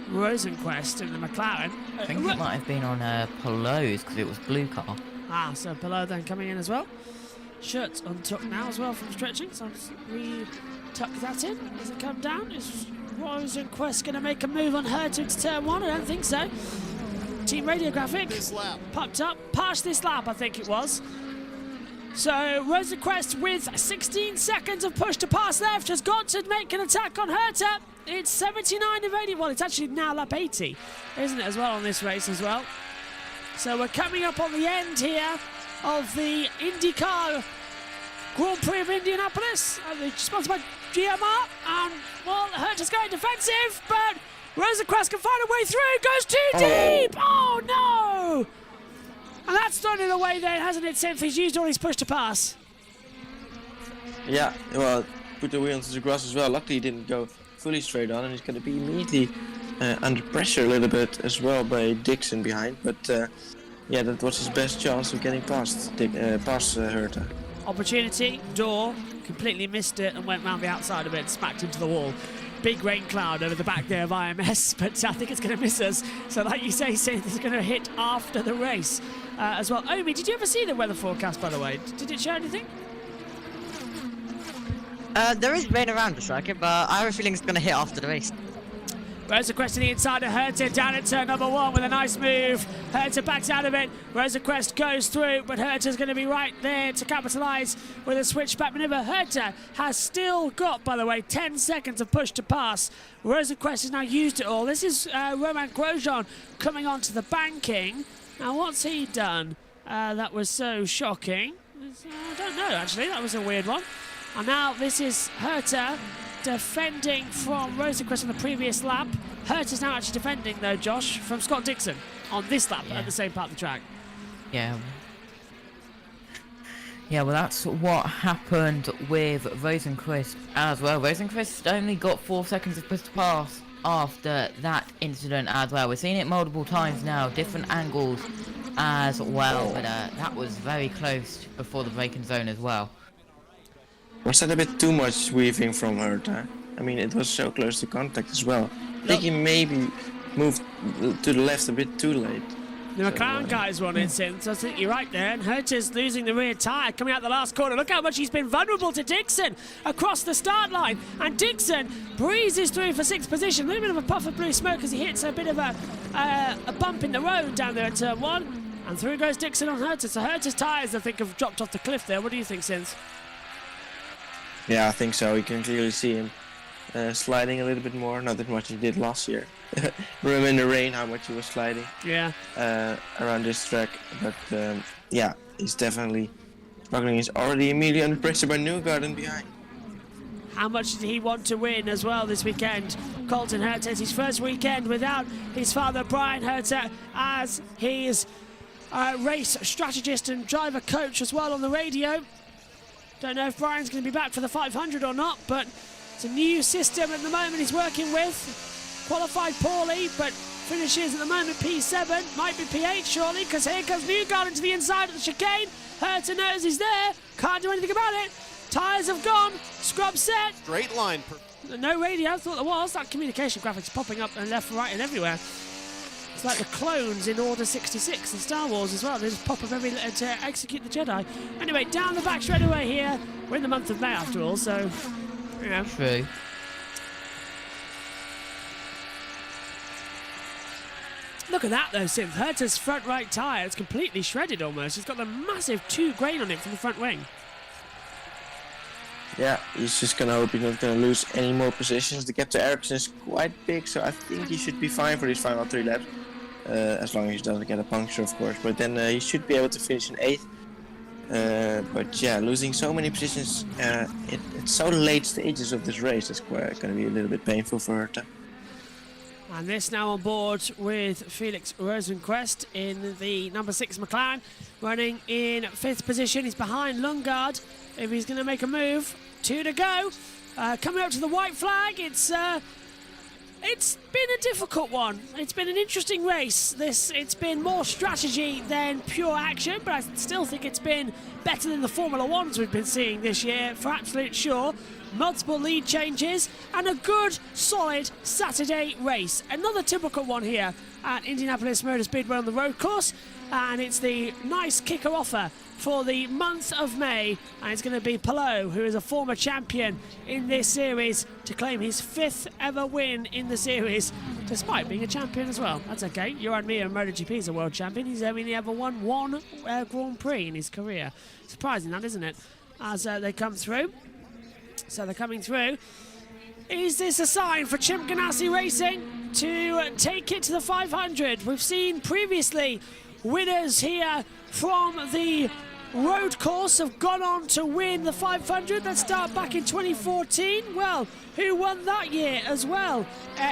Rosenquist and the McLaren. I think it might have been on Pelot's because it was blue car. Ah, so Pelot then coming in as well. Shirt untucked now as well from stretching, so I'll just re-tuck that in as it comes down. Is Rosenquist going to make a move on her to turn 1? I don't think so. Team radiographic This lap. popped up past this lap, I think it was. So Rosenquist with 16 seconds of push to pass left has got to make an attack on Herta. It's 79 of 80. Well, it's actually now lap 80, isn't it, as well on this race as well. So we're coming up on the end here of the IndyCar Grand Prix of Indianapolis, sponsored by GMR. And, well, Herta's going defensive, but Rosenquist can find a way through. Goes too deep. Oh, no. And that's thrown it away then, hasn't it, Synth? He's used all his push to pass. Yeah, well, put the wheel into the grass as well. Luckily, he didn't go fully straight on, and he's going to be immediately under pressure a little bit as well by Dixon behind. But yeah, that was his best chance of getting past Herta. Opportunity, door, completely missed it and went round the outside of it and smacked into the wall. Big rain cloud over the back there of IMS, but I think it's going to miss us. So like you say, it's going to hit after the race as well. Omi, did you ever see the weather forecast, by the way? Did it show anything? There is rain around the circuit, but I have a feeling it's going to hit after the race. Rosenquist to the inside of Herta, down at turn number 1 with a nice move. Herta backs out of it. Rosenquist goes through, but Herta's going to be right there to capitalise with a switchback manoeuvre. Herta has still got, by the way, 10 seconds of push to pass. Rosenquist has now used it all. This is Romain Grosjean coming onto the banking. Now, what's he done? That was so shocking. I don't know, actually. That was a weird one. And now this is Herta defending from Rosenquist on the previous lap. Herta's now actually defending, though, Josh, from Scott Dixon on this lap at the same part of the track. Yeah. Yeah, well, that's what happened with Rosenquist as well. Rosenquist only got 4 seconds of push to pass after that incident as well. We're seeing it multiple times now, different angles as well, but that was very close before the braking zone as well. Was that a bit too much weaving from Herta? I mean, it was so close to contact as well. I think he maybe moved to the left a bit too late. The McLaren guys won it since. I think you're right there. And Herta's losing the rear tyre coming out the last corner. Look how much he's been vulnerable to Dixon across the start line. And Dixon breezes through for 6th position. A little bit of a puff of blue smoke as he hits a bit of a bump in the road down there at turn 1. And through goes Dixon on Herta. So Herta's tyres, I think, have dropped off the cliff there. What do you think, Sins? Yeah, I think so. You can clearly see him sliding a little bit more. Not as much as he did last year. Remember in the rain how much he was sliding. Yeah. Around this track. But yeah, he's definitely struggling. He's already immediately under pressure by Newgarden behind. How much did he want to win as well this weekend? Colton Herta, it's his first weekend without his father Brian Herta as his race strategist and driver coach as well on the radio. Don't know if Brian's going to be back for the 500 or not, but it's a new system at the moment he's working with. Qualified poorly, but finishes at the moment P7. Might be P8 surely, because here comes Newgarden to the inside of the chicane. Herta knows he's there. Can't do anything about it. Tyres have gone. Scrub set. Straight line. No radio. I thought there was. That communication graphics popping up and left, right, and everywhere. It's like the clones in Order 66 in Star Wars as well. They just pop up every to execute the Jedi. Anyway, down the back straight away here. We're in the month of May after all, so you know. True. Look at that though, Synth. Herta's front right tyre is completely shredded almost. He's got the massive 2 grain on it from the front wing. Yeah, he's just gonna hope he's not gonna lose any more positions. The gap to Ericsson is quite big, so I think he should be fine for these final 3 laps. As long as he doesn't get a puncture, of course. But then he should be able to finish in 8th. But yeah, losing so many positions it's so late stages of this race. It's going to be a little bit painful for Herta. And this now on board with Felix Rosenquist in the number 6 McLaren, running in 5th position. He's behind Lundgaard. If he's going to make a move, 2 to go. Coming up to the white flag, it's been a difficult one. It's been an interesting race. It's been more strategy than pure action, but I still think it's been better than the Formula 1s we've been seeing this year, for absolute sure. Multiple lead changes and a good, solid Saturday race. Another typical one here at Indianapolis Motor Speedway on the road course, and it's the nice kicker offer for the month of May, and it's going to be Palou, who is a former champion in this series, to claim his 5th ever win in the series, despite being a champion as well. That's okay. Johan Mir in MotoGP is a world champion. He's only ever won 1 Grand Prix in his career. Surprising that, isn't it? As they come through. So they're coming through. Is this a sign for Chip Ganassi Racing to take it to the 500? We've seen previously winners here from the road course have gone on to win the 500. Let's start back in 2014. Well, who won that year as well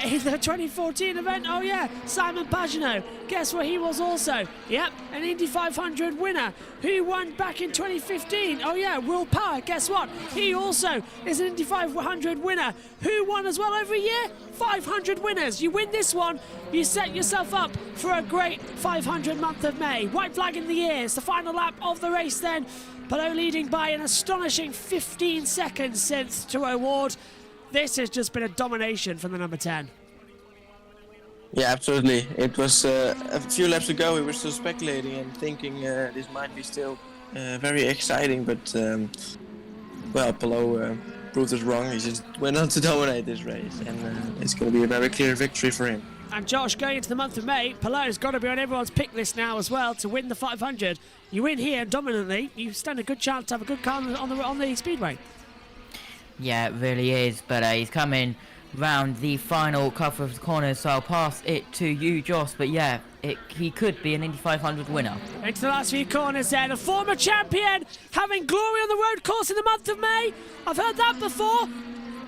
in the 2014 event? Oh yeah, Simon Pagenaud. Guess what he was also? Yep, an Indy 500 winner. Who won back in 2015? Oh yeah, Will Power. Guess what? He also is an Indy 500 winner. Who won as well every year? 500 winners. You win this one, you set yourself up for a great 500 month of May. White flag in the air. It's the final lap of the race then. Palou leading by an astonishing 15 seconds since to award. This has just been a domination from the number 10. Yeah, absolutely. It was a few laps ago we were still speculating and thinking this might be still very exciting, but well, Palou proved us wrong. He just went on to dominate this race, and it's going to be a very clear victory for him. And Josh, going into the month of May, Palou's got to be on everyone's pick list now as well to win the 500. You win here dominantly, you stand a good chance to have a good car on the speedway. Yeah, it really is, but he's coming round the final couple of corners, so I'll pass it to you, Josh. But yeah, he could be an Indy 500 winner. Into the last few corners there, the former champion having glory on the road course in the month of May. I've heard that before.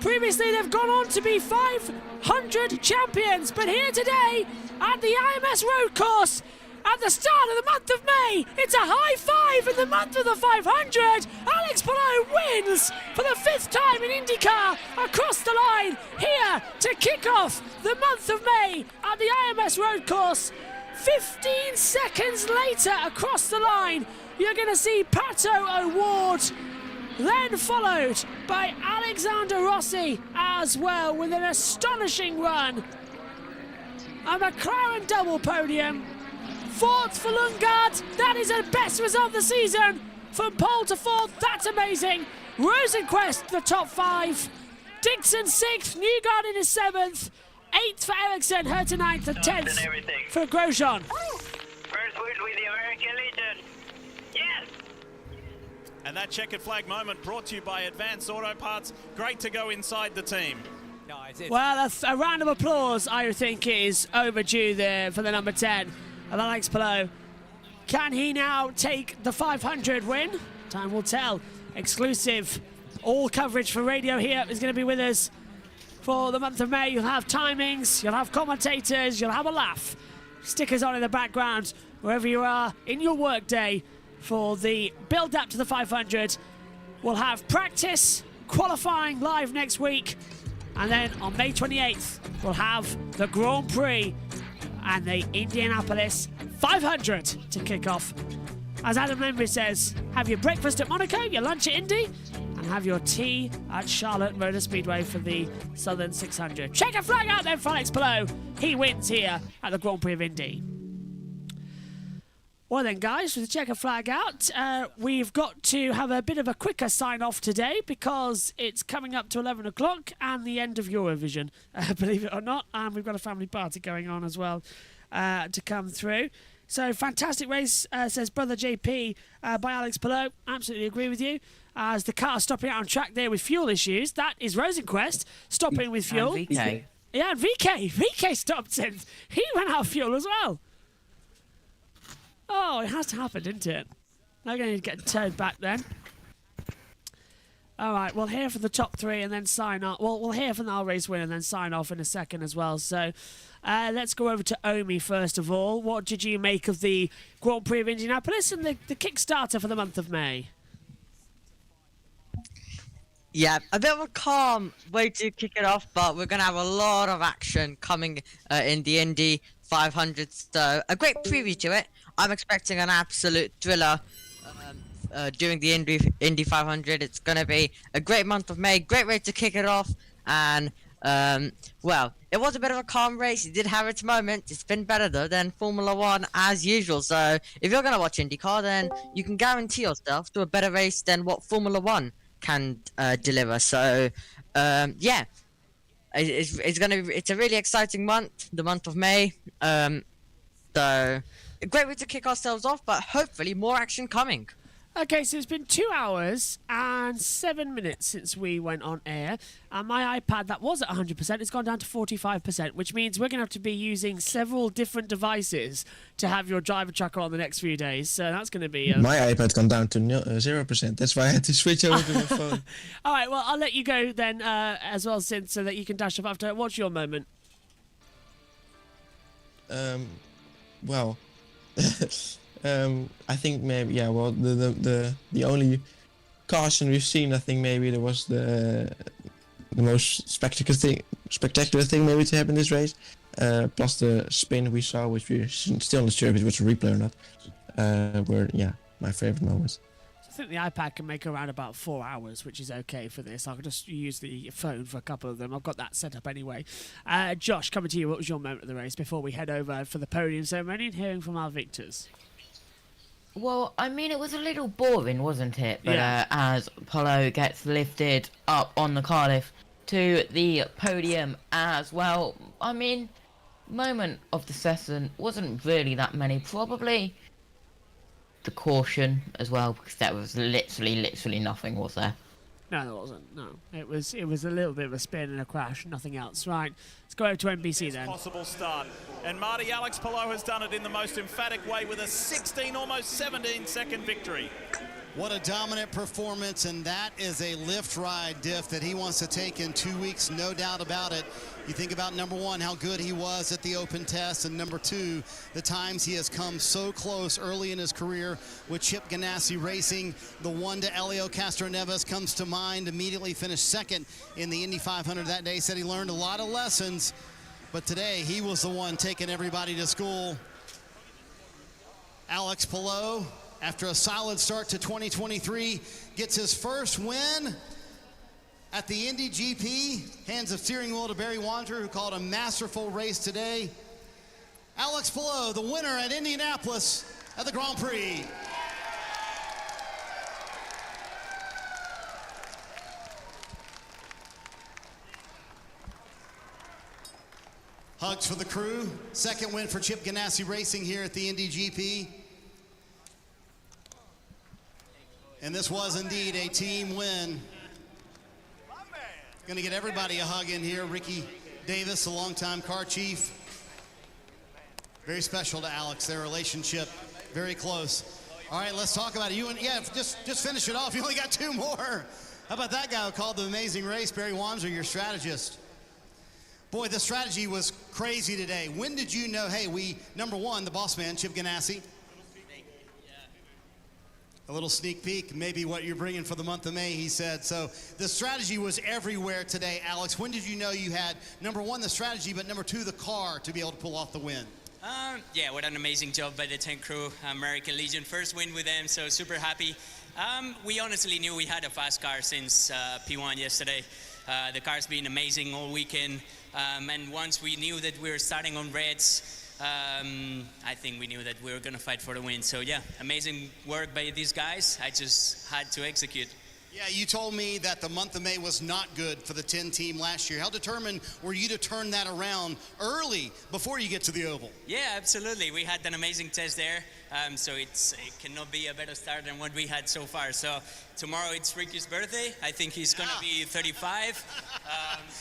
Previously, they've gone on to be 500 champions, but here today at the IMS road course, at the start of the month of May, it's a high five in the month of the 500. Alex Palou wins for the 5th time in IndyCar across the line here to kick off the month of May at the IMS road course. 15 seconds later across the line, you're going to see Pato O'Ward, then followed by Alexander Rossi as well with an astonishing run. A McLaren double podium. 4th for Lundgaard. That is the best result of the season. From pole to 4th, that's amazing. Rosenquist, the top 5. Dixon 6th, Newgarden is 7th. 8th for Ericsson, Herta 9th, and 10th for Grosjean. First word with the American Legion. Yes! And that checkered flag moment brought to you by Advanced Auto Parts. Great to go inside the team. Well, a round of applause, I think, is overdue there for the number 10 of Alex Palou. Can he now take the 500 win? Time will tell. Exclusive, all coverage for radio here is going to be with us for the month of May. You'll have timings, you'll have commentators, you'll have a laugh. Stickers on in the background, wherever you are in your work day for the build-up to the 500. We'll have practice, qualifying live next week, and then on May 28th, we'll have the Grand Prix and the Indianapolis 500 to kick off. As Adam Lembre says, have your breakfast at Monaco, your lunch at Indy, and have your tea at Charlotte Motor Speedway for the Southern 600. Check a flag out there for Alex Palou. He wins here at the Grand Prix of Indy. Well then, guys, with the checker flag out, we've got to have a bit of a quicker sign-off today because it's coming up to 11 o'clock and the end of Eurovision, believe it or not. And we've got a family party going on as well to come through. So, fantastic race, says Brother JP, by Alex Palou. Absolutely agree with you. As the car stopping out on track there with fuel issues. That is Rosenquist stopping with fuel. And VK. Yeah, and VK. VK stopped since. He ran out of fuel as well. Oh, it has to happen, didn't it? They're going to get towed back then. All right, we'll hear from the top 3 and then sign off. Well, we'll hear from our race winner and then sign off in a second as well. So let's go over to Omi first of all. What did you make of the Grand Prix of Indianapolis and the Kickstarter for the month of May? Yeah, a bit of a calm way to kick it off, but we're going to have a lot of action coming in the Indy 500. So a great preview to it. I'm expecting an absolute thriller during the Indy 500. It's going to be a great month of May, great way to kick it off. And, well, it was a bit of a calm race. It did have its moments. It's been better, though, than Formula 1 as usual. So if you're going to watch IndyCar, then you can guarantee yourself to a better race than what Formula 1 can deliver. So, yeah. It's a really exciting month, the month of May. So a great way to kick ourselves off, but hopefully more action coming. Okay, so it's been 2 hours and 7 minutes since we went on air. And my iPad, that was at 100%, it's gone down to 45%, which means we're going to have to be using several different devices to have your driver tracker on the next few days. So that's going to be... My iPad gone down to 0%. That's why I had to switch over to my phone. All right, well, I'll let you go then as well, Sid, so that you can dash off after. What's your moment? Well... I think maybe the only caution we've seen, I think maybe there was the most spectacular thing maybe to happen this race, plus the spin we saw, which we're still not sure if it was a replay or not, were my favorite moments. I think the iPad can make around about 4 hours, which is okay for this. I can just use the phone for a couple of them. I've got that set up anyway. Josh, coming to you, what was your moment of the race before we head over for the podium ceremony and hearing from our victors? Well, I mean, it was a little boring, wasn't it? But Yeah. As Polo gets lifted up on the car lift to the podium as well, I mean, moment of the session wasn't really that many. Probably the caution as well, because there was literally nothing, was there? No, there wasn't. No, it was a little bit of a spin and a crash, nothing else. Right, let's go over to NBC then. Possible start. And Marty, Alex Palou has done it in the most emphatic way with a 16, almost 17-second victory. What a dominant performance, and that is a lift ride diff that he wants to take in 2 weeks, no doubt about it. You think about number one, how good he was at the open test, and number two, the times he has come so close early in his career with Chip Ganassi Racing. The one to Elio Castroneves comes to mind, immediately finished second in the Indy 500 that day, said he learned a lot of lessons, but today he was the one taking everybody to school. Alex Palou, after a solid start to 2023, gets his first win at the Indy GP. Hands the steering wheel to Barry Wanderer, who called a masterful race today. Alex Palou, the winner at Indianapolis at the Grand Prix. Hugs for the crew. Second win for Chip Ganassi Racing here at the Indy GP. And this was indeed a team win. Going to get everybody a hug in here. Ricky Davis, a longtime car chief. Very special to Alex, their relationship, very close. All right, let's talk about it. Just finish it off. You only got two more. How about that guy who called the amazing race, Barry Wanderer, your strategist? Boy, the strategy was crazy today. When did you know, hey, number one, the boss man, Chip Ganassi. A little sneak peek, maybe what you're bringing for the month of May, he said. So the strategy was everywhere today, Alex. When did you know you had, number one, the strategy, but number two, the car to be able to pull off the win? Yeah, what an amazing job by the tank crew, American Legion. First win with them, so super happy. We honestly knew we had a fast car since P1 yesterday. The car's been amazing all weekend. And once we knew that we were starting on reds, I think we knew that we were going to fight for the win. So yeah, amazing work by these guys. I just had to execute. Yeah, you told me that the month of May was not good for the 10 team last year. How determined were you to turn that around early before you get to the Oval? Yeah, absolutely. We had an amazing test there. So it cannot be a better start than what we had so far. So tomorrow it's Ricky's birthday. I think he's going to be 35.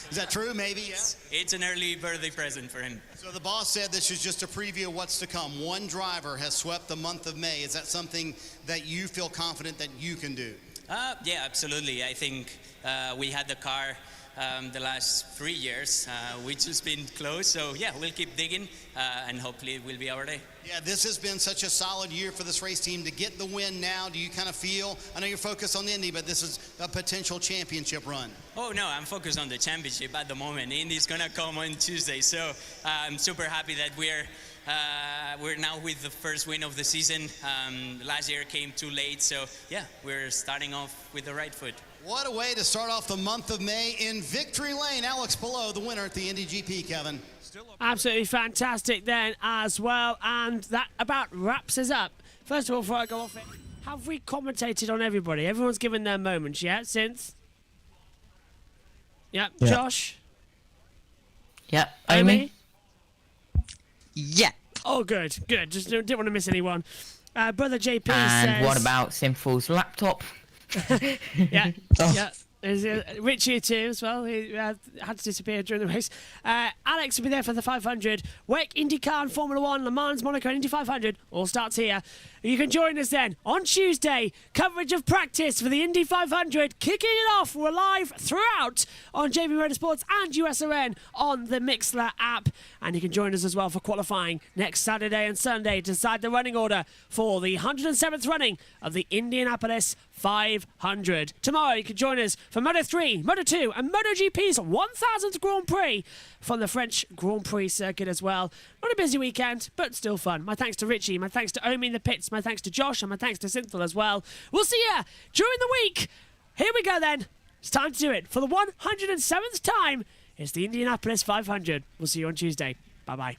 Is that true? Maybe, yeah? It's an early birthday present for him. So the boss said this is just a preview of what's to come. One driver has swept the month of May. Is that something that you feel confident that you can do? Yeah, absolutely. I think we had the car the last 3 years, which has been close. So yeah, we'll keep digging and hopefully it will be our day. Yeah, this has been such a solid year for this race team. To get the win now, do you kind of feel, I know you're focused on the Indy, but this is a potential championship run? Oh no, I'm focused on the championship at the moment. Indy's gonna come on Tuesday, so I'm super happy that we're now with the first win of the season. Last year came too late, so yeah, we're starting off with the right foot. What a way to start off the month of May in victory lane. Alex Palou, the winner at the Indy GP, Kevin. Absolutely fantastic then as well, and that about wraps us up. First of all, before I go off it, have we commentated on everybody? Everyone's given their moments, yeah, since? Yep, yeah. Josh? Yep, Amy? Yeah. Oh, good. Just didn't want to miss anyone. Brother JP And says... what about Sinful's laptop? Yeah. There's Rich here too as well. He had to disappear during the race. Alex will be there for the 500. WEC, IndyCar and Formula 1, Le Mans, Monaco and Indy 500 all starts here. You can join us then on Tuesday. Coverage of practice for the Indy 500. Kicking it off. We're live throughout on JB Motorsports and USRN on the Mixler app. And you can join us as well for qualifying next Saturday and Sunday to decide the running order for the 107th running of the Indianapolis 500. Tomorrow you can join us for Moto 3, Moto 2 and MotoGP's 1000th Grand Prix from the French Grand Prix circuit as well. Not a busy weekend, but still fun. My thanks to Richie, my thanks to Omi in the pits, my thanks to Josh, and my thanks to Synthel as well. We'll see you during the week. Here we go then. It's time to do it. For the 107th time, it's the Indianapolis 500. We'll see you on Tuesday. Bye-bye.